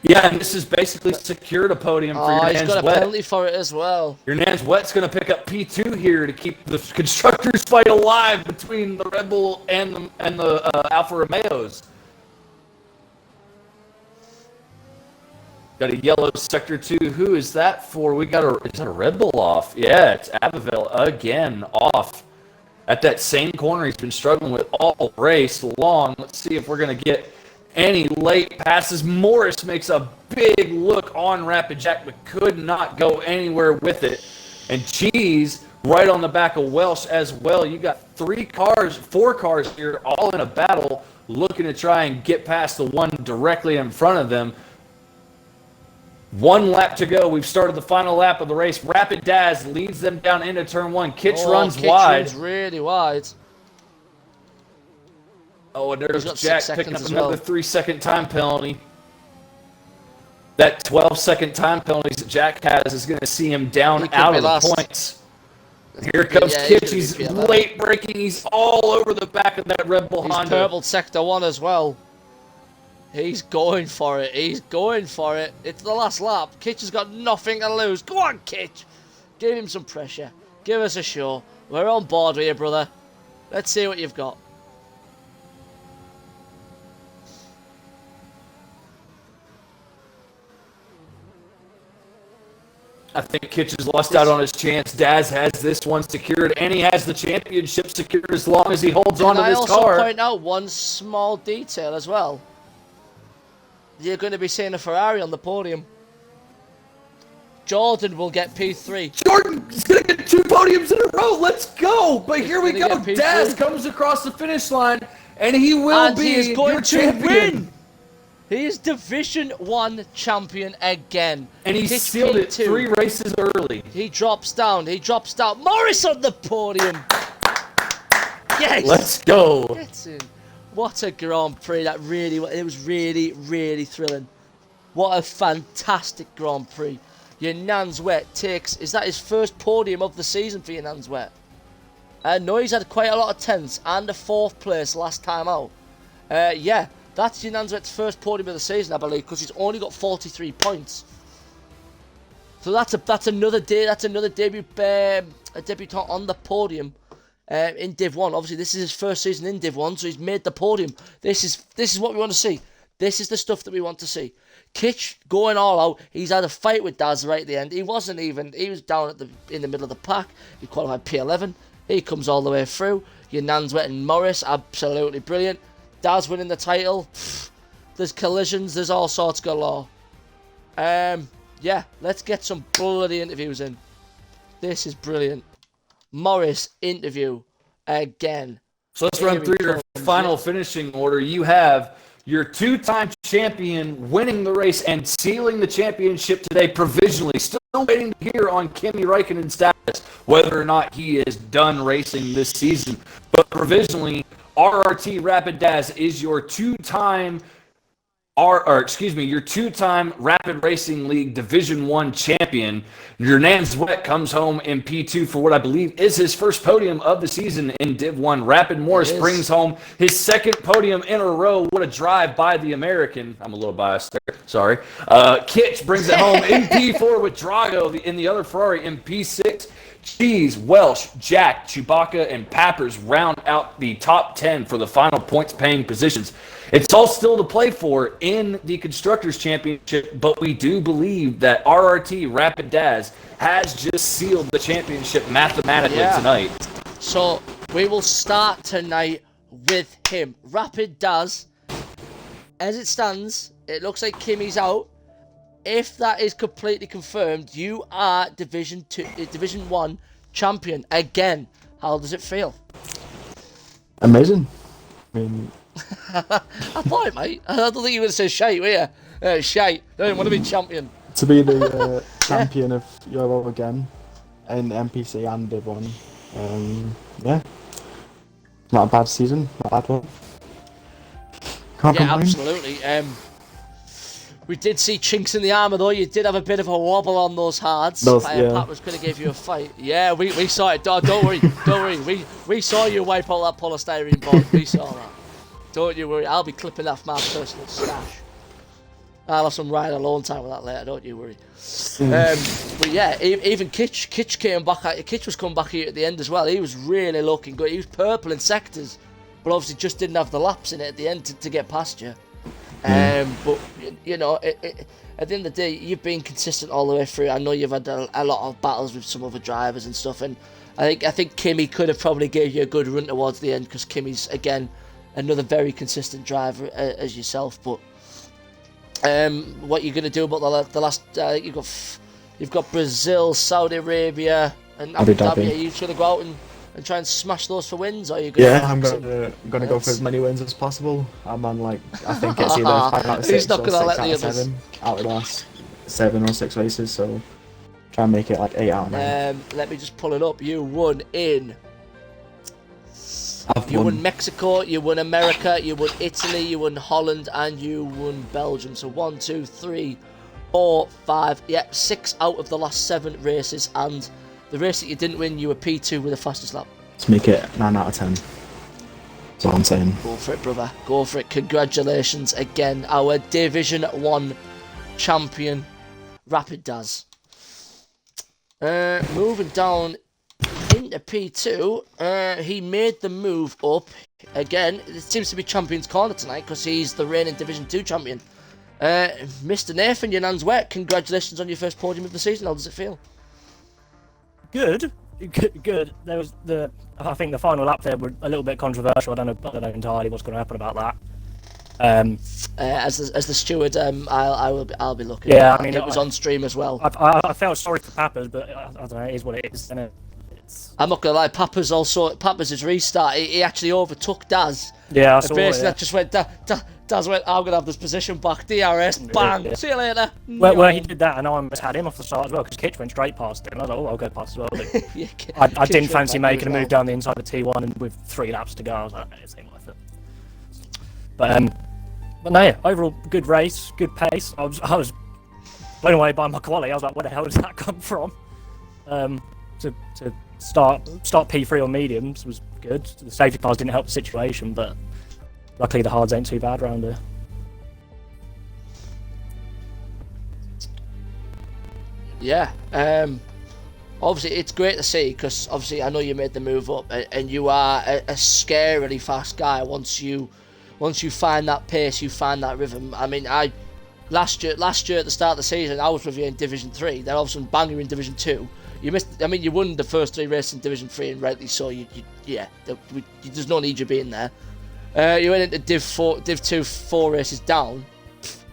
Yeah, and this has basically secured a podium for Hernandez Wet. He's got a penalty for it as well. Hernandez Wet's going to pick up P2 here to keep the constructors' fight alive between the Red Bull and the Alfa Romeos. Got a yellow sector 2. Who is that for? Is that a Red Bull off? Yeah, it's Abbeville again off. At that same corner he's been struggling with all race long. Let's see if we're going to get any late passes. Morris makes a big look on Rapid Jack, but could not go anywhere with it. And Cheese right on the back of Welsh as well. You got 4 cars here all in a battle looking to try and get past the one directly in front of them. 1 lap to go. We've started the final lap of the race. Rapid Daz leads them down into turn 1. Kitch runs wide. Kitch runs really wide. Oh, and there's Jack picking up another 3-second time penalty. That 12-second time penalty that Jack has is going to see him down out of the points. Here comes Kitch. He's late braking. He's all over the back of that Red Bull Honda. He's purpled sector 1 as well. He's going for it. He's going for it. It's the last lap. Kitch has got nothing to lose. Go on, Kitch. Give him some pressure. Give us a show. We're on board with you, brother. Let's see what you've got. I think Kitch has lost out on his chance. Daz has this one secured, and he has the championship secured as long as he holds on to this car. Can I also point out one small detail as well? You're going to be seeing a Ferrari on the podium. Jordan will get P3. Jordan is going to get 2 podiums in a row. Let's go. But here we go. Daz comes across the finish line, and he will be he is going your to champion. win. He is Division 1 champion again. And he sealed it 3 races early. He drops down. Morris on the podium. Yes. Let's go. Gets in. What a Grand Prix. It was really, really thrilling. What a fantastic Grand Prix. Your Nanswet takes, is that his first podium of the season for your Nanswet? No, he's had quite a lot of 10ths and a 4th place last time out. Yeah. That's your Nanswet's first podium of the season, I believe, because he's only got 43 points. So that's another day. That's another debut, a debutant on the podium in Div 1. Obviously, this is his first season in Div 1, so he's made the podium. This is what we want to see. This is the stuff that we want to see. Kitch going all out. He's had a fight with Daz right at the end. He was down in the middle of the pack. He qualified P11. He comes all the way through. Your Nanswet and Morris, absolutely brilliant. Daz winning the title. There's collisions. There's all sorts galore. Yeah, let's get some bloody interviews in. This is brilliant. Morris interview again. So let's run through your final finishing order. You have your 2-time champion winning the race and sealing the championship today provisionally. Still waiting to hear on Kimi Räikkönen's status, whether or not he is done racing this season. But provisionally, RRT Rapid Daz is your 2-time your 2-time Rapid Racing League Division 1 champion. Your Nanswet comes home in P2 for what I believe is his first podium of the season in Div 1. Rapid Morris brings home his 2nd podium in a row. What a drive by the American. I'm a little biased there. Sorry. Kitch brings it home in P4 with Drago in the other Ferrari in P6. Cheese, Welsh, Jack, Chewbacca, and Pappers round out the top 10 for the final points-paying positions. It's all still to play for in the Constructors' Championship, but we do believe that RRT Rapid Daz has just sealed the championship mathematically tonight. So we will start tonight with him. Rapid Daz, as it stands, it looks like Kimi's out. If that is completely confirmed, you are Division 1 champion again. How does it feel? Amazing. I mean, I thought it, mate. I don't think you were going to say shite, were you? Shite. I don't want to be champion. to be the champion of Euro again in NPC and Div 1. Yeah. Not a bad season. Not a bad one. Can't complain. Absolutely. We did see chinks in the armour though. You did have a bit of a wobble on those hards. Pat was going to give you a fight. Yeah, we saw it. Don't worry. Don't worry. We saw you wipe out that polystyrene board. We saw that. Don't you worry. I'll be clipping off my personal stash. I'll have some ride alone time with that later. Don't you worry. But yeah, even Kitch came back. Kitch was coming back here at the end as well. He was really looking good. He was purple in sectors, but obviously just didn't have the laps in it at the end to get past you. But you know, at the end of the day, you've been consistent all the way through. I know you've had a lot of battles with some other drivers and stuff, and I think Kimi could have probably gave you a good run towards the end because Kimi's again another very consistent driver as yourself. But what you're gonna do about the last? You've got Brazil, Saudi Arabia, and Abu Dhabi. Are you just gonna go out and try and smash those for wins? Or are you gonna I'm gonna go for as many wins as possible. I'm on I think it's either 5 out of 6 He's not or gonna 6 let out the of others. 7 out of the last 7 or 6 races. So try and make it like 8 out of 9. Let me just pull it up. You won in. I've You won won Mexico, you won America, you won Italy, you won Holland, and you won Belgium. So 1, 2, 3, 4, 5, 6 out of the last 7 races. And the race that you didn't win, you were P2 with the fastest lap. Let's make it 9 out of 10. That's all I'm saying. Go for it, brother. Go for it. Congratulations again, our Division 1 champion, Rapid Daz. Moving down into P2, he made the move up. Again, it seems to be Champion's Corner tonight because he's the reigning Division 2 champion. Mr. Nathan, your hands wet. Congratulations on your first podium of the season. How does it feel? Good. There was I think the final lap there were a little bit controversial. I don't know entirely what's going to happen about that. As the steward, I'll be looking. Yeah, I mean it was on stream as well. I felt sorry for Pappers, but I don't know. It is what it is. And I'm not gonna lie. Pappers' restart. He actually overtook Daz. Yeah, I saw it. That just went. Daz went. I'm gonna have this position back. DRS. Bang. Yeah. See you later. Well, he did that, and I almost had him off the start as well because Kitch went straight past him. I was like, oh, I'll go past as well. Yeah, I didn't fancy making a move down the inside of T1, and with 3 laps to go, I was like, it ain't worth it. But no, yeah, overall good race, good pace. I was blown away by my quality. I was like, where the hell did that come from? To start P3 on mediums was good. The safety cars didn't help the situation, but luckily the hards ain't too bad around here. Yeah. Obviously, it's great to see because obviously I know you made the move up, and you are a scarily fast guy. Once you find that pace, you find that rhythm. I mean, last year at the start of the season, I was with you in Division 3. Then all of a sudden, bang, you're in Division 2. You missed. I mean, you won the first 3 races in Division 3, and rightly so. There's no need you being there. You went into Div 2, 4 races down.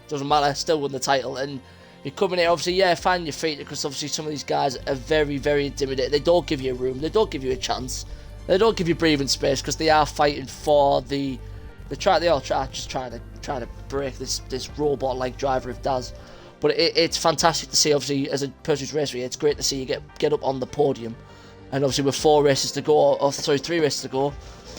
Doesn't matter. Still won the title, and you're coming here. Obviously, find your feet because obviously some of these guys are very, very intimidated. They don't give you room. They don't give you a chance. They don't give you breathing space because they are fighting for the. They all try to break this robot-like driver of Daz. But it's fantastic to see, obviously, as a person who's raced with you, it's great to see you get up on the podium. And obviously with 3 races to go,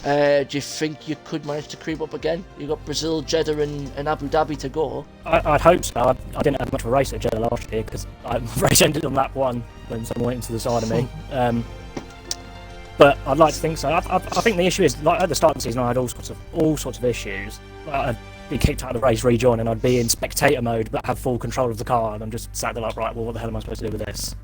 do you think you could manage to creep up again? You've got Brazil, Jeddah and Abu Dhabi to go. I'd hope so. I didn't have much of a race at Jeddah last year because my race ended on lap 1 when someone went into the side of me. But I'd like to think so. I think the issue is, like at the start of the season, I had all sorts of issues. I'd be kicked out of the race, rejoin, and I'd be in spectator mode, but have full control of the car, and I'm just sat there like, right, well, what the hell am I supposed to do with this?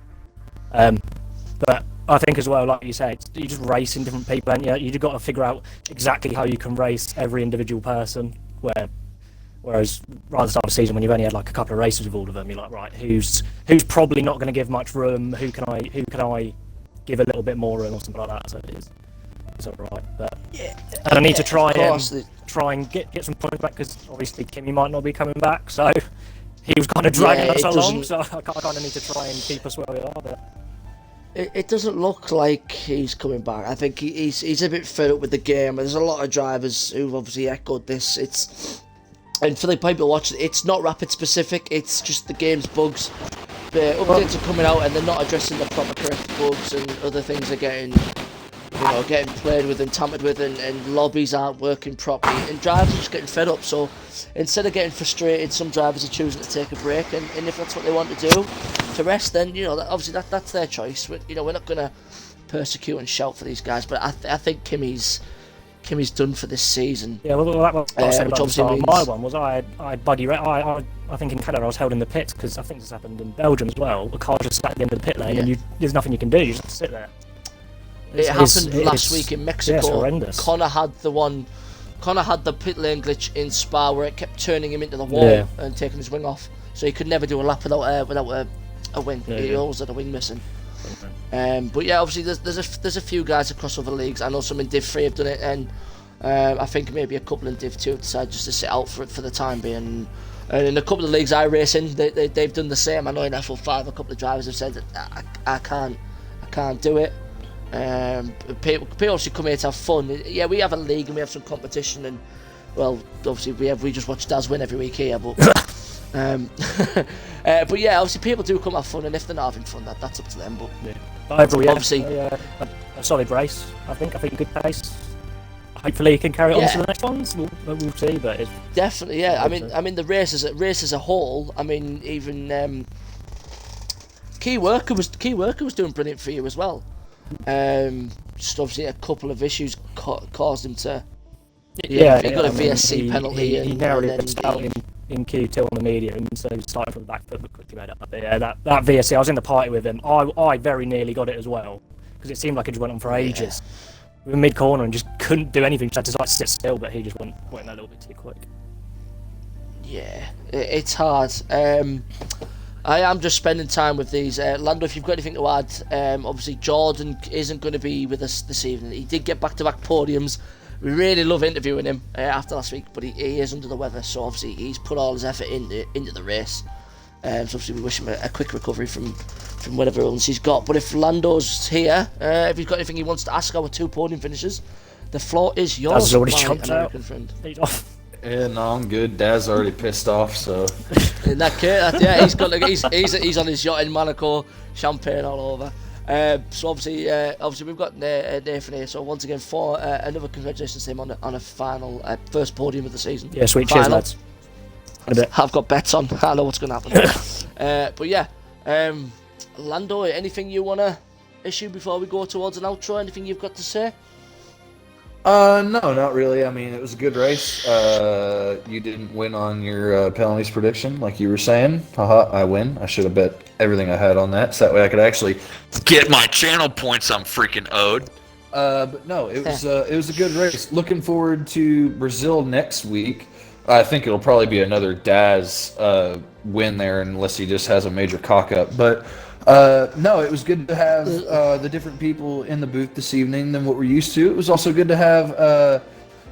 But I think as well, like you said, you just race in different people, and you've got to figure out exactly how you can race every individual person. Whereas right at the start of the season, when you've only had like a couple of races with all of them, you're like, right, who's probably not going to give much room? Who can I give a little bit more room or something like that? So it's alright. But and I need to try and get some points back because obviously Kimmy might not be coming back, so he was kind of dragging us along. So I kind of need to try and keep us where we are. But it doesn't look like he's coming back. I think he's a bit fed up with the game. There's a lot of drivers who've obviously echoed this. And for the people watching, it's not Rapid specific. It's just the game's bugs. The updates are coming out and they're not addressing the proper correct bugs, and other things are getting played with and tampered with, and lobbies aren't working properly, and drivers are just getting fed up. So instead of getting frustrated, some drivers are choosing to take a break, and if that's what they want to do, to rest, then obviously that's their choice. We're not going to persecute and shout for these guys, but I think Kimmy's done for this season. Yeah, well, that was what I said which about the start obviously of my one was I had buggy. I think in Canada I was held in the pits because I think this happened in Belgium as well. The car just sat at the end of the pit lane, and there's nothing you can do. You just have to sit there. It happened last week in Mexico. Yeah, it's horrendous. Connor had the pit lane glitch in Spa where it kept turning him into the wall and taking his wing off, so he could never do a lap without a wing. He always had a wing missing. But yeah, obviously there's a few guys across other leagues. I know some in Div 3 have done it, and I think maybe a couple in Div 2 have decided just to sit out for the time being. And in a couple of leagues I race in, they've done the same. I know in F5 a couple of drivers have said that I can't do it. People obviously come here to have fun. Yeah, we have a league and we have some competition, and well, obviously we just watch Daz win every week here, but but yeah, obviously people do come have fun, and if they're not having fun, that's up to them. But overall, obviously a solid race. I think good pace. Hopefully he can carry it on to the next ones. We'll see, but it's definitely I mean the race as a whole. I mean even Key Worker was doing brilliant for you as well. Just obviously a couple of issues caused him to. He got a VSC penalty. He narrowly missed out in Q2 on the medium, so he started from the back foot but quickly made up. But yeah, that VSC, I was in the party with him. I very nearly got it as well because because it seemed like it just went on for ages. We were mid-corner and just couldn't do anything, just had to like sit still, but he just went a little bit too quick. Yeah, it's hard. I am just spending time with these. Lando, if you've got anything to add, obviously Jordan isn't going to be with us this evening. He did get back-to-back podiums. We really love interviewing him after last week, but he is under the weather, so obviously he's put all his effort into the race. So obviously we wish him a quick recovery from whatever illness he's got. But if Lando's here, if he's got anything he wants to ask our 2 podium finishers, the floor is yours. That's already my jumped American out. friend. He's off. Yeah, no, I'm good. Dad's already pissed off, so. In that case, yeah, he's on his yacht in Monaco, champagne all over. So obviously we've got Nathan here. So once again, for another congratulations to him on a final first podium of the season. Yeah, sweet. Cheers, lads. In a bit. I've got bets on. I know what's going to happen. But yeah, Lando, anything you want to issue before we go towards an outro? Anything you've got to say? No, not really. I mean, it was a good race. You didn't win on your penalties prediction, like you were saying. Haha, I win. I should have bet everything I had on that, so that way I could actually Get my channel points I'm freaking owed. But no, it was a good race. Looking forward to Brazil next week. I think it'll probably be another Daz win there, unless he just has a major cock up. But no, it was good to have the different people in the booth this evening than what we're used to. It was also good to have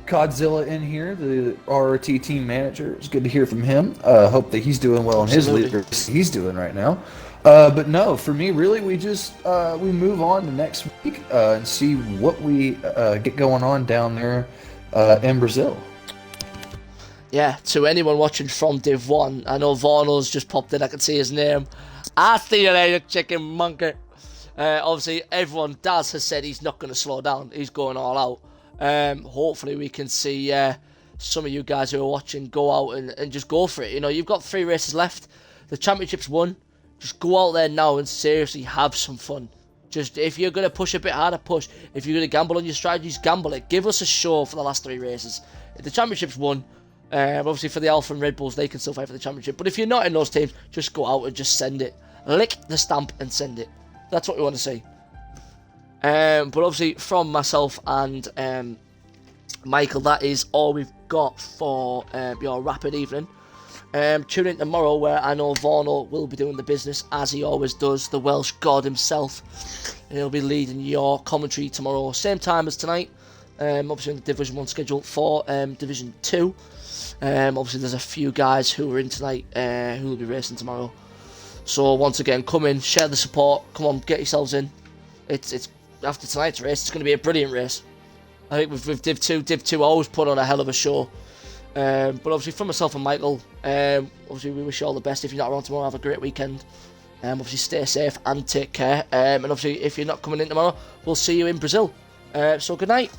Codzilla in here, the RRT team manager. It was good to hear from him. Hope that he's doing well in his league race he's doing right now. But no, for me, really, we just we move on to next week and see what we get going on down there in Brazil. Yeah, to anyone watching from Div 1, I know Vorno's just popped in, I can see his name. I see you later, chicken monkey. Obviously, everyone, Daz has said he's not going to slow down, he's going all out. Hopefully we can see some of you guys who are watching go out and just go for it. You know, you've got 3 races left, the championship's won. Just go out there now and seriously have some fun. Just, if you're going to push a bit harder, push. If you're going to gamble on your strategies, gamble it. Give us a show for the last 3 races. If the championship's won, obviously for the Alpha and Red Bulls, they can still fight for the championship. But if you're not in those teams, just go out and just send it. Lick the stamp and send it. That's what we want to see. But obviously from myself and Michael, that is all we've got for your rapid evening. Tune in tomorrow where I know Vorno will be doing the business as he always does, the Welsh god himself. He'll be leading your commentary tomorrow, same time as tonight. Obviously on the Division 1 schedule for Division 2. Obviously there's a few guys who are in tonight who will be racing tomorrow. So once again, come in, share the support, come on, get yourselves in. It's after tonight's race, it's going to be a brilliant race. I think with Div 2 always put on a hell of a show. But obviously from myself and Michael, obviously we wish you all the best. If you're not around tomorrow, have a great weekend. Obviously stay safe and take care. And obviously if you're not coming in tomorrow, we'll see you in Brazil. So good night.